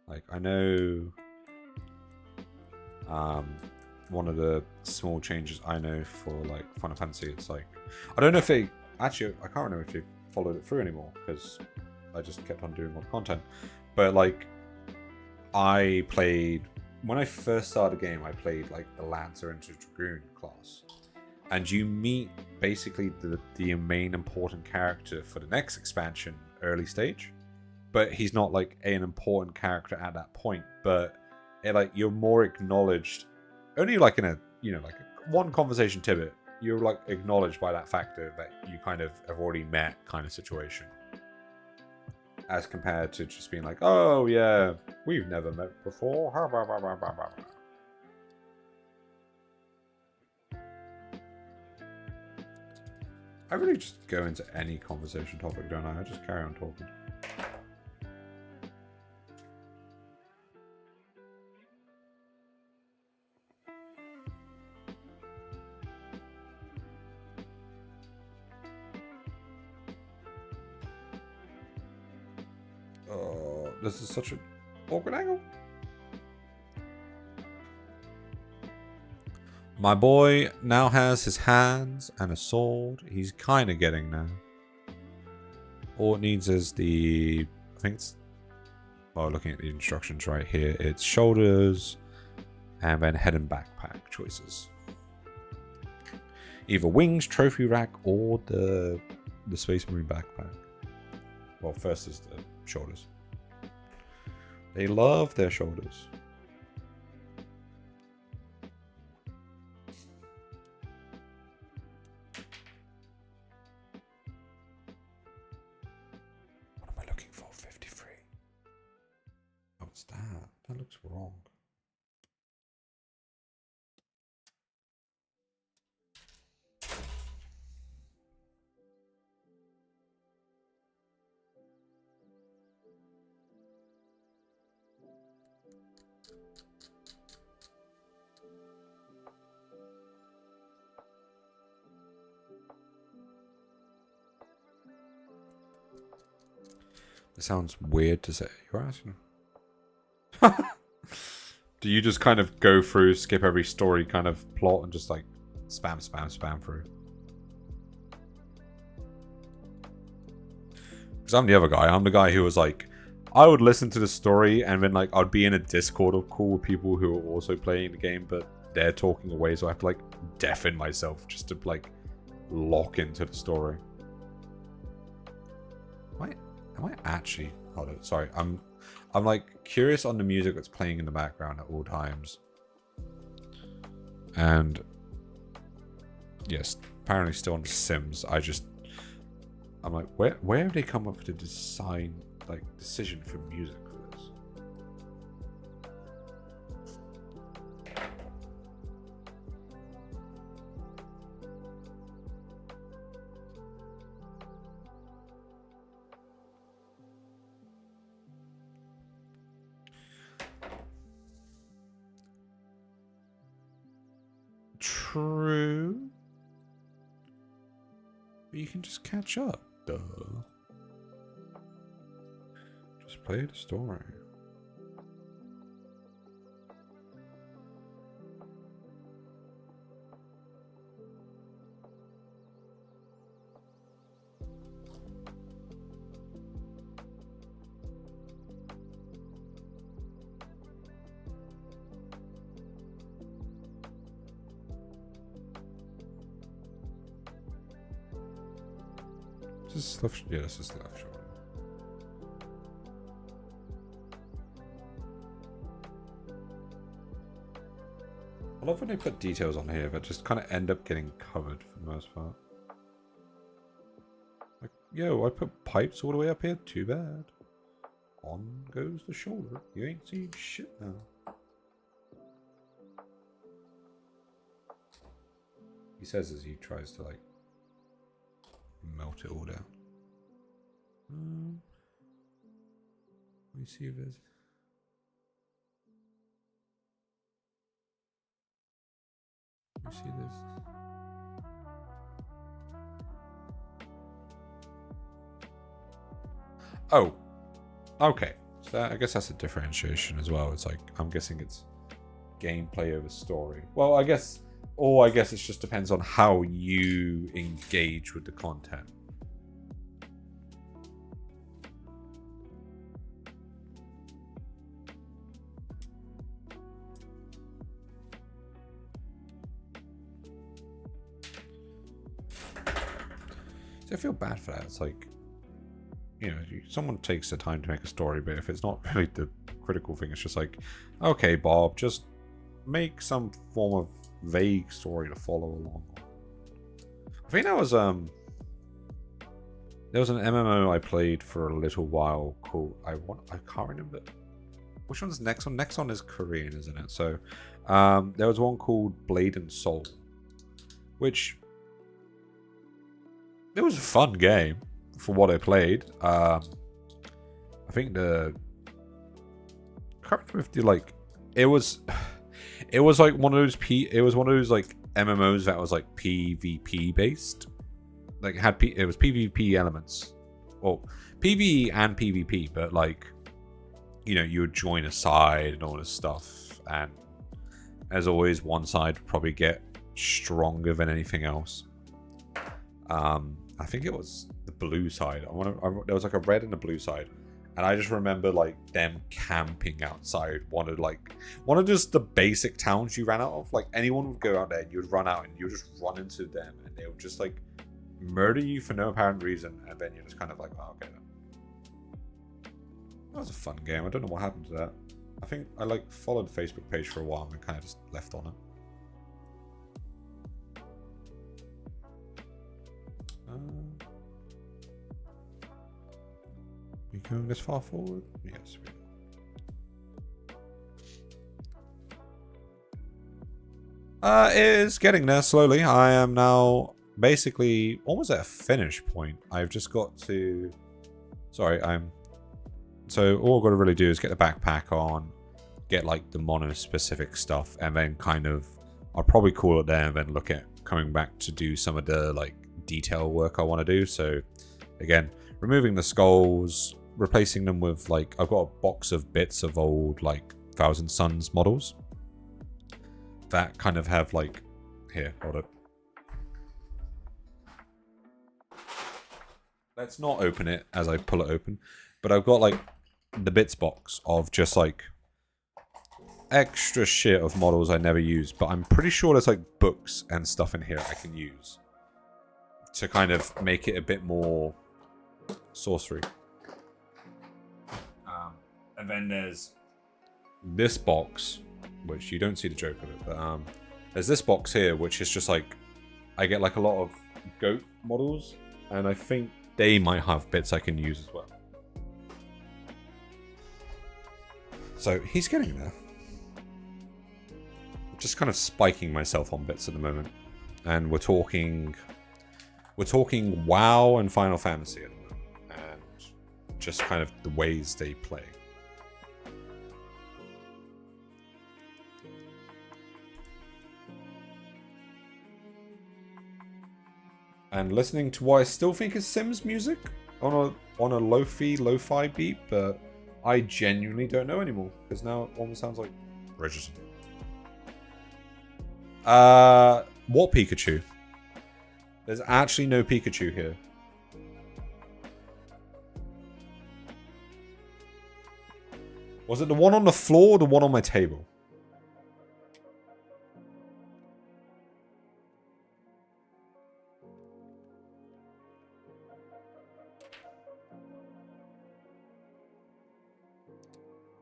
Like I know one of the small changes I know for like Final Fantasy, it's like I don't know if they actually, I can't remember if they followed it through anymore because I just kept on doing more content. But like I played, when I first started the game, I played like the Lancer into Dragoon class. And you meet basically the main important character for the next expansion, early stage. But he's not like an important character at that point. But like you're more acknowledged, only like in a, you know, like one conversation tidbit, you're like acknowledged by that factor that you kind of have already met kind of situation. As compared to just being like, oh yeah, we've never met before. I really just go into any conversation topic, don't I? I just carry on talking. Oh, this is such an awkward angle. My boy now has his hands and a sword. He's kind of getting there. All it needs is the... I think it's... Well, looking at the instructions right here, it's shoulders and then head and backpack choices. Either wings, trophy rack, or the Space Marine backpack. Well, first is the shoulders. They love their shoulders. What am I looking for? 53. What's that? That looks wrong. It sounds weird to say. You're asking. Do you just kind of go through, skip every story kind of plot and just like spam through? Because I'm the other guy. I'm the guy who was like, I would listen to the story and then like I'd be in a Discord of cool with people who are also playing the game, but they're talking away, so I have to like deafen myself just to like lock into the story. Am I actually... Hold on, sorry. I'm like curious on the music that's playing in the background at all times. And yes, apparently still on The Sims. I'm like, where have they come up with the decision for music for this? True. But you can just catch up. Duh. Just play the story. Is this left? Yeah, this is the left shoulder. I love when they put details on here that just kind of end up getting covered for the most part. Like, yo, I put pipes all the way up here. Too bad. On goes the shoulder. You ain't seen shit now. He says as he tries to like melt it all down. Let me see if there's. You see this? Oh, okay. So I guess that's a differentiation as well. It's like I'm guessing it's gameplay over story. Well, I guess it just depends on how you engage with the content. I feel bad for that. It's like, you know, someone takes the time to make a story, but if it's not really the critical thing, it's just like, okay, Bob, just make some form of vague story to follow along. I think that was there was an MMO I played for a little while called I can't remember which one's next one. Next one is Korean, isn't it? So there was one called Blade and Soul, which it was a fun game for what I played. I think I can't remember if like it was like one of those like MMOs that was like PvP based. Like it was PvP elements. Well, PvE and PvP, but like, you know, you would join a side and all this stuff, and as always, one side would probably get stronger than anything else. I think it was the blue side. There was like a red and a blue side, and I just remember like them camping outside one of just the basic towns you ran out of. Like anyone would go out there and you'd run out and you would just run into them, and they would just like murder you for no apparent reason, and then you're just kind of like, oh, okay then. That was a fun game. I don't know what happened to that. I think I like followed the Facebook page for a while and kind of just left on it. You going this far forward? Yes. It is getting there slowly. I am now basically almost at a finish point. I've just got to. Sorry, So all I've got to really do is get the backpack on, get like the mono specific stuff, and then kind of I'll probably call it there and then look at coming back to do some of the like detail work I want to do. So again, removing the skulls, replacing them with like I've got a box of bits of old like Thousand Suns models that kind of have like here, hold it. Let's not open it as I pull it open, but I've got like the bits box of just like extra shit of models I never use, but I'm pretty sure there's like books and stuff in here I can use to kind of make it a bit more sorcery. And then there's this box, which you don't see the joke of it, but there's this box here, which is just like I get like a lot of goat models, and I think they might have bits I can use as well. So he's getting there. Just kind of spiking myself on bits at the moment, and we're talking WoW and Final Fantasy at the moment, and just kind of the ways they play. And listening to what I still think is Sims music on a lo-fi beat, but I genuinely don't know anymore because now it almost sounds like Bridgerton. What Pikachu? There's actually no Pikachu here. Was it the one on the floor or the one on my table?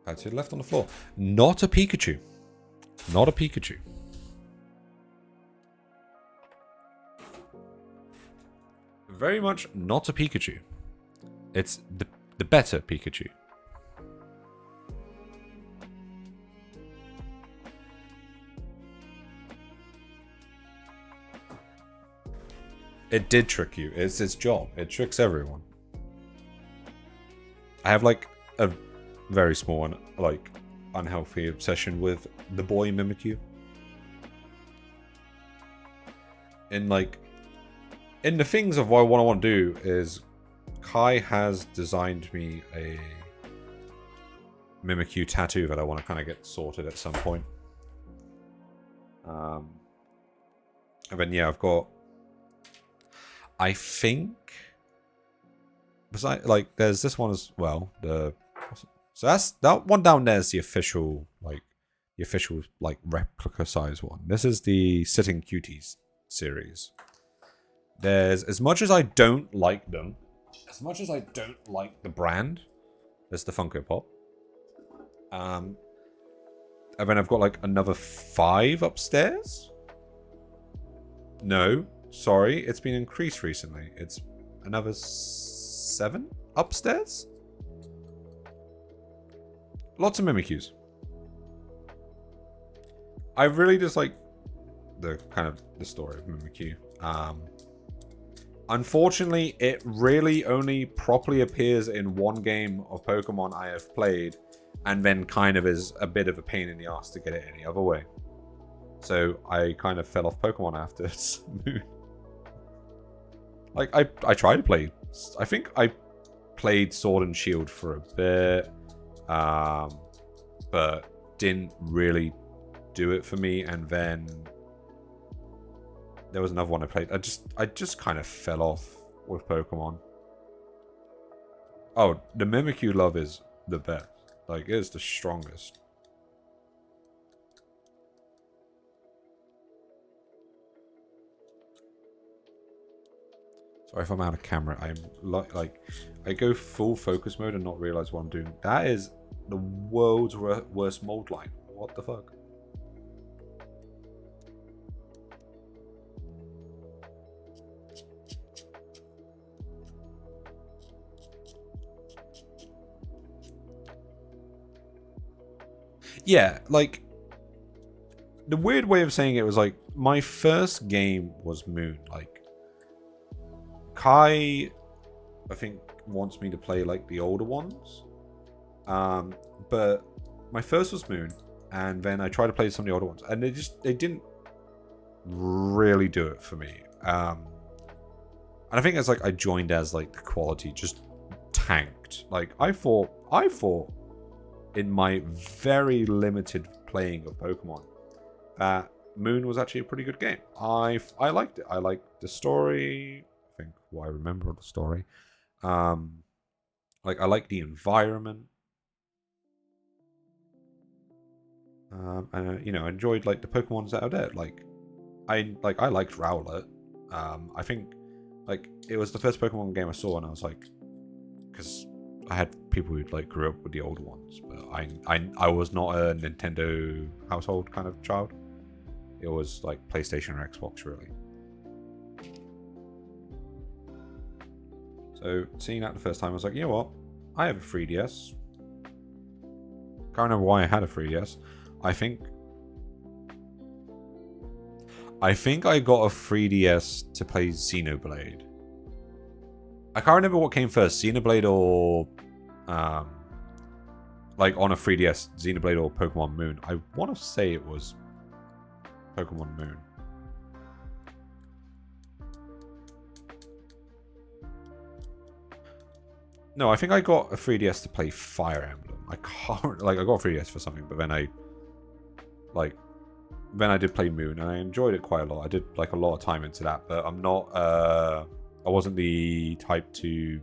To the left on the floor. Not a Pikachu. Not a Pikachu. Very much not a Pikachu. It's the better Pikachu. It did trick you. It's its job. It tricks everyone. I have like a very small and like unhealthy obsession with the boy Mimikyu. In the things of what I want to do is Kai has designed me a Mimikyu tattoo that I want to kind of get sorted at some point. And then yeah, I've got, I think, besides, like, there's this one as well. So that's that one down there is the official replica size one. This is the Sitting Cuties series. There's, as much as I don't like them, as much as I don't like the brand, there's the Funko Pop. And then I've got like another 5 upstairs. No, sorry, it's been increased recently. It's another 7 upstairs. Lots of Mimikyus. I really just like the story of Mimikyu. Unfortunately, it really only properly appears in one game of Pokemon I have played, and then kind of is a bit of a pain in the ass to get it any other way. So I kind of fell off Pokemon after Moon. Like, I tried to play. I think I played Sword and Shield for a bit, but didn't really do it for me. And then there was another one I played. I just kind of fell off with Pokemon. Oh, the Mimikyu love is the best. Like, it is the strongest. Sorry if I'm out of camera. I'm like I go full focus mode and not realize what I'm doing. That is the world's worst mold line. What the fuck? Yeah, like, the weird way of saying it was like, my first game was Moon. Like, Kai, I think, wants me to play like the older ones. But my first was Moon, and then I tried to play some of the older ones, and they didn't really do it for me. And I think it's like I joined as like the quality just tanked. Like, I thought in my very limited playing of Pokemon that Moon was actually a pretty good game. I liked it. I liked the story. I think what I remember of the story. Like, I like the environment. And you know, I enjoyed like the Pokemons that are there. Like, I liked Rowlet. I think like it was the first Pokemon game I saw, and I was like, because I had people who like grew up with the older ones, but I was not a Nintendo household kind of child. It was like PlayStation or Xbox, really. So seeing that the first time, I was like, you know what? I have a 3DS. Can't remember why I had a 3DS. I think I got a 3DS to play Xenoblade. I can't remember what came first, Xenoblade or like on a 3DS, Xenoblade or Pokemon Moon. I want to say it was Pokemon Moon. No, I think I got a 3DS to play Fire Emblem. I can't, like, I got a 3DS for something, but then I did play Moon, and I enjoyed it quite a lot. I did like a lot of time into that, but I'm not, I wasn't the type to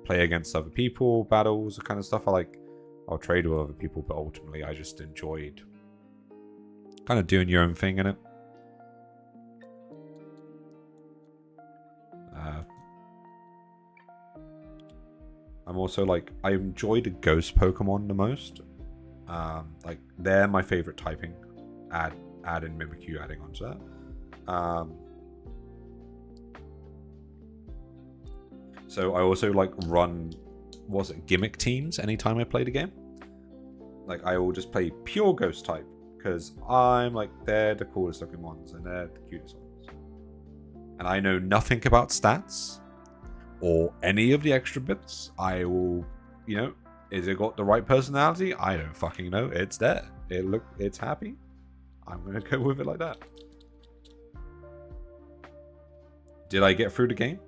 play against other people, battles, the kind of stuff. I'll trade with other people, but ultimately I just enjoyed kind of doing your own thing in it. I'm also like, I enjoy the ghost Pokemon the most. Like they're my favorite typing. Add in Mimikyu adding onto that. So I also like run, was it gimmick teams anytime I played a game? Like I will just play pure ghost type because I'm like, they're the coolest looking ones and they're the cutest ones. And I know nothing about stats or any of the extra bits. I will, you know, is it got the right personality? I don't fucking know. It's there. It's happy. I'm gonna go with it like that. Did I get through the game?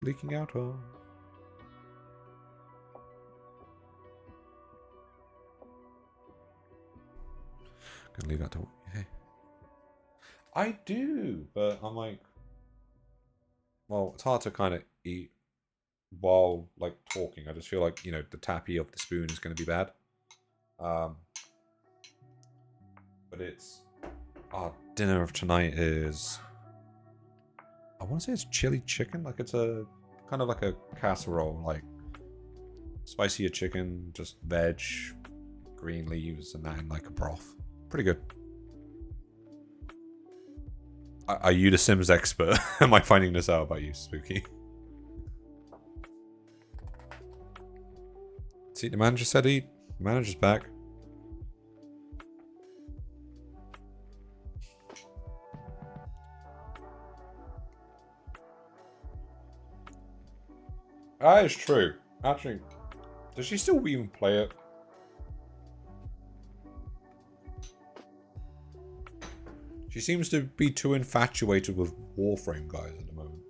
Leaking out on. Gonna leave that to. Hey. I do, but I'm like, well, it's hard to kind of eat while like talking. I just feel like, you know, the tappy of the spoon is going to be bad. But it's our dinner of tonight is, I want to say it's chili chicken. Like it's a kind of like a casserole, like spicier chicken, just veg, green leaves, and that in like a broth. Pretty good. Are you the Sims expert? Am I finding this out about you, Spooky? See, the manager said eat. The manager's back. That is true. Actually, does she still even play it? She seems to be too infatuated with Warframe guys at the moment.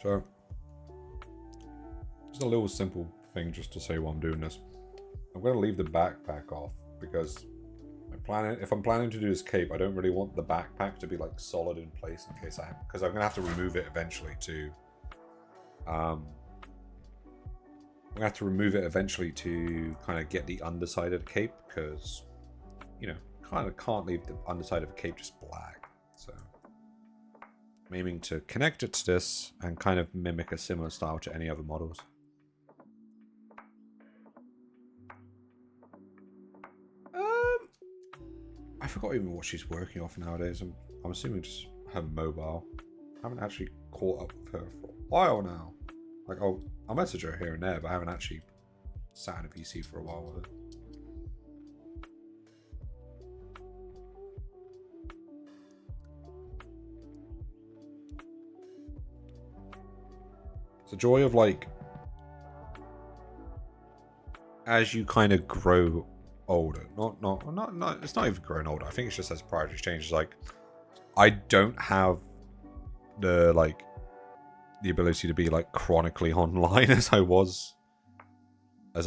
So, Just a little simple thing just to say while I'm doing this. I'm going to leave the backpack off because if I'm planning to do this cape, I don't really want the backpack to be like solid in place in case because I'm going to have to remove it eventually to I'm going to have to remove it eventually to kind of get the underside of the cape because, you know, kind of can't leave the underside of a cape just black. So I'm aiming to connect it to this and kind of mimic a similar style to any other models. I forgot even what she's working off nowadays. I'm assuming just her mobile. I haven't actually caught up with her for a while now. Like, I'll message her here and there, but I haven't actually sat in a PC for a while with it. It's the joy of, like, as you kind of grow older, not it's not even growing older. I think it's just as priorities change. Like, I don't have the ability to be like chronically online as I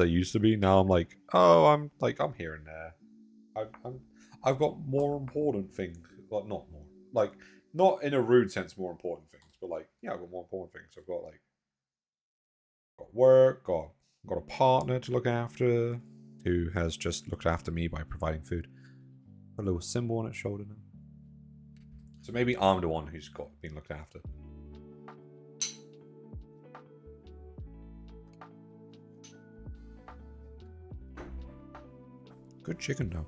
used to be. Now I'm like, oh, I'm here and there. I've got more important things. Well, not more, like, not in a rude sense more important things, but like, yeah, I've got more important things. I've got work, got a partner to look after, who has just looked after me by providing food. A little symbol on its shoulder now. So maybe I'm the one who's been looked after. Good chicken though.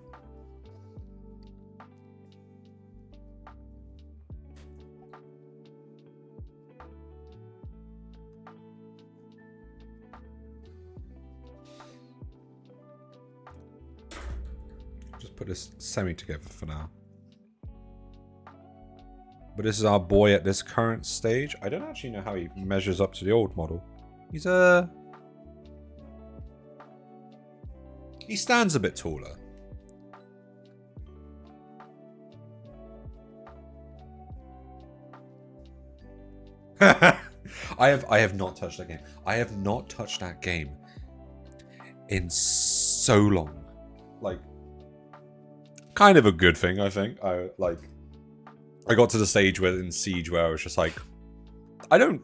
Just put this semi together for now. But this is our boy at this current stage. I don't actually know how he measures up to the old model. He stands a bit taller. I have not touched that game. I have not touched that game in so long. Like, kind of a good thing, I think. I got to the stage where in Siege where I was just like, I don't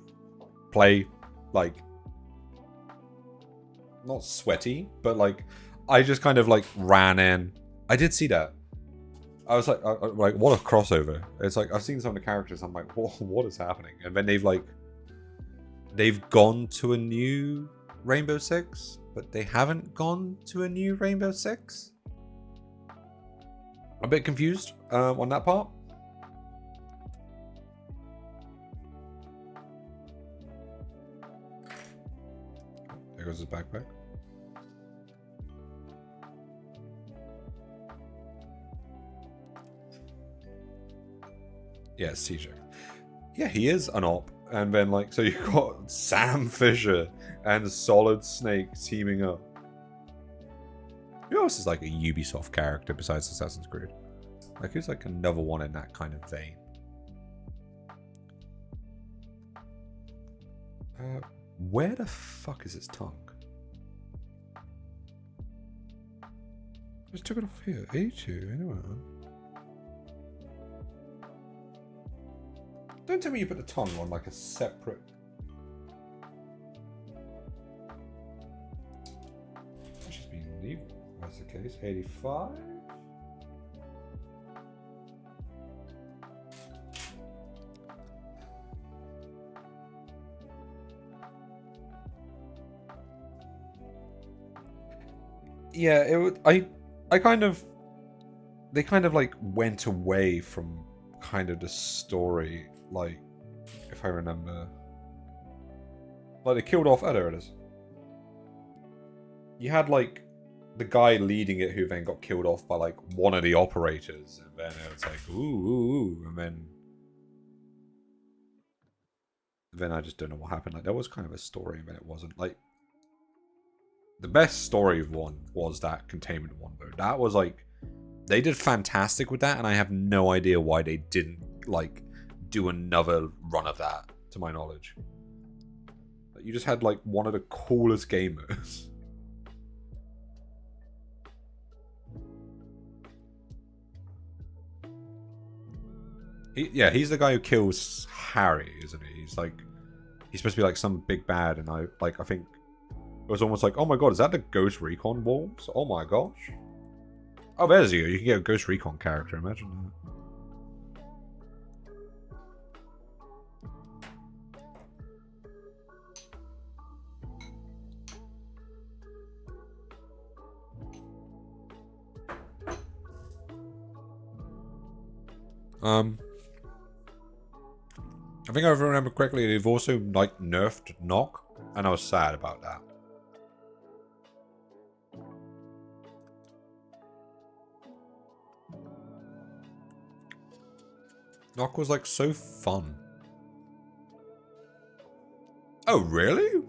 play like, not sweaty, but like, I just kind of like ran in. I did see that. I was like, what a crossover. It's like, I've seen some of the characters, I'm like, what is happening? And then they've gone to a new Rainbow Six, but they haven't gone to a new Rainbow Six. I'm a bit confused on that part. There goes his backpack. Yeah, CJ. Yeah, he is an op. And then, like, so you've got Sam Fisher and Solid Snake teaming up. Who else is like a Ubisoft character besides Assassin's Creed? Like, who's like another one in that kind of vein? Where the fuck is its tongue? Just took it off here. A2, anyway. Don't tell me you put the tongue on like a separate... That's just been leaving. That's the case. 85? Yeah, it would... I kind of... They kind of like went away from kind of the story, like, if I remember. Like, they killed off... Oh, there it is. You had like the guy leading it who then got killed off by like one of the operators, and then it was like, ooh, and then I just don't know what happened. Like, there was kind of a story, and then it wasn't. Like, the best story of one was that containment one, though. That was like, they did fantastic with that, and I have no idea why they didn't like do another run of that, to my knowledge. You just had like one of the coolest gamers. He's the guy who kills Harry, isn't he? He's supposed to be like some big bad, and I think it was almost like, oh my god, is that the Ghost Recon Wolves? Oh my gosh. Oh, there's you. You can get a Ghost Recon character. Imagine that. I think if I remember correctly, they've also like nerfed Knock, and I was sad about that. Knock was like so fun. Oh, really?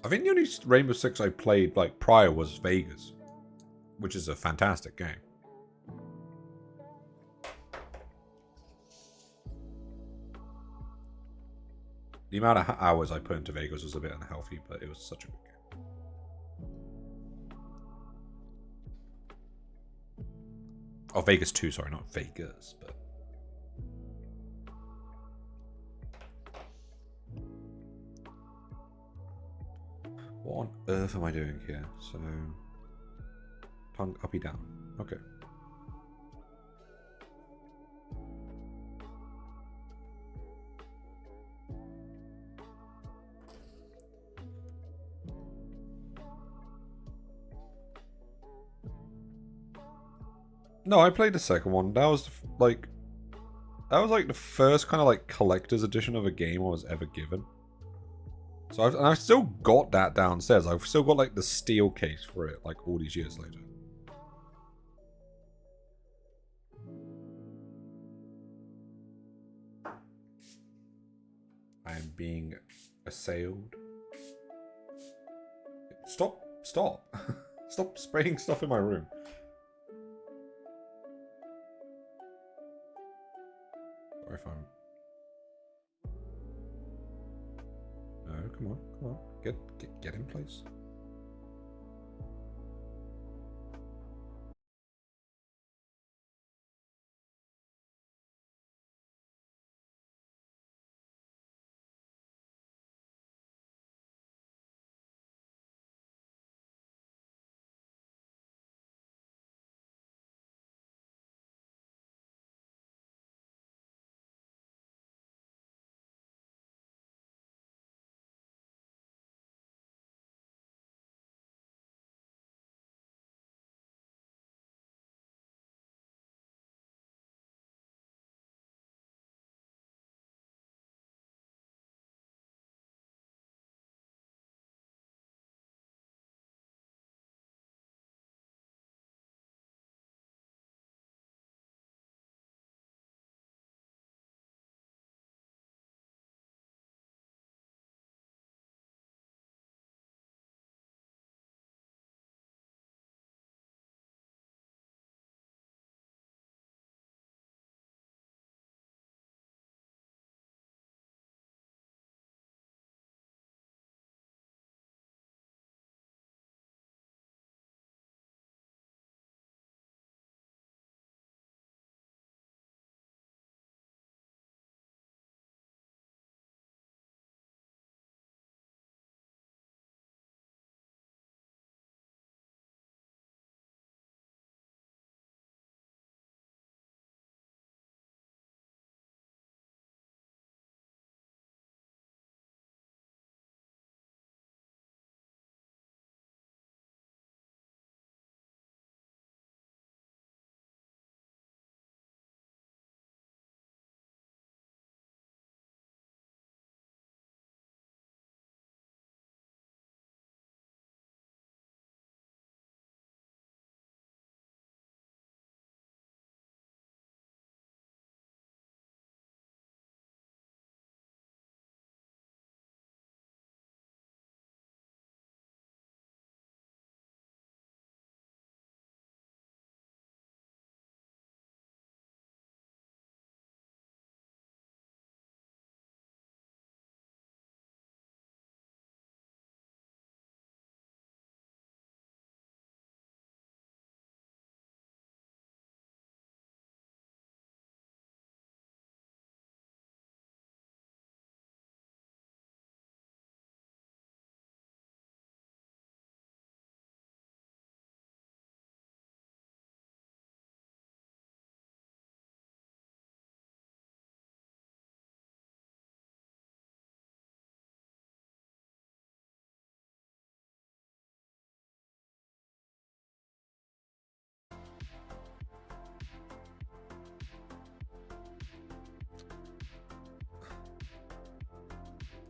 I think the only Rainbow Six I played like prior was Vegas, which is a fantastic game. The amount of hours I put into Vegas was a bit unhealthy, but it was such a good game. Oh, Vegas 2, sorry, not Vegas, but... What on earth am I doing here? So... Tongue uppy down. Okay. No, I played the second one. That was like the first kind of like collector's edition of a game I was ever given. So I've still got that downstairs. I've still got like the steel case for it, like all these years later. I am being assailed. Stop! Stop spraying stuff in my room. Or if I'm... No, come on. Get in place.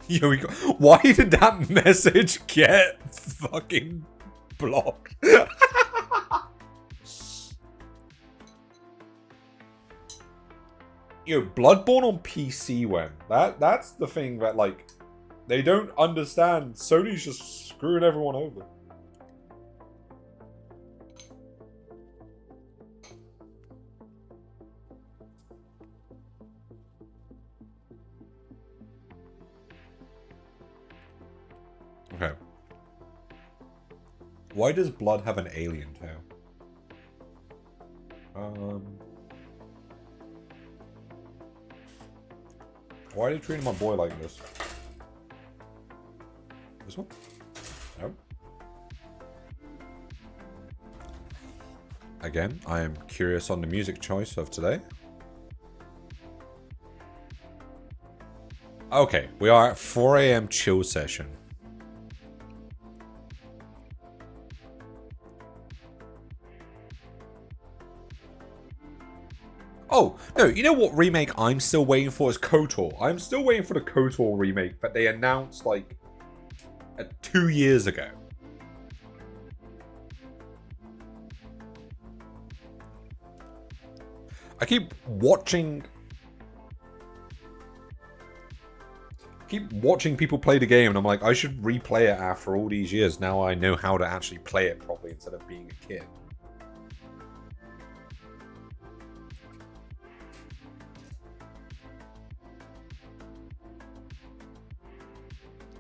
Yo, why did that message get fucking blocked? Yo, Bloodborne on PC when? That's the thing that, like, they don't understand. Sony's just screwing everyone over. Okay. Why does blood have an alien tail? Why are they treating my boy like this? This one? No. Again, I am curious on the music choice of today. Okay, we are at 4 AM chill session. Oh, no, you know what remake I'm still waiting for is KOTOR. I'm still waiting for the KOTOR remake that they announced, like, 2 years ago. I keep watching people play the game and I'm like, I should replay it after all these years. Now I know how to actually play it properly instead of being a kid.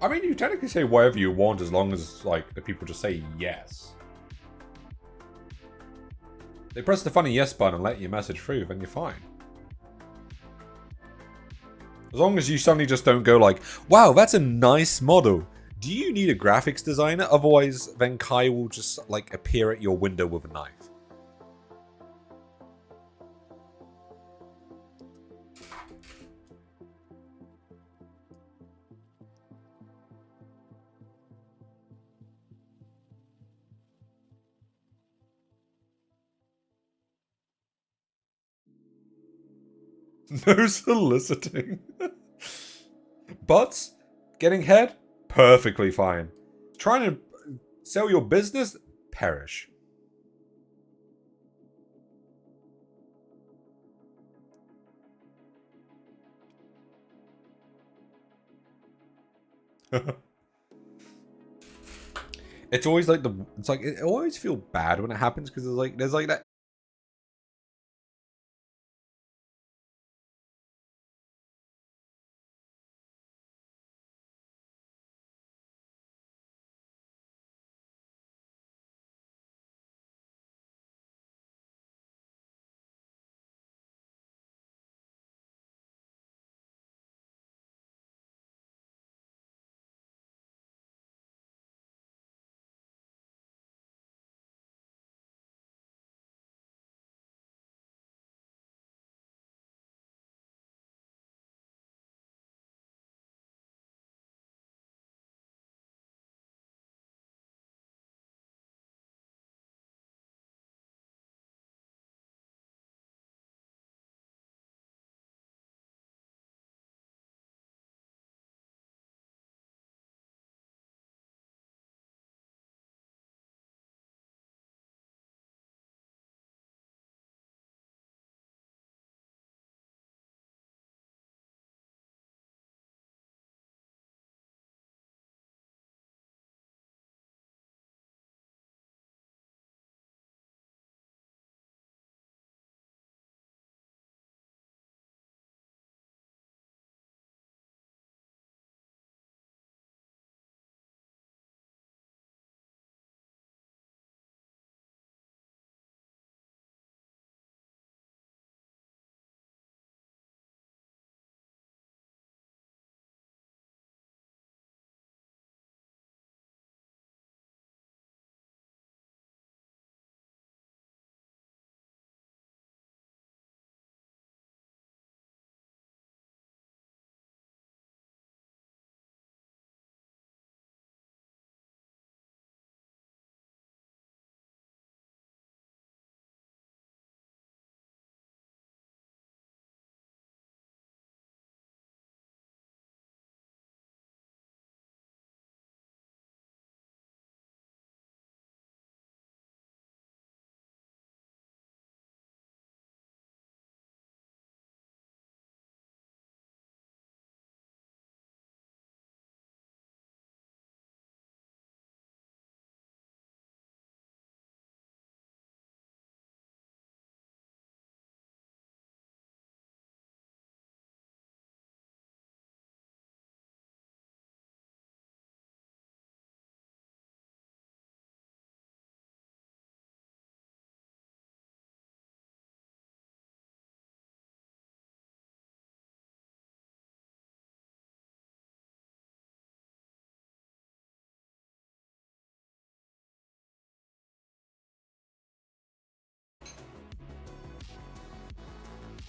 I mean, you technically say whatever you want as long as, like, the people just say yes. They press the funny yes button and let your message through, then you're fine. As long as you suddenly just don't go like, wow, that's a nice model. Do you need a graphics designer? Otherwise, then Kai will just, like, appear at your window with a knife. No soliciting. But getting head? Perfectly fine. Trying to sell your business? Perish. It's always like I always feel bad when it happens because there's like that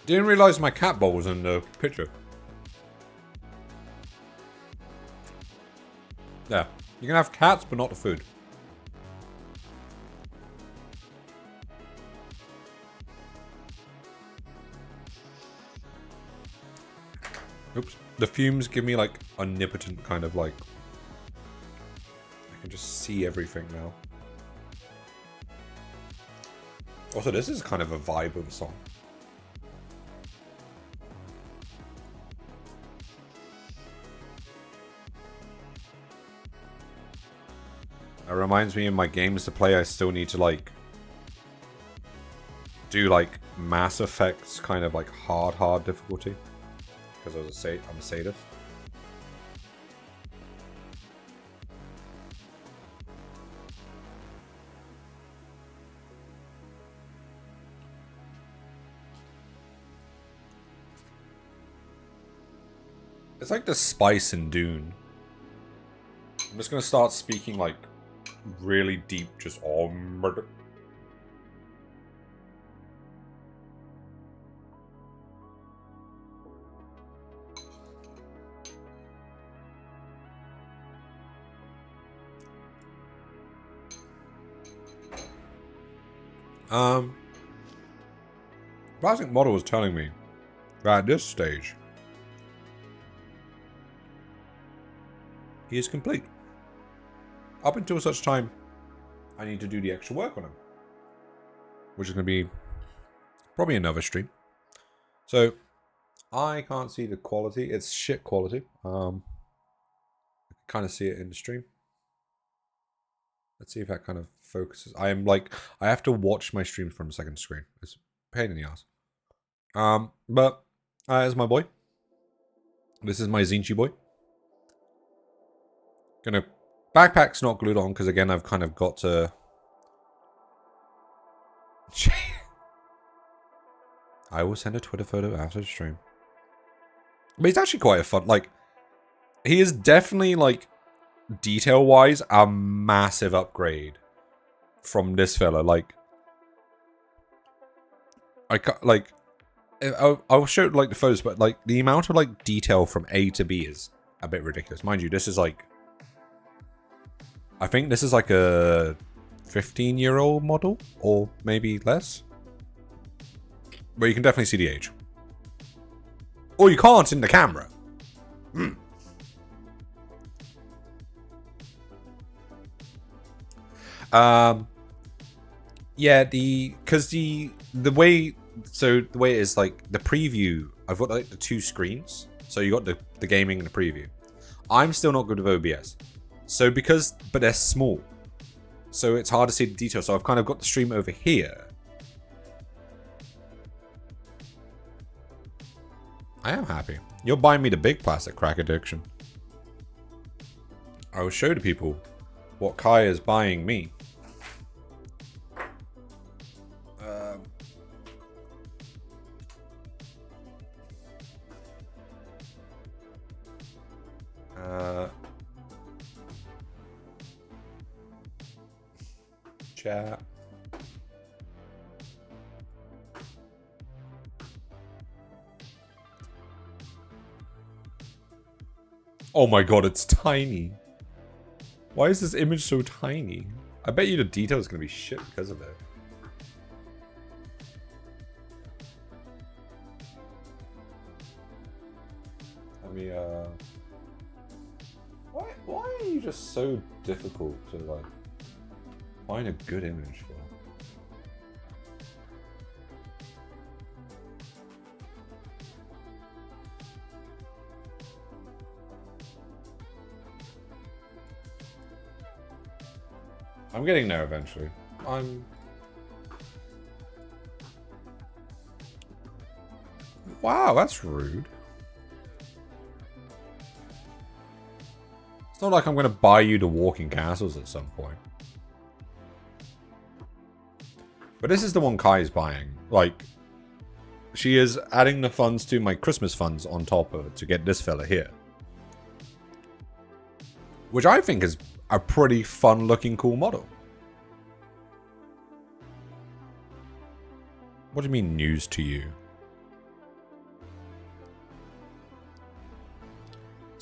Didn't realise my cat bowl was in the picture. Yeah. You can have cats, but not the food. Oops. The fumes give me like omnipotent kind of like... I can just see everything now. Also, this is kind of a vibe of a song. It reminds me in my games to play, I still need to like do like Mass Effect's kind of like hard difficulty because I'm a sadist. It's like the spice in Dune. I'm just gonna start speaking like really deep, just all murder. Classic Model was telling me that at this stage he is complete. Up until such time I need to do the extra work on him, which is going to be probably another stream. So I can't see the quality. It's shit quality. I can kind of see it in the stream. Let's see if that kind of focuses. I have to watch my stream from second screen. It's a pain in the ass. But as my boy. This is my Zinchi boy. Backpack's not glued on because again I've kind of got to. I will send a Twitter photo after the stream. But he's actually quite a fun. Like, he is definitely like detail-wise a massive upgrade from this fella. Like, I'll show like the photos, but like the amount of like detail from A to B is a bit ridiculous. Mind you, this is like, I think this is like a 15-year-old model or maybe less, but you can definitely see the age. Or you can't in the camera. Yeah, the way it is, like the preview, I've got like the two screens. So you got the gaming and the preview. I'm still not good with OBS. So but they're small. So it's hard to see the detail. So I've kind of got the stream over here. I am happy. You're buying me the big plastic crack addiction. I will show the people what Kai is buying me. Chat. Oh my god, it's tiny. Why is this image so tiny? I bet you the detail is going to be shit because of it. I mean, why are you just so difficult to like find a good image for? I'm getting there eventually. Wow, that's rude. It's not like I'm going to buy you the walking castles at some point. But this is the one Kai's buying. Like, she is adding the funds to my Christmas funds on top of it to get this fella here. Which I think is a pretty fun looking cool model. What do you mean news to you?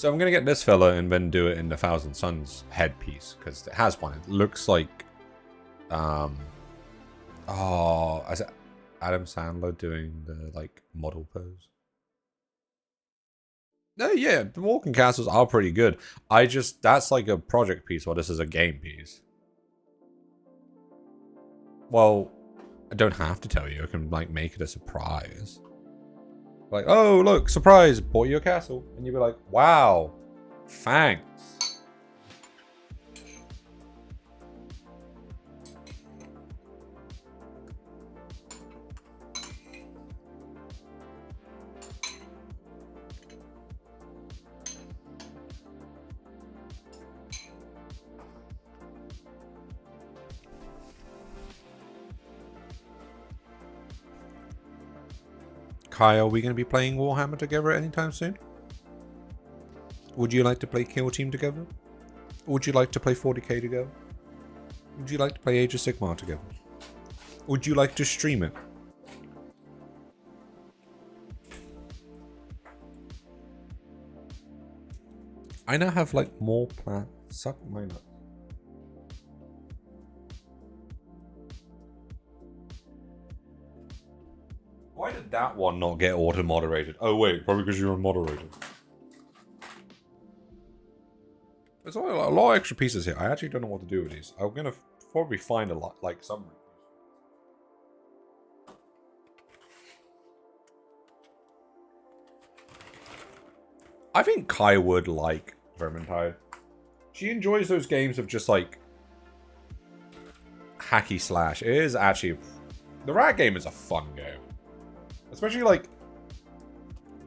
So I'm gonna get this fella and then do it in the Thousand Suns headpiece because it has one. It looks like, is it Adam Sandler doing the like model pose? No, yeah, the walking castles are pretty good. That's like a project piece, while this is a game piece. Well, I don't have to tell you. I can like make it a surprise. Like, oh look, surprise! Bought you a castle, and you'd be like, wow, thanks. Kai, are we going to be playing Warhammer together anytime soon? Would you like to play Kill Team together? Would you like to play 40k together? Would you like to play Age of Sigmar together? Would you like to stream it? I now have like more plans. Suck my nuts. Why did that one not get auto-moderated? Oh wait, probably because you were moderated. There's a lot of extra pieces here. I actually don't know what to do with these. I'm gonna probably find a lot, like some. I think Kai would like Vermintide. She enjoys those games of just like hacky slash. It is actually, the Rat game is a fun game. Especially like,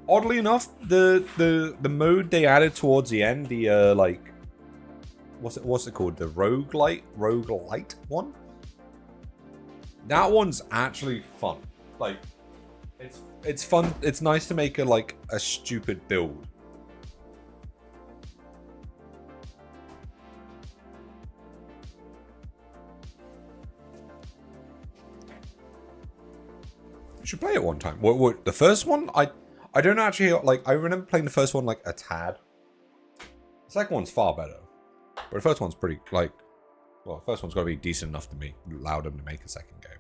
oddly enough, the mode they added towards the end, the like, what's it called? The roguelite one. That one's actually fun. Like, it's fun. It's nice to make a stupid build. Should play it one time. What the first one? I don't actually like. I remember playing the first one like a tad. The second one's far better, but the first one's pretty like. Well, the first one's got to be decent enough to allow them to make a second game.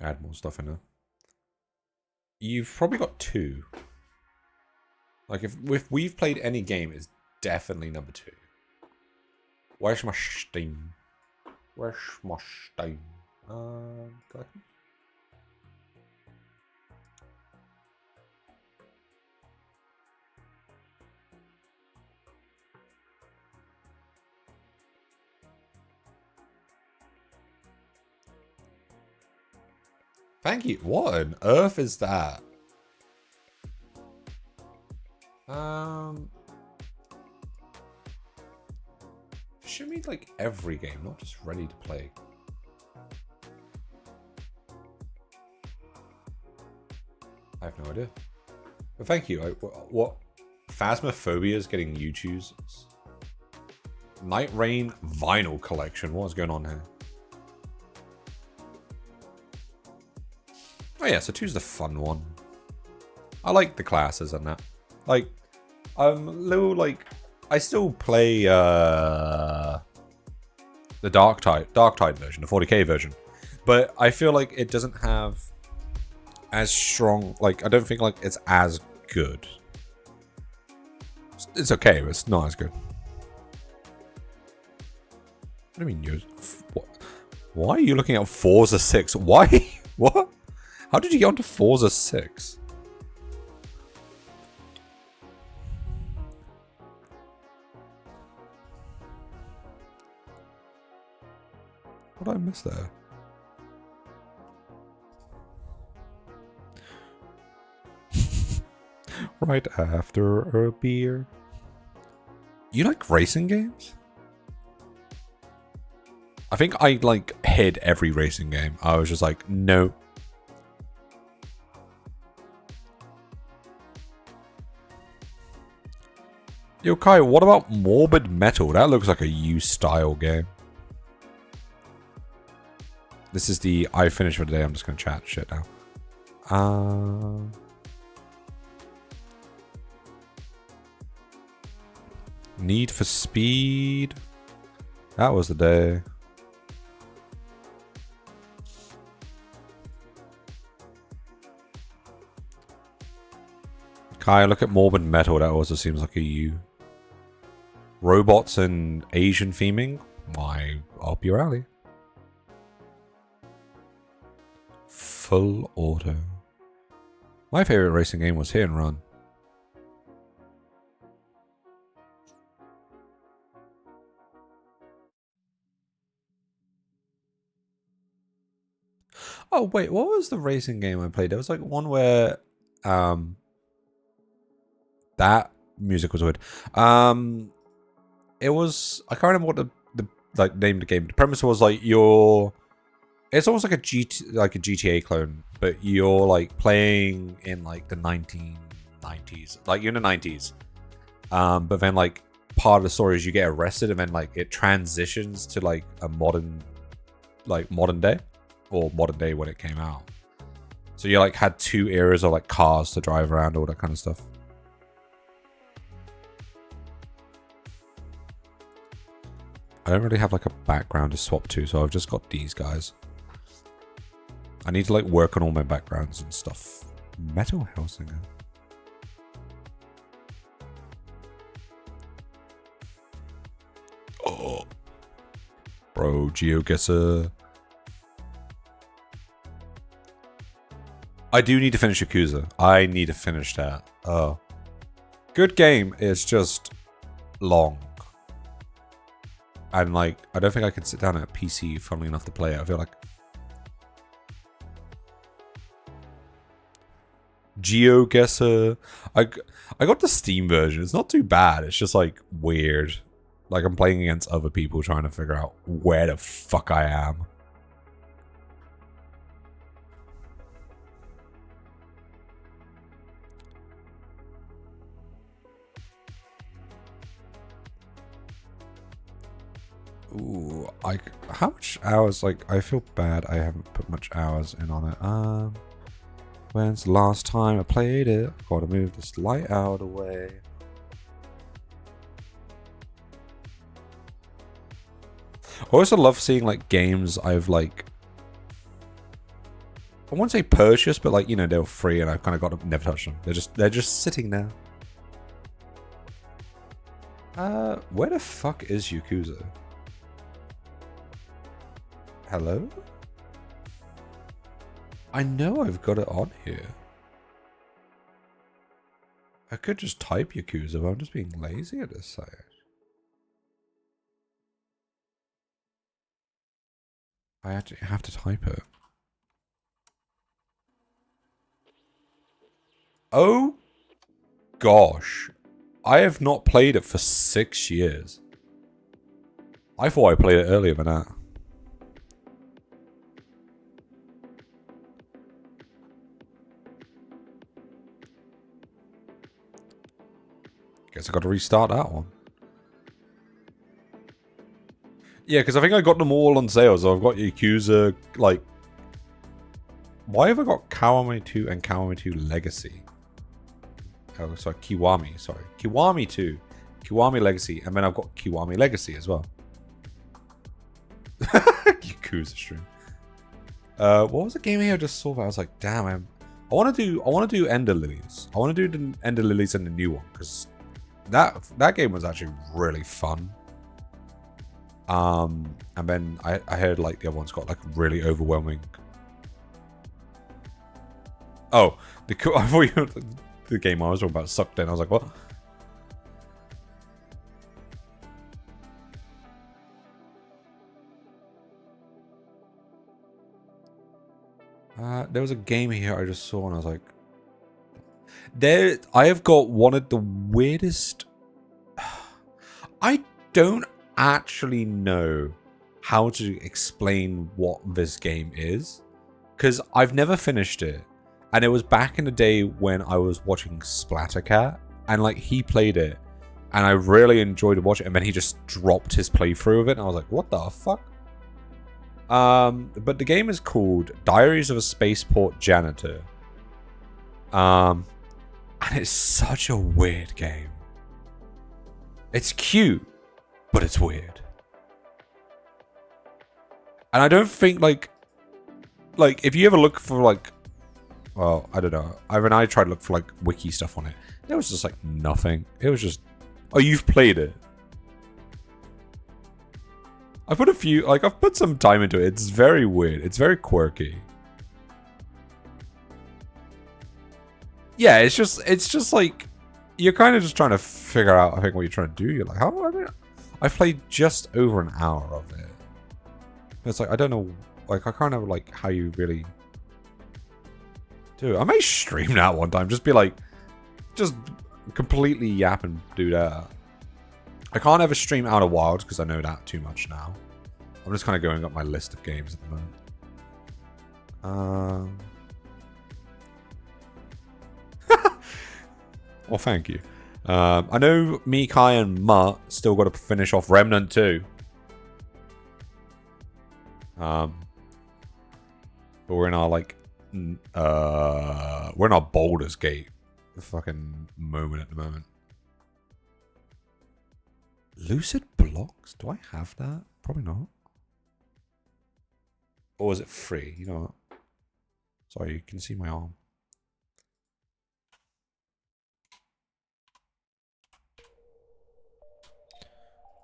Add more stuff in there. You've probably got 2. Like if we've played any game, it's definitely number 2. Where's my Steam? Where's my Steam? Thank you. What on earth is that? Should mean like every game, not just ready to play. I have no idea. But thank you. What? Phasmophobia is getting you choose. Night Rain vinyl collection. What's going on here? Oh yeah, so 2's the fun one. I like the classes and that. Like, little like. I still play the Dark Tide version, the 40k version, but I feel like it doesn't have as strong. Like, I don't think like it's as good. It's okay, but it's not as good. What do you mean you? What? Why are you looking at Forza 6? Why? What? How did you get onto Forza 6? What did I miss there? Right after a beer. You like racing games? I think I like hid every racing game. I was just like, no. Yo, Kai, what about Morbid Metal? That looks like a U-style game. This is the I finished for today. I'm just gonna chat shit now. Need for Speed. That was the day. Kai, look at Morbid Metal. That also seems like a you. Robots and Asian theming. Why, up your alley. Full auto. My favorite racing game was Hit and Run. Oh wait, what was the racing game I played? There was like one where that music was weird. It was, I can't remember what the like name of the game. The premise was like it's almost like a GTA clone, but you're like playing in like the 1990s. Like you're in the 90s. But then like part of the story is you get arrested and then like it transitions to like a modern day. Or modern day when it came out. So you like had 2 eras of like cars to drive around, all that kind of stuff. I don't really have like a background to swap to, so I've just got these guys. I need to like work on all my backgrounds and stuff. Metal Hellsinger. Oh. Bro, GeoGuessr. I do need to finish Yakuza. I need to finish that. Oh. Good game. It's just long. And like, I don't think I can sit down at a PC funnily enough to play it. I feel like... GeoGuessr. I got the Steam version. It's not too bad. It's just like weird. Like I'm playing against other people trying to figure out where the fuck I am. Ooh, how much hours, like, I feel bad I haven't put much hours in on it. When's the last time I played it? Gotta move this light out of the way. I also love seeing, like, games I've, like, I won't say purchased, but, like, you know, they were free and I've kind of got to never touch them. They're just sitting there. Where the fuck is Yakuza? Hello? I know I've got it on here. I could just type Yakuza, but I'm just being lazy at this site. I actually have to type it. Oh gosh. I have not played it for 6 years. I thought I played it earlier than that. Guess I got to restart that one. Yeah, because I think I got them all on sale. So I've got Yakuza, like... Why have I got Kiwami 2 and Kiwami 2 Legacy? Oh, sorry, Kiwami, sorry. Kiwami 2. Kiwami Legacy, and then I've got Kiwami Legacy as well. Yakuza stream. What was the game here I just saw that I was like, damn, I want to do Ender Lilies. I want to do the Ender Lilies and the new one, because that game was actually really fun. And then I heard like the other one's got like really overwhelming. Oh, I thought the game I was talking about sucked in. I was like, what? There was a game here I just saw and I was like, I have got one of the weirdest. I don't actually know how to explain what this game is, because I've never finished it, and it was back in the day when I was watching Splattercat, and like he played it, and I really enjoyed watching it, and then he just dropped his playthrough of it, and I was like, what the fuck? But the game is called Diaries of a Spaceport Janitor. And it's such a weird game. It's cute, but it's weird. And I don't think like if you ever look for like, well, I don't know. When I tried to look for like wiki stuff on it, there was just like nothing. It was just, oh, you've played it. I've put some time into it. It's very weird. It's very quirky. Yeah, it's just like you're kind of just trying to figure out, I think, what you're trying to do. You're like, how? I mean, I've played just over an hour of it. It's like I don't know, like I can't know like how you really do it. I may stream that one time. Just be like, just completely yap and do that. I can't ever stream Outer Wilds because I know that too much now. I'm just kind of going up my list of games at the moment. Well, thank you. I know me, Kai, and Mutt still got to finish off Remnant 2. But we're in our like, we're in our Baldur's Gate fucking moment at the moment. Lucid Blocks? Do I have that? Probably not. Or was it free? You know what? Sorry, you can see my arm.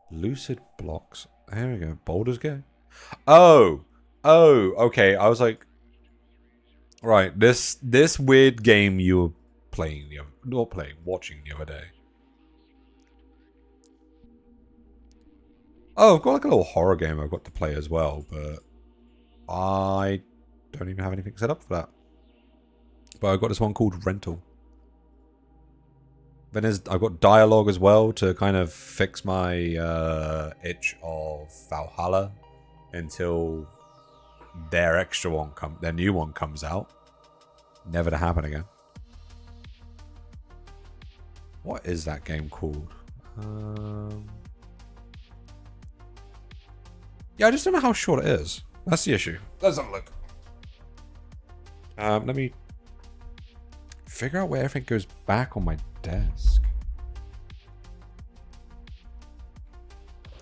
Lucid Blocks. There we go. Baldur's Gate. Oh, okay. I was like, right. This weird game you were playing watching the other day. Oh, I've got like a little horror game I've got to play as well, but I don't even have anything set up for that. But I've got this one called Rental. Then I've got dialogue as well to kind of fix my itch of Valhalla until their new one comes out. Never to happen again. What is that game called? Yeah, I just don't know how short it is. That's the issue. Let's have a look. Let me figure out where everything goes back on my desk.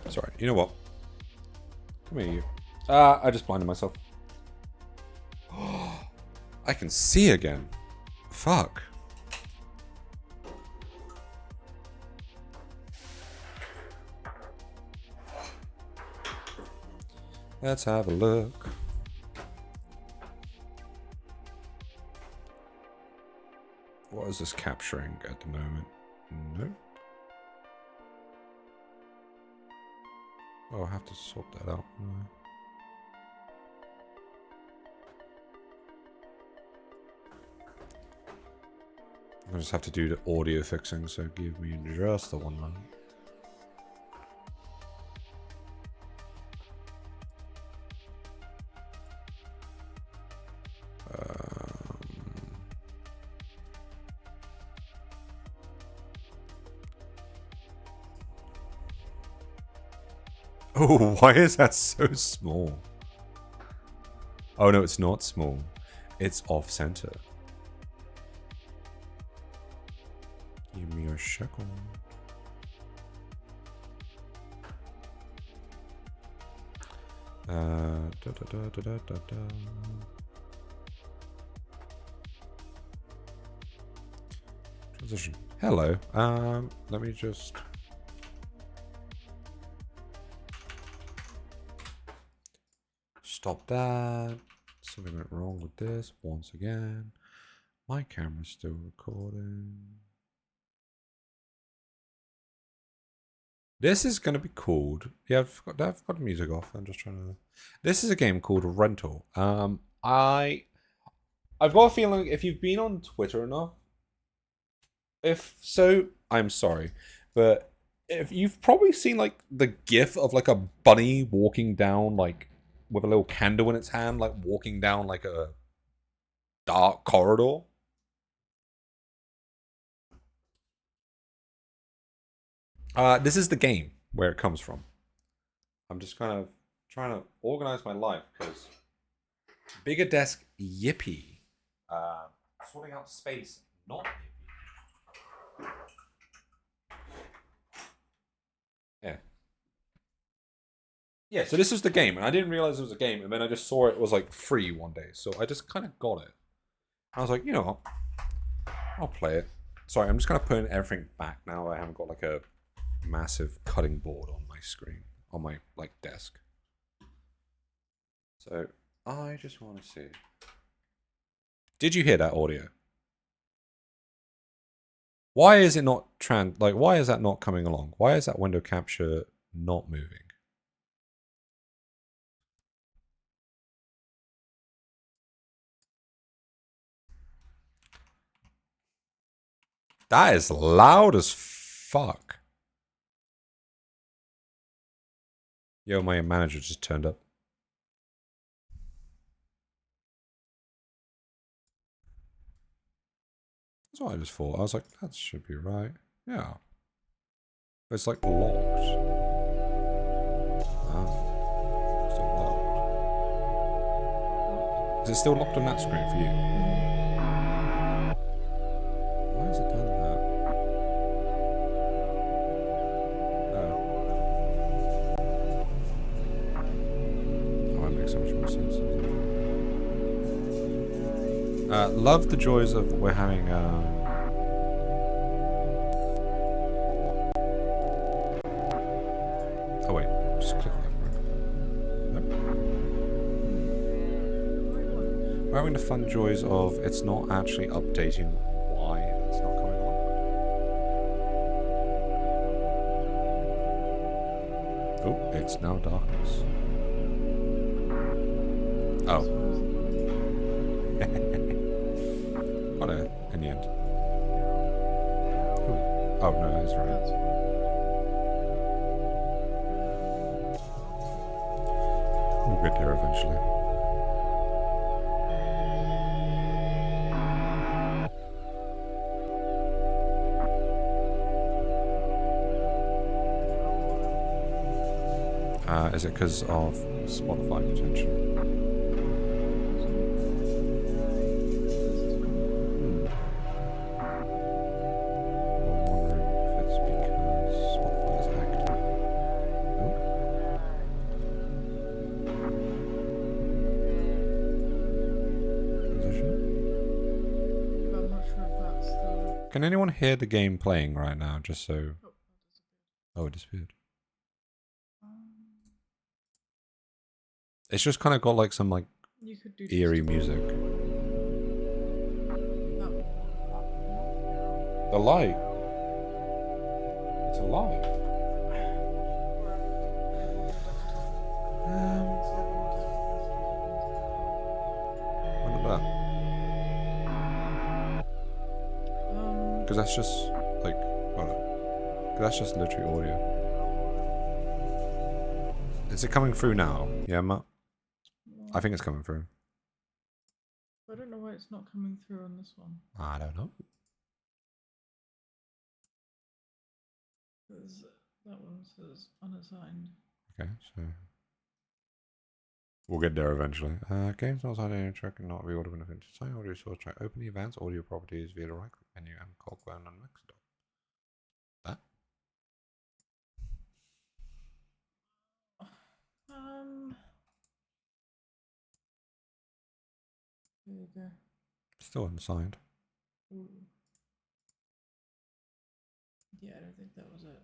Sorry, you know what? Come here, you. I just blinded myself. I can see again. Fuck. Let's have a look. What is this capturing at the moment? No. Oh, I'll have to sort that out. I just have to do the audio fixing, so give me just the 1 moment. Oh, why is that so small? Oh no, it's not small. It's off center. Give me a shekel. Transition. Hello. Let me just. Stop that. Something went wrong with this once again. My camera's still recording. This is going to be called. Yeah, I've got the music off. I'm just trying to. This is a game called Rental. I've got a feeling if you've been on Twitter enough, if so, I'm sorry, but if you've probably seen like the GIF of like a bunny walking down like with a little candle in its hand, like walking down like a dark corridor. This is the game where it comes from. I'm just kind of trying to organize my life because bigger desk, yippee. Sorting out space, not yippee. Yeah. Yeah, so this was the game, and I didn't realize it was a game, and then I just saw it was like free one day, so I just kind of got it. I was like, you know what? I'll play it. Sorry, I'm just kind of putting everything back now. I haven't got like a massive cutting board on my screen, on my like desk. So I just want to see. Did you hear that audio? Why is it not why is that not coming along? Why is that window capture not moving? That is loud as fuck. Yo, my manager just turned up. That's what I just thought. I was like, that should be right. Yeah. But it's like locked. Oh. Still locked. Is it still locked on that screen for you? Why has it done that? Oh. Oh, that makes so much more sense. Love the joys of we're having oh wait, just click on that. Nope. We're having the fun joys of it's not actually updating why it's not coming along. Oh, it's now darkness. Oh. Got it in the end. Ooh. Oh no, that's right. We'll get there eventually. Is it because of Spotify potential? Can anyone hear the game playing right now? Just so. Oh, it disappeared. It's just kind of got like some like eerie music. The light. It's a light. Look at that. Because that's just like, hold on. That's just literally audio. Is it coming through now? Yeah, Matt? I think it's coming through. I don't know why it's not coming through on this one. I don't know. Because that one says unassigned. Okay, so we'll get there eventually. Games not assigned any track and not reorder when to sign audio source track. Open the advanced audio properties via the right click menu and cogwheel and mix it up. That? There you go. Still unsigned. Ooh. Yeah, I don't think that was it.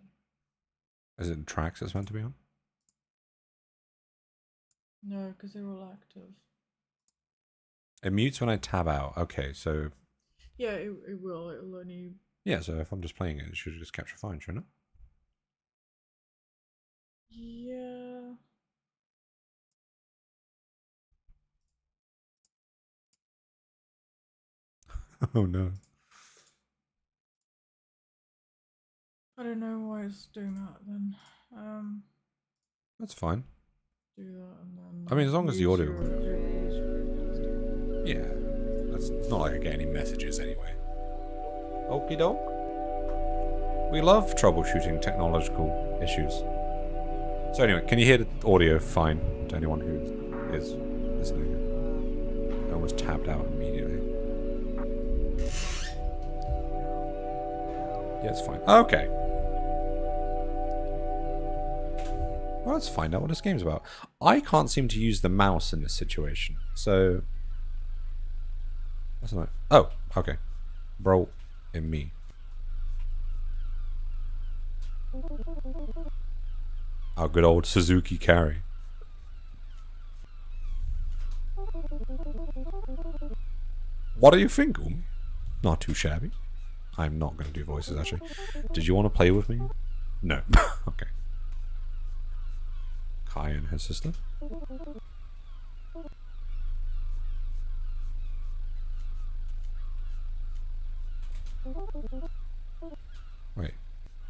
Is it the tracks it's meant to be on? No, because they're all active. It mutes when I tab out. Okay, so. Yeah, it will. It'll only. Yeah, so if I'm just playing it, it should just capture fine, shouldn't it? Yeah. Oh no. I don't know why it's doing that then. That's fine. Do that and then. I mean, as long as the audio. Yeah. It's not like I get any messages anyway. Okie doke. We love troubleshooting technological issues. So anyway, can you hear the audio fine to anyone who is listening? I almost tapped out immediately. Yeah, it's fine. Okay. Well, let's find out what this game's about. I can't seem to use the mouse in this situation, so... That's not... Oh, okay. Bro, in me. Our good old Suzuki carry. What do you think, Umi? Not too shabby. I'm not going to do voices, actually. Did you want to play with me? No. Okay. Kai and his sister. Wait.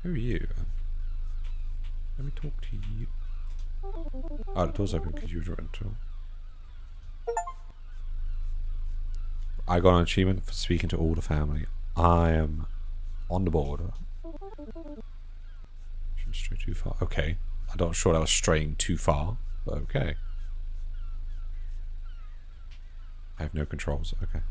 Who are you? Let me talk to you. Oh, the door's open because you were rental. I got an achievement for speaking to all the family. I am on the border. Shouldn't stray too far. Okay. I'm not sure that was straying too far, but okay. I have no controls. Okay.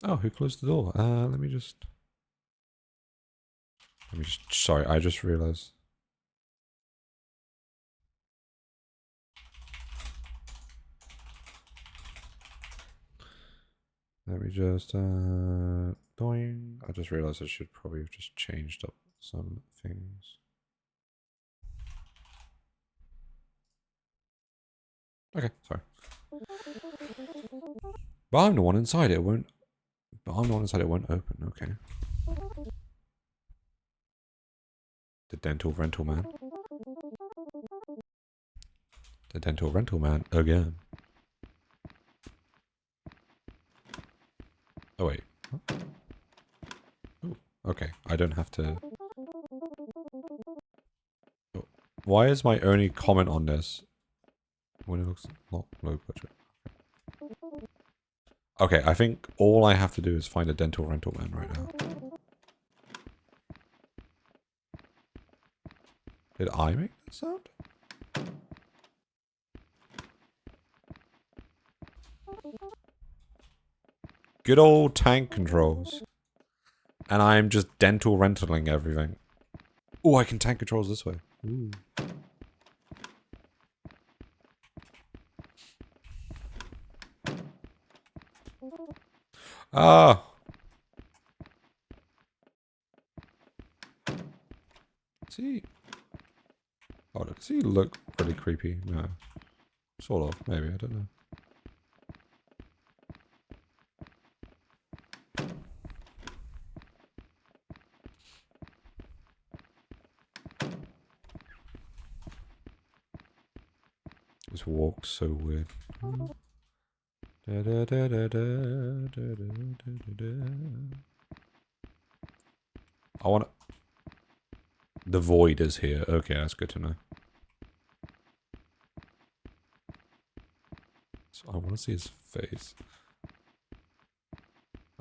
Oh, who closed the door? Let me just... Sorry, I just realized. Let me just, doing. I just realized I should probably have just changed up some things. Okay, sorry. But I'm the one inside it won't. But I'm the one inside it won't open. Okay. The dental rental man. The dental rental man again. Oh wait. Ooh, okay, I don't have to... Oh. Why is my only comment on this when it looks not low budget? Okay, I think all I have to do is find a dental rental man right now. Did I make that sound? Good old tank controls. And I'm just dental rentaling everything. Oh, I can tank controls this way. Ooh. Ah. See. Oh, does he look really creepy? No. Sort of, maybe, I don't know. This walk's so weird. I want to... The void is here. Okay, that's good to know. So I want to see his face.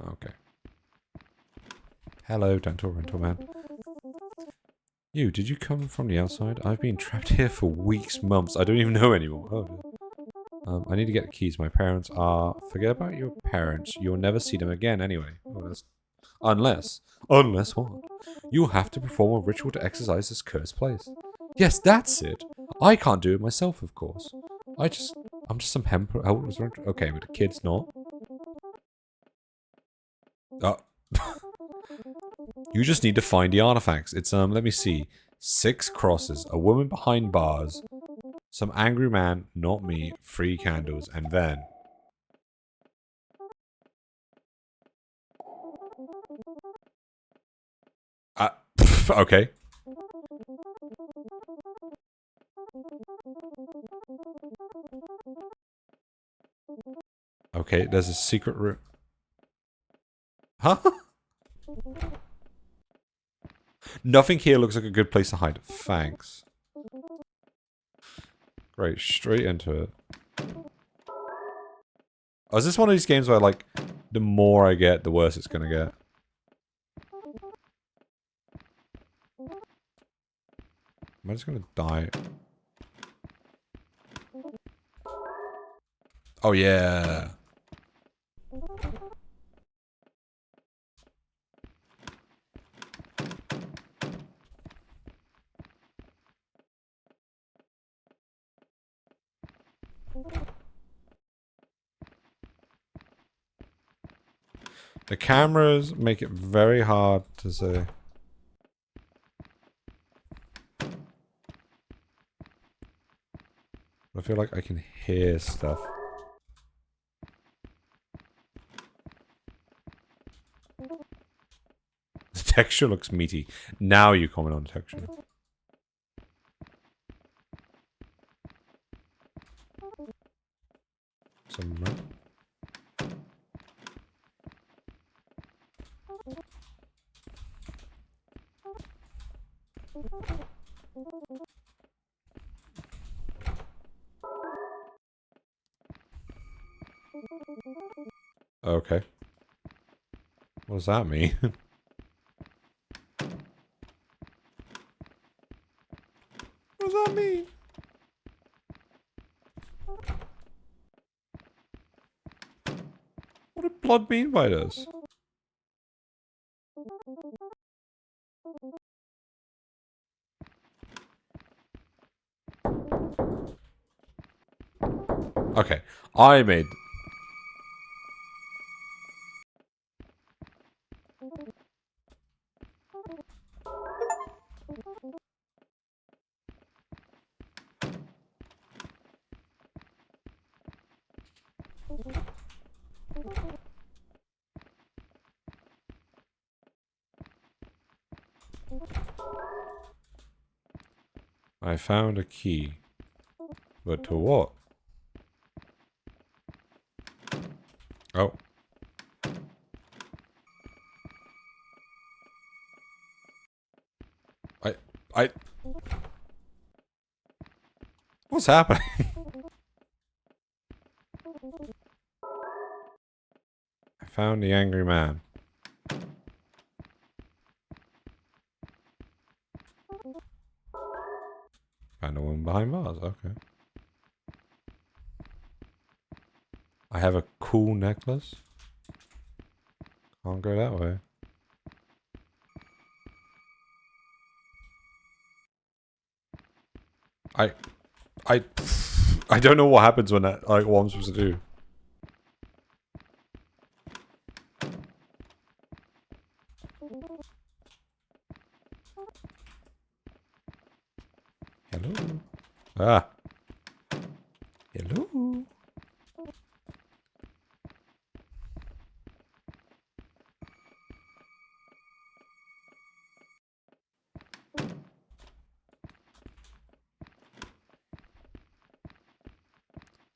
Okay. Hello, dental rental man. You, did you come from the outside? I've been trapped here for weeks, months. I don't even know anymore. Oh, I need to get the keys. My parents are... Forget about your parents. You'll never see them again anyway. Oh, that's... Unless what? You'll have to perform a ritual to exorcise this cursed place. Yes, that's it. I can't do it myself, of course. I'm just some helpless... Okay, but the kid's not. You just need to find the artifacts. It's, let me see. 6 crosses, a woman behind bars, some angry man, not me, 3 candles, and then... Okay. Okay, there's a secret room. Huh? Nothing here looks like a good place to hide. Thanks. Great, straight into it. Oh, is this one of these games where, like, the more I get, the worse it's gonna get? Am I just gonna die? Oh yeah. The cameras make it very hard to say. I feel like I can hear stuff. The texture looks meaty. Now you comment on the texture. Some Okay. What does that mean? What does that mean? What did blood mean by this? Okay, I made... I found a key. But to what? Oh. I... What's happening? I found the angry man. Found a woman behind bars, okay. I have a cool necklace. Can't go that way. I... I don't know what happens when that, like, what I'm supposed to do. Hello? Ah. Hello?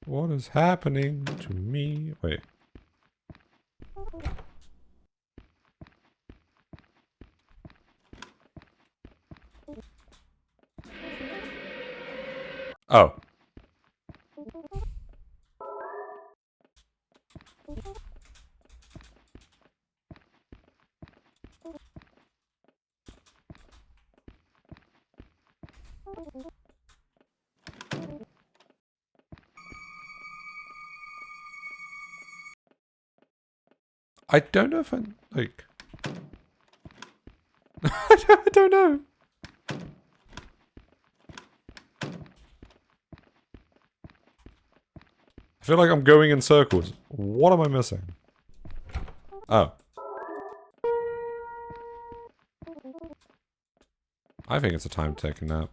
What is happening to me? Wait. Oh. I don't know if I'm, like... I don't know. I feel like I'm going in circles. What am I missing? Oh. I think it's a time to take a nap.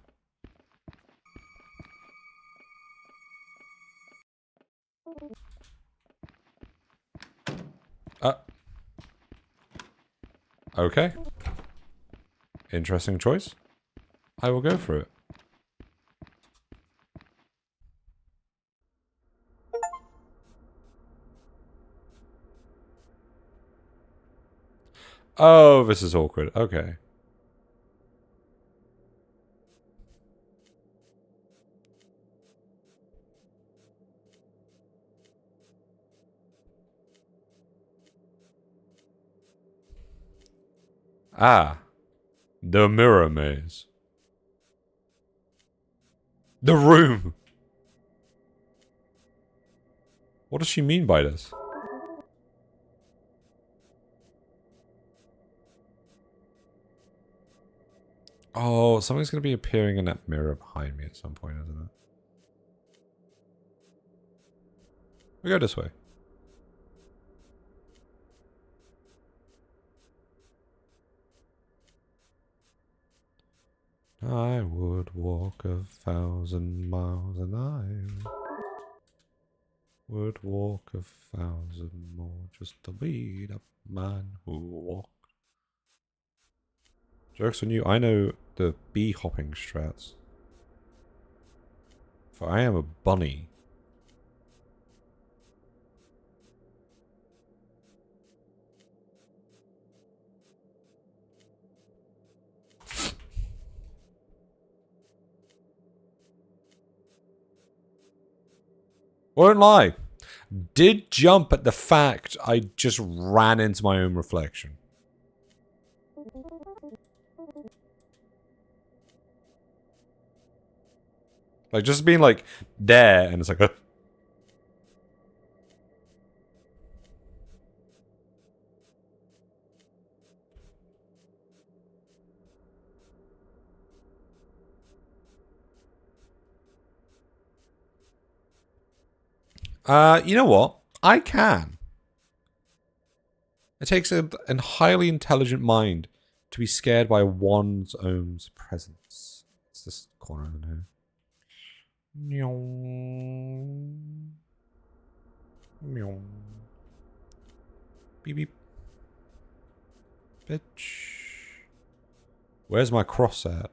Okay. Interesting choice. I will go for it. Oh, this is awkward. Okay. Ah. The mirror maze. The room! What does she mean by this? Oh, something's going to be appearing in that mirror behind me at some point, isn't it? We go this way. I would walk 1,000 miles and I would walk 1,000 more just to beat up man who walked. Joke's on you, I know the bee hopping strats. For I am a bunny. Won't lie. Did jump at the fact I just ran into my own reflection. Like, just being like, there, and it's like, you know what? I can. It takes a highly intelligent mind to be scared by one's own presence. It's this corner in here. Meow. Meow. Beep beep. Bitch. Where's my cross at?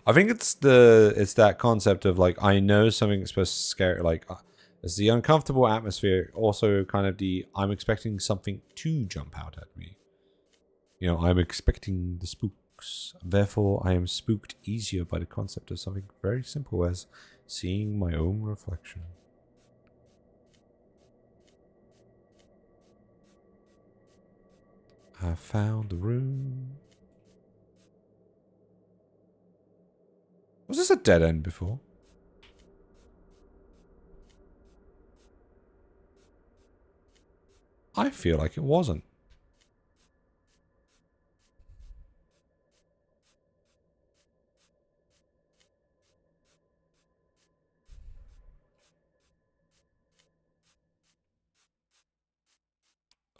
I think it's that concept of like, I know something's supposed to scare, like it's the uncomfortable atmosphere, also kind of the I'm expecting something to jump out at me. You know, I'm expecting the spooks. Therefore, I am spooked easier by the concept of something very simple as seeing my own reflection. I found the room. Was this a dead end before? I feel like it wasn't.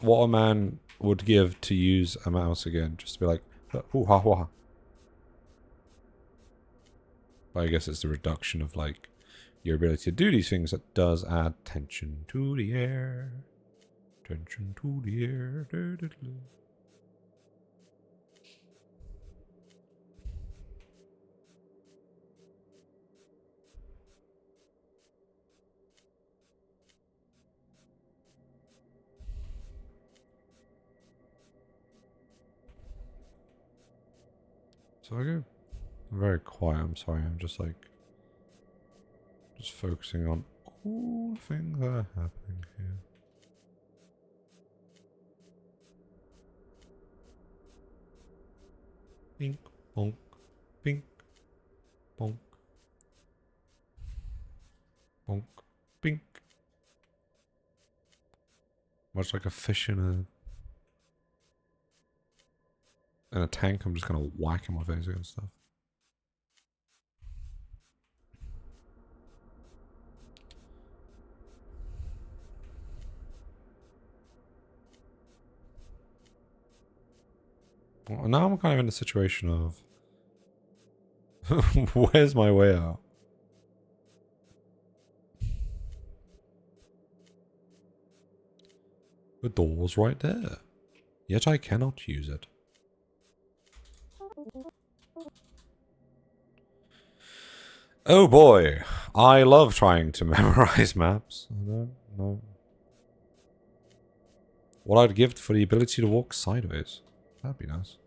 What a man would give to use a mouse again, just to be like, hoo ha hoo ha. But I guess it's the reduction of like your ability to do these things that does add tension to the air. Tension to the air. So I go very quiet, I'm sorry, I'm just like focusing on all the things that are happening here. Bink, bonk, bink, bonk, bonk, bink. Much like a fish in a tank, I'm just kind of whacking my face against stuff. Well, now I'm kind of in a situation of where's my way out? The door's right there, yet I cannot use it. Oh boy, I love trying to memorize maps. I don't know what I'd give for the ability to walk sideways. That'd be nice.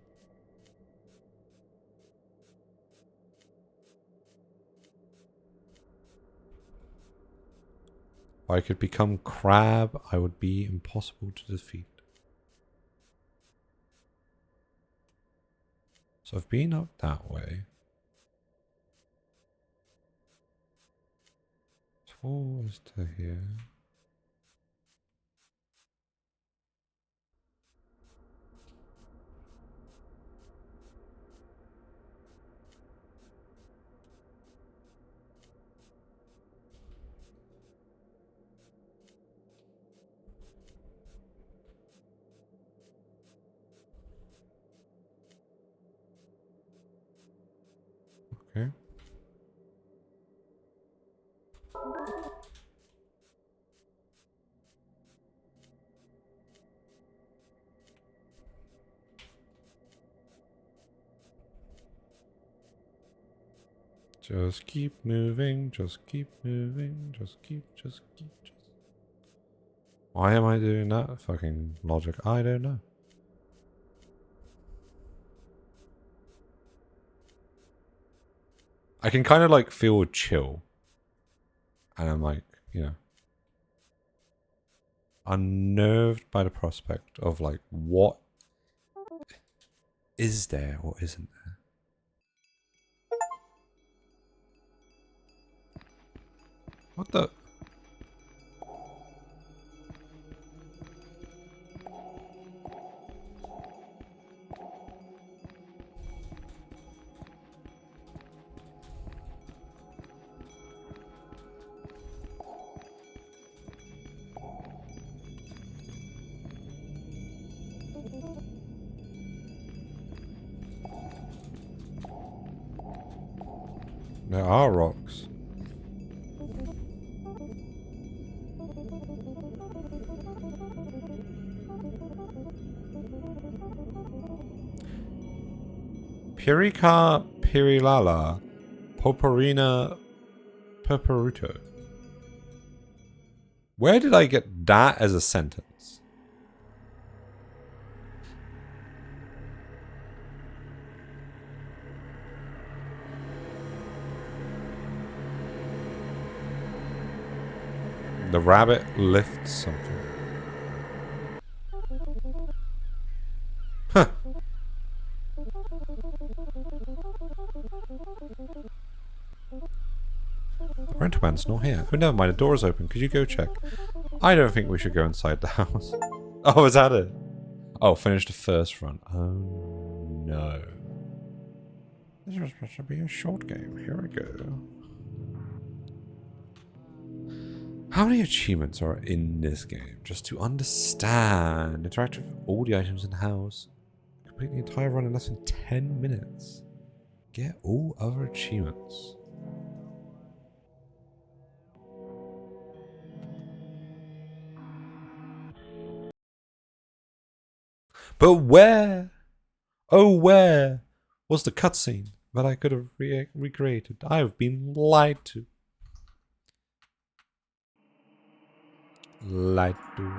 If I could become Crab, I would be impossible to defeat. So I've been up that way. Towards to here. Okay. Just keep moving, just keep moving, just keep. Why am I doing that? Fucking logic, I don't know. I can kind of like feel chill. And I'm like, you know, unnerved by the prospect of like, what is there or isn't there? What the? There are rocks. Pirica pirilala, poporina purpuruto. Where did I get that as a sentence? The rabbit lifts something. Huh. Rent-a-man's not here. Oh, never mind. The door is open. Could you go check? I don't think we should go inside the house. Oh, is that it? Oh, finish the first run. Oh, no. This was supposed to be a short game. Here we go. How many achievements are in this game? Just to understand. Interact with all the items in the house. Complete the entire run in less than 10 minutes. Get all other achievements. But where? Oh, where was the cutscene that I could have recreated? I have been lied to. Lied to.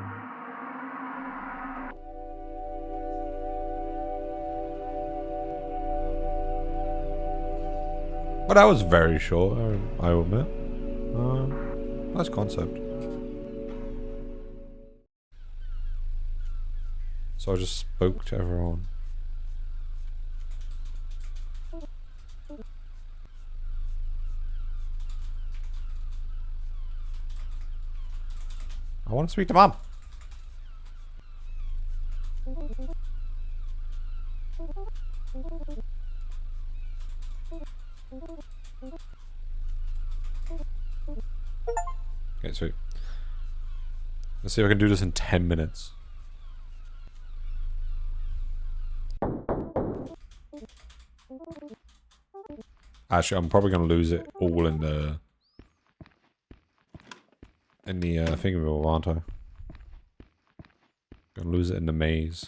But that was very short, I will admit. Nice concept. So I just spoke to everyone. I want to speak to Mom. Okay, sweet. Let's see if I can do this in 10 minutes. Actually, I'm probably going to lose it all in the thingamabobble, aren't I? Gonna lose it in the maze.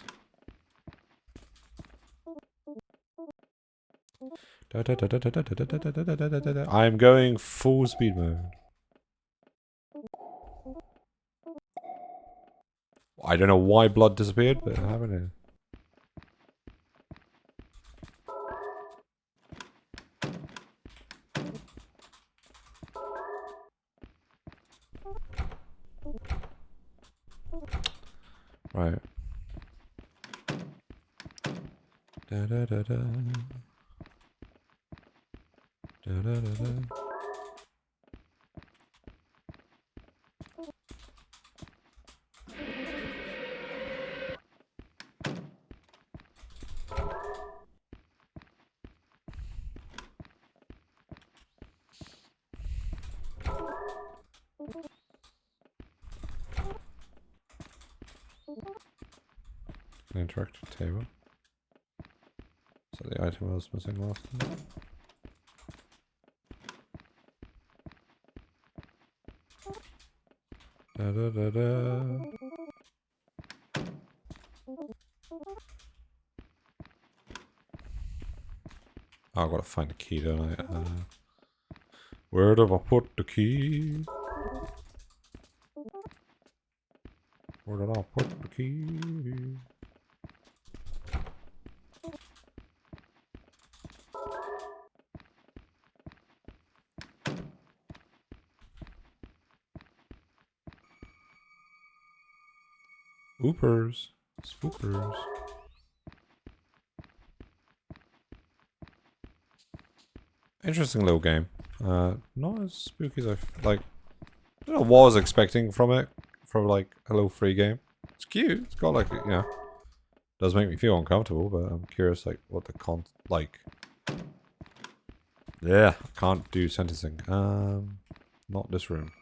I'm going full speed mode. I don't know why blood disappeared, but it happened. Right. Da da da da. Da da da da. An interactive table. So the item I was missing last time. Da da da da. Oh, I've got to find the key, don't I? Where did I put the key? Where did I put the key? Oopers. Spookers. Interesting little game. Not as spooky as like. I don't know what I was expecting from it. From like a little free game. It's cute. It's got like, you know. Does make me feel uncomfortable, but I'm curious like what the like. Yeah, can't do sentencing. Not this room.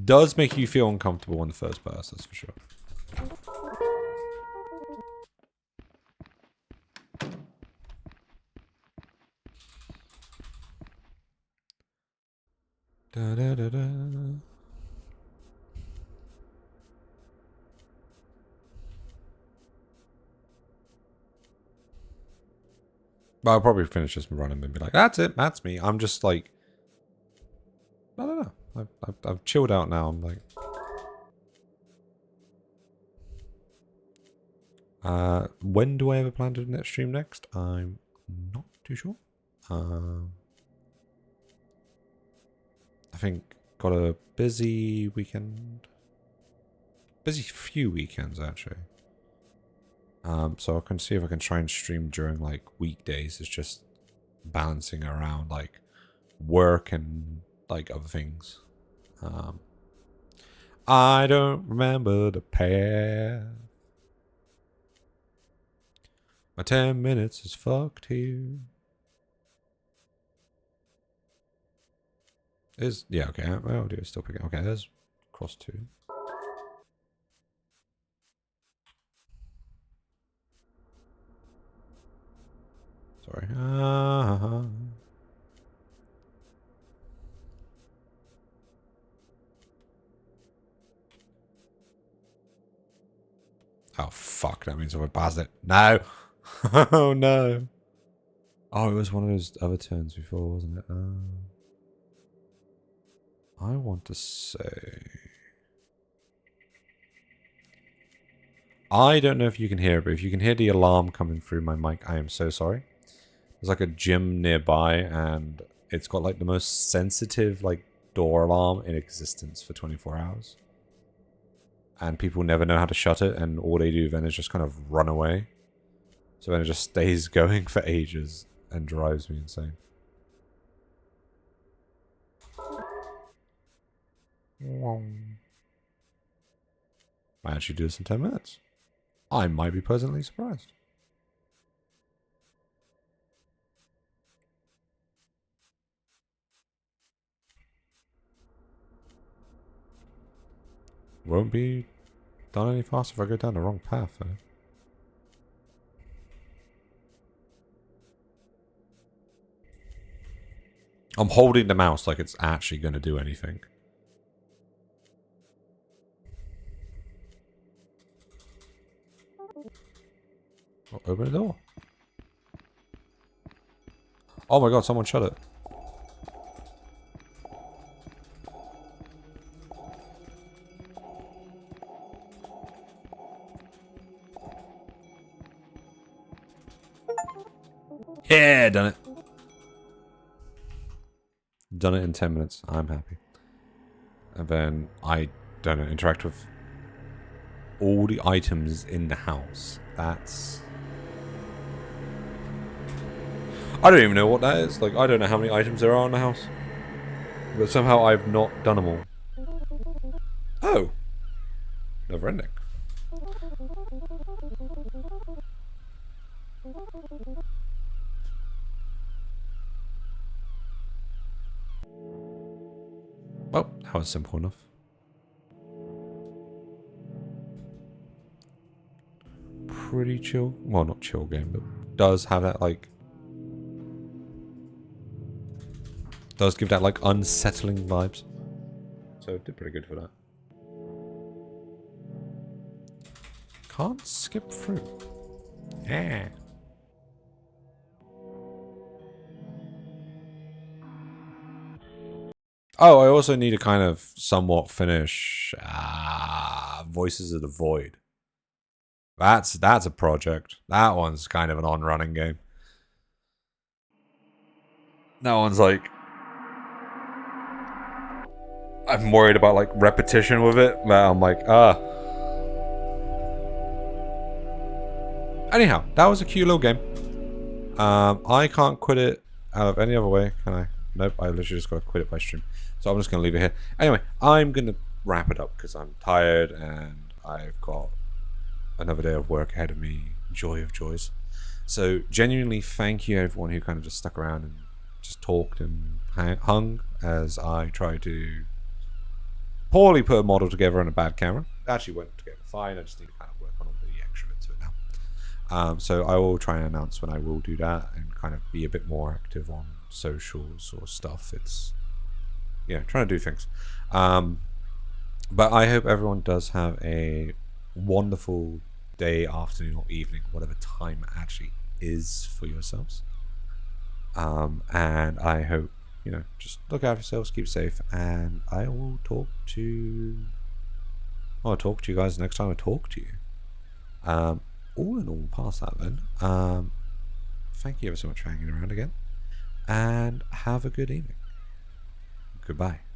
Does make you feel uncomfortable in the first pass, that's for sure. Da da da da. But I'll probably finish this run and then be like, that's it, that's me. I'm just like, I don't know. I've chilled out now. I'm like, when do I ever plan to do next stream next? I'm not too sure. I think got a busy weekend. Busy few weekends actually. So I can see if I can try and stream during like weekdays. It's just balancing around like work and like other things. I don't remember the path. My 10 minutes is fucked here. Yeah, okay. Oh dear, still picking. Okay, there's cross 2. Sorry. Oh fuck, that means I passed it. No! Oh no. Oh, it was one of those other turns before, wasn't it? I want to say... I don't know if you can hear it, but if you can hear the alarm coming through my mic, I am so sorry. There's like a gym nearby, and it's got like the most sensitive like door alarm in existence for 24 hours. And people never know how to shut it, and all they do then is just kind of run away. So then it just stays going for ages and drives me insane. I actually do this in 10 minutes. I might be pleasantly surprised. Won't be done any faster if I go down the wrong path, though. I'm holding the mouse like it's actually going to do anything. Oh, open the door. Oh my god, someone shut it. Yeah, done it. Done it in 10 minutes. I'm happy. And then I don't know, interact with all the items in the house. That's... I don't even know what that is. Like, I don't know how many items there are in the house. But somehow I've not done them all. Oh! Never ending. Well, that was simple enough. Pretty chill. Well, not chill game, but does have that, like... Does give that, like, unsettling vibes. So it did pretty good for that. Can't skip through. Yeah. Oh, I also need to kind of somewhat finish Voices of the Void. That's a project. That one's kind of an on-running game. That one's like... I'm worried about like repetition with it, but I'm like, Anyhow, that was a cute little game. I can't quit it out of any other way, can I? Nope, I literally just got to quit it by stream. So I'm just going to leave it here. Anyway, I'm going to wrap it up because I'm tired and I've got another day of work ahead of me. Joy of joys. So genuinely thank you everyone who kind of just stuck around and just talked and hung as I tried to poorly put a model together on a bad camera. It actually went together fine. I just need to kind of work on all the extra bits of it now. So I will try and announce when I will do that and kind of be a bit more active on socials or stuff. It's, yeah, trying to do things. But I hope everyone does have a wonderful day, afternoon, or evening, whatever time it actually is for yourselves. And I hope, you know, just look after yourselves, keep safe, and I will talk to... I'll talk to you guys next time I talk to you. All in all, past that then, thank you ever so much for hanging around again, and have a good evening. Goodbye.